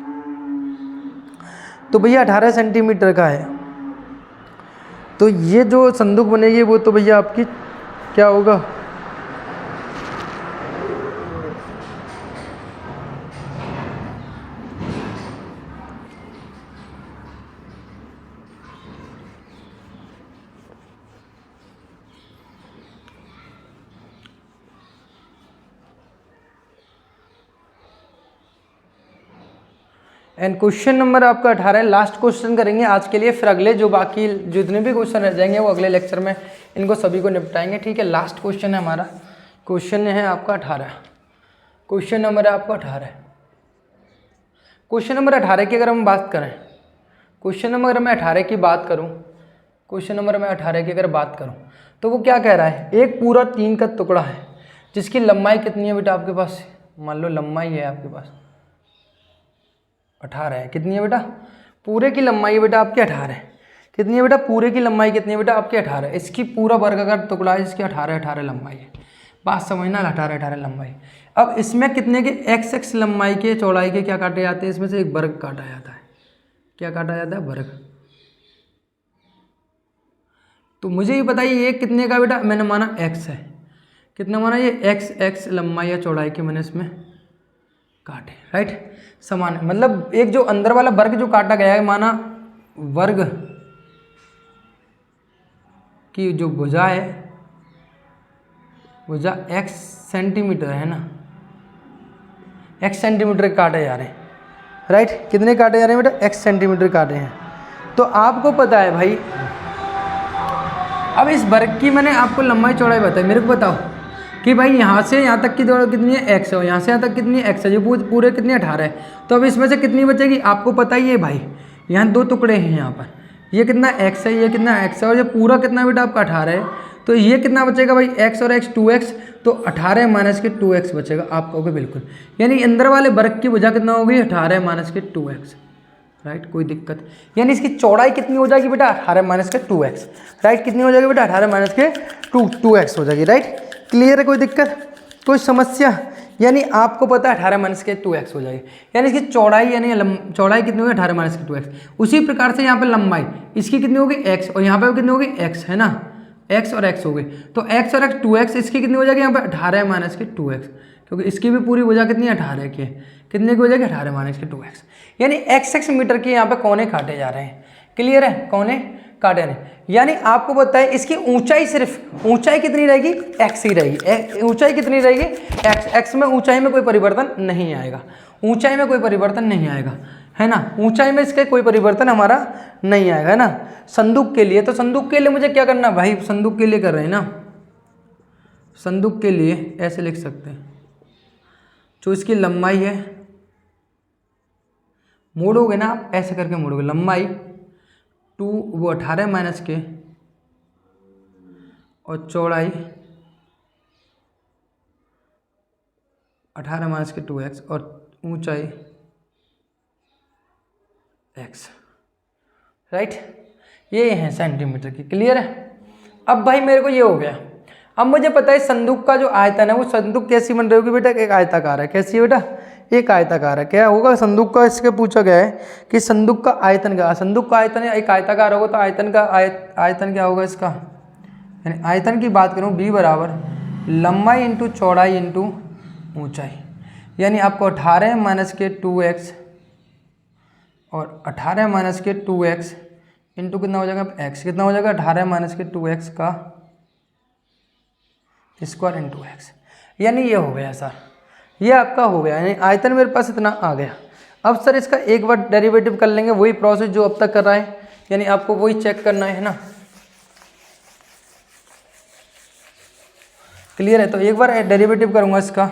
तो भैया 18 सेंटीमीटर का है, तो ये जो संदूक बनेगी वो तो भैया आपकी क्या होगा एंड क्वेश्चन नंबर आपका 18 है। लास्ट क्वेश्चन करेंगे आज के लिए, फिर अगले जो बाकी जितने भी क्वेश्चन रह जाएंगे वो अगले लेक्चर में इनको सभी को निपटाएंगे, ठीक है। लास्ट क्वेश्चन है हमारा, क्वेश्चन है आपका 18, क्वेश्चन नंबर है आपका 18। क्वेश्चन नंबर 18 की अगर हम बात करें, क्वेश्चन नंबर मैं 18 की बात करूं, क्वेश्चन नंबर मैं 18 की अगर बात करूं तो वो क्या कह रहा है, एक पूरा टीन का टुकड़ा है जिसकी लंबाई कितनी है बेटा आपके पास, मान लो लंबाई है आपके पास 18 है, कितनी है बेटा पूरे की लंबाई है बेटा आपकी 18 है, कितनी है बेटा पूरे की लंबाई कितनी है बेटा आपकी 18, इसकी पूरा वर्गाकार टुकड़ा है जिसकी 18 लंबाई है, बात समझना 18 लंबाई। अब इसमें कितने के x लंबाई के चौड़ाई के क्या काटे जाते हैं, इसमें से एक वर्ग काटा जाता है, क्या काटा जाता है वर्ग। तो मुझे ये बताइए ये कितने का बेटा, मैंने माना x है, कितना माना ये x लंबाई या चौड़ाई के मैंने इसमें काटे, राइट समान है, मतलब एक जो अंदर वाला वर्ग जो काटा गया है माना वर्ग की जो भुजा है, भुजा x सेंटीमीटर है ना, x सेंटीमीटर काटे जा रहे हैं, राइट कितने काटे जा रहे हैं बेटा x सेंटीमीटर काटे हैं। तो आपको पता है भाई, अब इस वर्ग की मैंने आपको लंबाई चौड़ाई बताई, मेरे को बताओ कि भाई यहाँ से यहाँ तक की चौड़ाई कितनी है x है और यहाँ से यहाँ तक कितनी है x है, जो पूरे कितने 18 है। तो अब इसमें से कितनी बचेगी आपको पता ही है भाई, यहाँ दो टुकड़े हैं, यहाँ पर ये कितना x है, ये कितना x है और ये पूरा कितना बेटा आपका 18 है। तो ये कितना बचेगा भाई x और x 2x, तो 18 माइनस के 2x बचेगा, आप कहोगे बिल्कुल, यानी अंदर वाले वर्ग की भुजा कितना होगी 18 माइनस के 2x, राइट कोई दिक्कत, यानी इसकी चौड़ाई कितनी हो जाएगी बेटा 18 माइनस के 2x, राइट कितनी हो जाएगी बेटा 18 माइनस के 2x हो जाएगी, राइट क्लियर है, कोई दिक्कत कोई समस्या, यानी आपको पता है 18 माइनस के 2x हो जाएगी, यानी इसकी चौड़ाई यानी चौड़ाई कितनी होगी 18 माइनस के 2x। उसी प्रकार से यहाँ पर लंबाई इसकी कितनी होगी x और यहाँ पर कितनी होगी x है ना, x और x हो गई, तो x और x 2x, इसकी कितनी हो जाएगी यहाँ पर 18 माइनस के 2x, क्योंकि इसकी भी पूरी भुजा कितनी है 18 की है, कितने की हो जाएगी 18 माइनस के 2x, यानी x मीटर के यहाँ पे कोने काटे जा रहे हैं, क्लियर है कोने काटा नहीं, यानी आपको पता है इसकी ऊंचाई, सिर्फ ऊंचाई कितनी रहेगी, एक्स ही रहेगी। ऊंचाई कितनी रहेगी, एक्स। एक्स में ऊंचाई में कोई परिवर्तन नहीं आएगा, ऊंचाई में कोई परिवर्तन नहीं आएगा, है ना, ऊंचाई में इसके कोई परिवर्तन हमारा नहीं आएगा, है ना। संदूक के लिए, तो संदूक के लिए मुझे क्या करना भाई, संदूक के लिए कर रहे हैं ना, संदूक के लिए ऐसे लिख सकते हैं, जो इसकी लंबाई है, मोड़ोगे ना आप ऐसे करके मोड़ोगे, लंबाई 2 वो 18 माइनस के और चौड़ाई 18 माइनस के 2x और ऊंचाई x, राइट। ये है सेंटीमीटर की, क्लियर है। अब भाई मेरे को ये हो गया, अब मुझे पता है संदूक का जो आयतन है वो संदूक कैसी बन रही होगी बेटा, एक आयताकार है। कैसी है बेटा, एक आयताकार है। क्या होगा संदूक का, इसके पूछा गया है कि संदूक का आयतन क्या, संदूक का आयतन एक आयताकार होगा तो आयतन का आयतन क्या होगा इसका, यानी आयतन की बात करूँ b बराबर लंबाई इंटू चौड़ाई इंटू ऊंचाई, यानी आपको 18 माइनस के 2x और 18 माइनस के 2x इंटू कितना हो जाएगा x, कितना हो जाएगा 18 माइनस के 2x का स्क्वायर इंटू x, यानी ये हो गया सर, ये आपका हो गया, यानी आयतन मेरे पास इतना आ गया। अब सर इसका एक बार डेरिवेटिव कर लेंगे, वही प्रोसेस जो अब तक कर रहा है, यानी आपको वही चेक करना है ना, क्लियर है। तो एक बार डेरिवेटिव करूंगा इसका,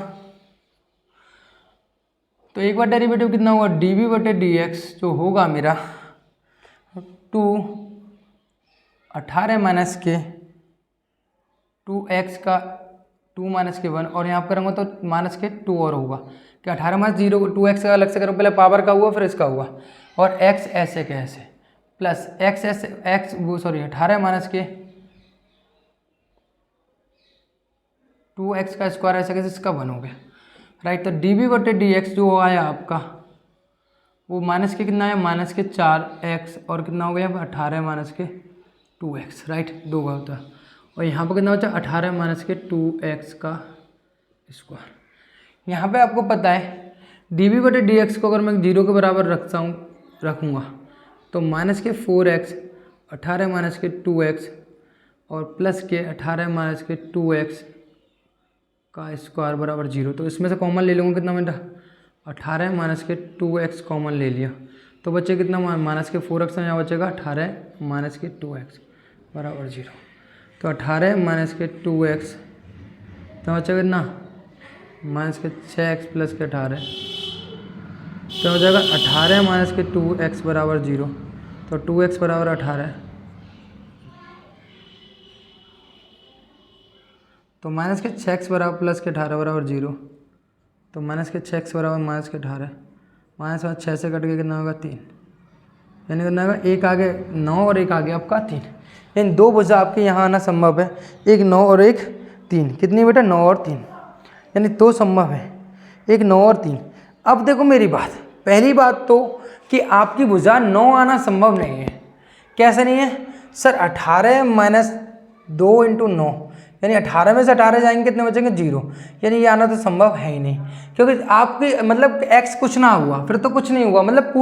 तो एक बार डेरिवेटिव कितना होगा, dv बटे dx जो होगा मेरा 2 18 माइनस के 2x का 2 माइनस के 1 और यहाँ पर करूँगा तो माइनस के 2 और होगा कि 18 माइनस 0 2x का अलग से करूँ, पहले पावर का हुआ फिर इसका हुआ, और x ऐसे के ऐसे प्लस x ऐसे x वो सॉरी 18 माइनस के 2x का स्क्वायर ऐसे कैसे इसका 1 हो गया, राइट। तो dv बटे dx जो आया आपका वो माइनस के कितना है, माइनस के 4x और कितना हो गया 18 माइनस के 2x, राइट, 2 का होता है। और यहाँ पर कितना बचा 18 माइनस के 2x का स्क्वायर। यहाँ पे आपको पता है dv बटे dx को अगर मैं 0 के बराबर रखूँगा तो माइनस के 4x 18 माइनस के 2x और प्लस के 18 माइनस के 2x का स्क्वायर बराबर 0। तो इसमें से कॉमन ले लूँगा कितना बेटा, 18 माइनस के 2x कॉमन ले लिया तो बचे कितना, माइनस के 4x यहाँ बचेगा 18 माइनस के 2x बराबर 0। तो 18 माइनस के 2x तो बचेगा कितना, माइनस के 6x प्लस के 18 तो हो जाएगा 18 माइनस के 2x बराबर 0। तो 2x बराबर 18, तो माइनस के 6x बराबर प्लस के 18 बराबर 0। तो माइनस के 6x बराबर माइनस के 18, माइनस में 6 से कट के कितना होगा 3, यानी कितना होगा, एक आगे 9 और एक आगे आपका 3, यानी 2 भुजा आपके यहाँ आना संभव है, एक 9 और एक 3, कितनी बेटा 9 और 3, यानी 2 संभव है, एक 9 और 3। अब देखो मेरी बात, पहली बात तो कि आपकी भुजा 9 आना संभव नहीं है। कैसे नहीं है सर, 18 माइनस 2 इंटू 9, यानी 18 में से 18 जाएंगे कितने बचेंगे 0, यानी ये आना तो संभव है ही नहीं, क्योंकि आपकी मतलब x कुछ ना हुआ फिर तो कुछ नहीं हुआ, मतलब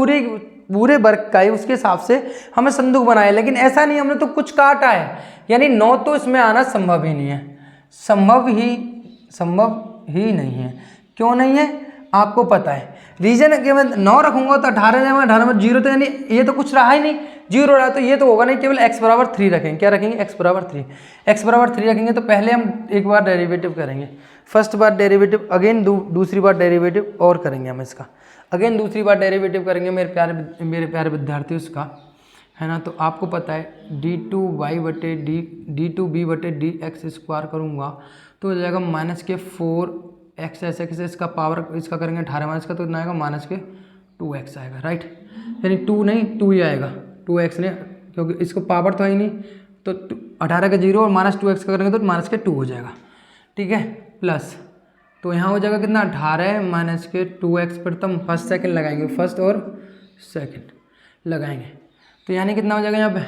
पूरे वर्ग का ही उसके हिसाब से हमें संदूक बनाया, लेकिन ऐसा नहीं, हमने तो कुछ काटा है, यानी 9 तो इसमें आना संभव ही नहीं है, संभव ही नहीं है। क्यों नहीं है आपको पता है, रीजन है कि मैं 9 रखूंगा तो 18 जाएगा, 18 में 0 तो यानी ये तो कुछ रहा ही नहीं, 0 रहा तो ये तो होगा नहीं, केवल x बराबर 3 रखेंगे। क्या रखेंगे, x बराबर 3, x बराबर 3 रखेंगे। तो पहले हम एक बार डेरिवेटिव करेंगे, फर्स्ट बार डेरिवेटिव, अगेन दूसरी बार डेरिवेटिव और करेंगे हम इसका, अगेन दूसरी बार डेरिवेटिव करेंगे मेरे प्यारे विद्यार्थी उसका, है ना। तो आपको पता है d2y बटे d2b बटे dx स्क्वायर करूँगा तो हो जाएगा माइनस के 4x ऐसे कैसे, इसका पावर इसका करेंगे 18 माइनस का तो कितना आएगा, माइनस के 2x आएगा, राइट, यानी 2 नहीं 2 ही आएगा, 2x नहीं, क्योंकि इसको पावर तो है ही नहीं, तो 18 का 0 और माइनस 2x का करेंगे तो माइनस के 2 हो जाएगा, ठीक है, प्लस तो यहाँ हो जाएगा कितना 18 माइनस के 2x पर तो हम फर्स्ट सेकंड लगाएंगे, फर्स्ट और सेकंड लगाएंगे, तो यानी कितना हो जाएगा यहाँ पे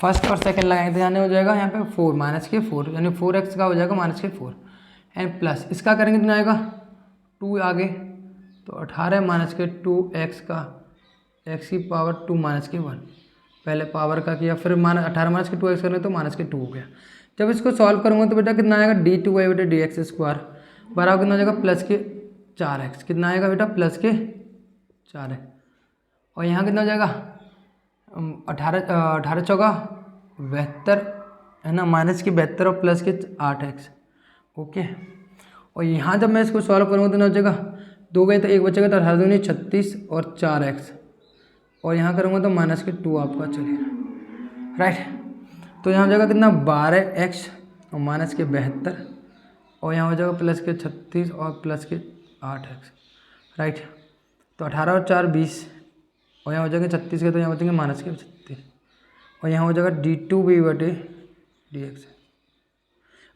फर्स्ट और सेकंड लगाएंगे तो यानी हो जाएगा यहाँ पे 4 माइनस के 4, यानी 4x का हो जाएगा माइनस के 4 एंड प्लस इसका करेंगे कितना आएगा 2 आगे, तो 18 माइनस के 2x का x की पावर 2 माइनस के 1 पहले पावर का किया, फिर 18 माइनस के 2x करने तो माइनस के 2 हो गया। जब इसको सॉल्व करूँगा तो बेटा कितना आएगा, d2y बेटा dx स्क्वायर बराबर कितना हो जाएगा, प्लस के 4x। कितना आएगा बेटा, प्लस के 4x। और यहाँ कितना हो जाएगा, 18 चौका 72 है ना, माइनस की 72 और प्लस के 8x। ओके, और यहाँ जब मैं इसको सॉल्व करूँगा तो ना हो जाएगा, 2 गए तो 1 बचेगा, तो 18 दूनी 36 और 4x। और यहाँ करूँगा तो माइनस के 2 आपका चलेगा, राइट। तो यहाँ हो जाएगा कितना, 12x और माइनस के 72, और यहाँ हो जाएगा प्लस के 36 और प्लस के 8x, राइट। तो 18 और 4 20, और यहाँ हो जाएंगे 36 के, तो यहाँ बचेंगे माइनस के 36, और यहाँ हो जाएगा d2y बटे dx।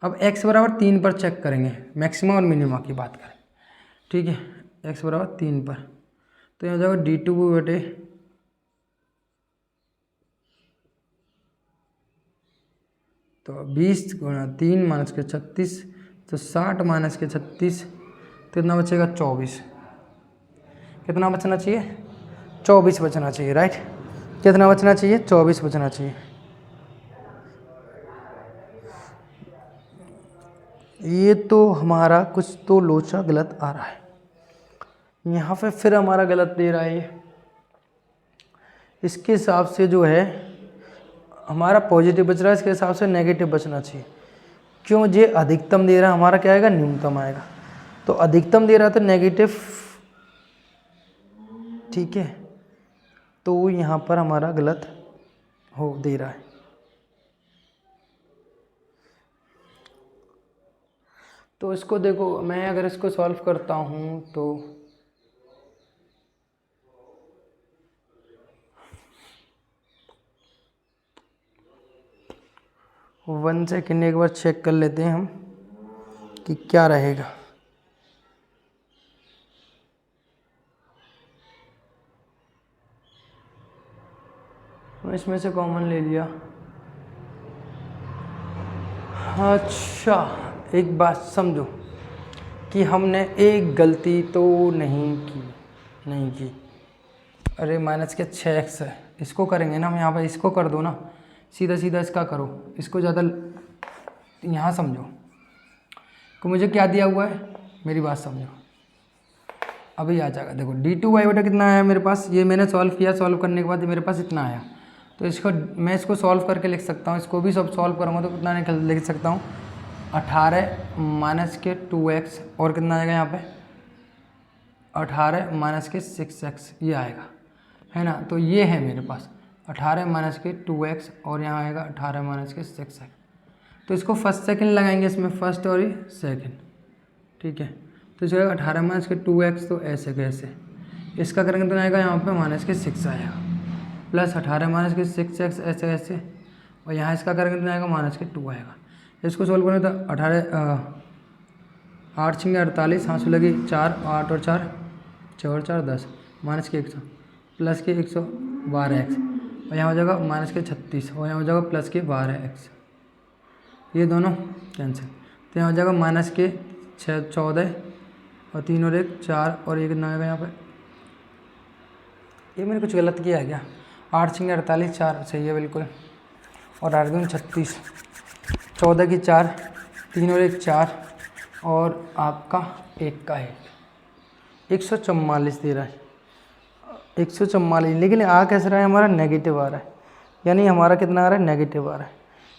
अब x बराबर 3 पर चेक करेंगे, मैक्सिमम और मिनिमम की बात करें, ठीक है। x बराबर 3 पर, तो यहाँ हो जाएगा d2y बटे तो 20 गुणा 3 माइनस के 36, तो 60 माइनस के 36, तो कितना बचेगा 24। कितना बचना चाहिए, 24 बचना चाहिए, राइट। कितना बचना चाहिए, 24 बचना चाहिए। ये तो हमारा कुछ तो लोचा गलत आ रहा है, यहाँ पे फिर हमारा गलत दे रहा है ये। इसके हिसाब से जो है हमारा पॉजिटिव बच रहा है, इसके हिसाब से नेगेटिव बचना चाहिए। क्यों, ये अधिकतम दे रहा है, हमारा क्या आएगा, न्यूनतम आएगा। तो अधिकतम दे रहा है तो नेगेटिव, ठीक है। तो यहाँ पर हमारा गलत हो दे रहा है। तो इसको देखो, मैं अगर इसको सॉल्व करता हूँ तो 1 सेकेंड एक बार चेक कर लेते हैं हम कि क्या रहेगा। इसमें से कॉमन ले लिया। अच्छा, एक बात समझो कि हमने एक गलती तो नहीं की। अरे माइनस के 6x है, इसको करेंगे ना हम, यहाँ पर इसको कर दो ना, सीधा सीधा इसका करो, इसको ज़्यादा यहाँ समझो कि मुझे क्या दिया हुआ है, मेरी बात समझो, अभी आ जाएगा। देखो d2y बटा कितना आया मेरे पास, ये मैंने सॉल्व किया, सॉल्व करने के बाद मेरे पास इतना आया। तो इसको मैं इसको सॉल्व करके लिख सकता हूँ, इसको भी सब सॉल्व करूँगा तो कितना लिख सकता हूँ, 18 माइनस के 2x, और कितना आएगा यहाँ पे 18 माइनस के 6x, ये आएगा, है ना। तो ये है मेरे पास 18 माइनस के 2x, और यहाँ आएगा 18 माइनस के 6x। तो इसको फर्स्ट सेकंड लगाएंगे, इसमें फर्स्ट और सेकंड, ठीक है। तो इसको आएगा 18 माइनस के 2x, तो ऐसे कैसे, इसका करेंगे तो आएगा यहाँ पे माइनस के 6 आएगा, प्लस 18 माइनस के 6x ऐसे ऐसे, और यहाँ इसका करेंगे तो आएगा माइनस के 2 आएगा। इसको सोल्व करें तो 8 छिंगे 48, हाँ सो लगी 4, 8 और 4 6 और 4 10, माइनस के 100 प्लस के 112x, और यहाँ हो जाएगा माइनस के 36, और यहाँ हो जाएगा प्लस के 12x, ये दोनों कैंसिल। तो यहाँ हो जाएगा माइनस के 14 और 3 और 1 4, और ये कितना आएगा यहाँ पर, ये मैंने कुछ गलत किया है क्या, 8 छिंगे 48 4 सही है बिल्कुल, और 8 दूनी 36, 14 की 4, 3 और 1 4, और आपका 1 का 144 दे रहा है, 144। लेकिन आ कैसे रहा है, हमारा नेगेटिव आ रहा है, यानी हमारा कितना आ रहा है, नेगेटिव आ रहा है।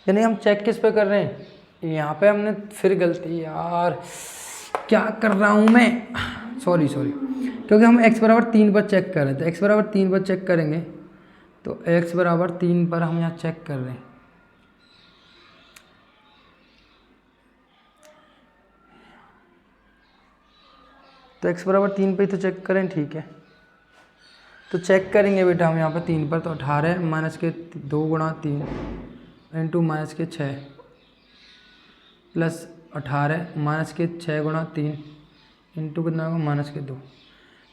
यानी हम चेक किस पे कर रहे हैं, यहाँ पे हमने फिर गलती, यार क्या कर रहा हूँ मैं, सॉरी क्योंकि हम x बराबर 3 पर चेक कर रहे थे, x बराबर 3 पर चेक करेंगे, तो x बराबर 3 पर हम यहाँ चेक कर रहे हैं। तो x बराबर 3 पे ही तो चेक करें, ठीक है। तो चेक करेंगे बेटा हम यहाँ पे 3 पर, तो 18 माइनस के 2 गुणा 3 इंटू माइनस के 6 प्लस 18 माइनस के 6 गुणा 3 इंटू कितना होगा माइनस के 2,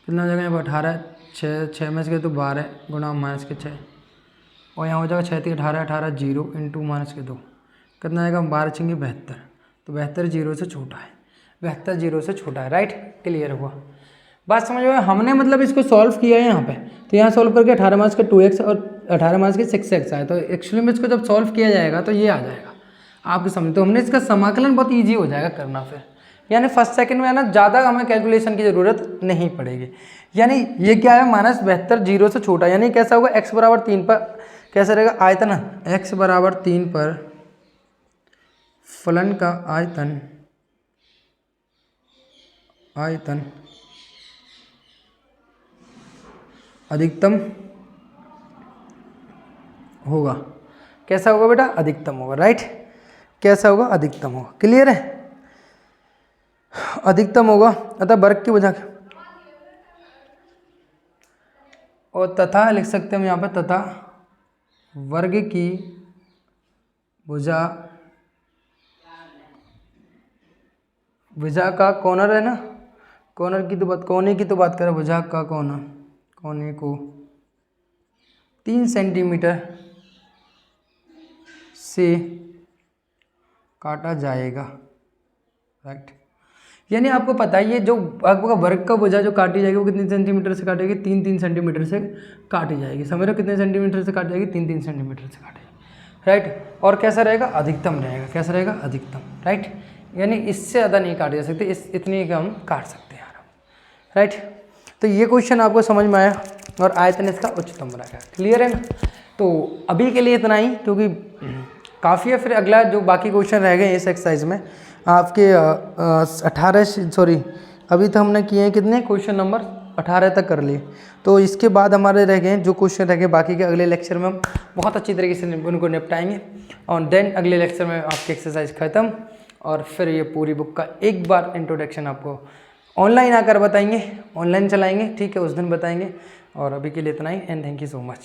कितना हो जाएगा यहाँ पर 18 6 में से तो 12 गुणा माइनस के 6, और यहाँ हो जाएगा 6 3 18 18 0 इंटू माइनस के 2, कितना आएगा 12 छिंगे 72, तो 72 0 से छोटा है, 72 0 से छोटा है, राइट। क्लियर हुआ, बात समझ में। हमने मतलब इसको सॉल्व किया है यहाँ पे, तो यहाँ सॉल्व करके 18 माइनस के 2x और 18 माइनस के 6x आया, तो एक्चुअली में इसको जब सॉल्व किया जाएगा तो ये आ जाएगा आपके समझ। तो हमने इसका समाकलन बहुत ईजी हो जाएगा करना फिर, यानी फर्स्ट सेकंड में है ना ज़्यादा हमें कैलकुलेशन की ज़रूरत नहीं पड़ेगी। यानी ये क्या है, -72 0 से छोटा, यानी कैसा होगा, x बराबर 3 पर कैसा रहेगा आयतन, x बराबर 3 पर फलन का आयतन अधिकतम होगा। कैसा होगा बेटा, अधिकतम होगा, राइट। कैसा होगा, अधिकतम होगा, क्लियर है, अधिकतम होगा। अतः वर्ग की भुजा, और तथा लिख सकते हैं हम यहाँ पे, तथा वर्ग की भुजा का कॉर्नर है ना, कॉर्नर की तो बात, कोने की तो बात करें, भुजा का कोने को 3 सेंटीमीटर से काटा जाएगा, राइट। यानी आपको पता है ये जो आपका वर्ग का भुजा जो काटी जाएगी वो कितने सेंटीमीटर से काटेगी, 3-3 सेंटीमीटर से काटी जाएगी। समझ रहे हो, कितने सेंटीमीटर से काटी जाएगी, 3-3 सेंटीमीटर से काटेगी, राइट। और कैसा रहेगा, अधिकतम रहेगा, कैसा रहेगा, अधिकतम, राइट। यानी इससे ज़्यादा नहीं काटी जा सकती, इतनी का हम काट सकते हैं यार, राइट। तो ये क्वेश्चन आपको समझ में आया, और आयतन इसका उच्चतम रहेगा, क्लियर है ना। तो अभी के लिए इतना ही, क्योंकि काफ़ी है, फिर अगला जो बाकी क्वेश्चन रह गए इस एक्सरसाइज में आपके 18 अभी तो हमने किए हैं कितने, क्वेश्चन नंबर 18 तक कर लिए। तो इसके बाद हमारे रह गए जो क्वेश्चन रह गए बाकी के, अगले लेक्चर में हम बहुत अच्छी तरीके से उनको निपटाएंगे, और देन अगले लेक्चर में आपकी एक्सरसाइज ख़त्म, और फिर ये पूरी बुक का एक बार इंट्रोडक्शन आपको ऑनलाइन आकर बताएंगे, ऑनलाइन चलाएंगे, ठीक है, उस दिन बताएंगे। और अभी के लिए इतना ही, and thank you so much.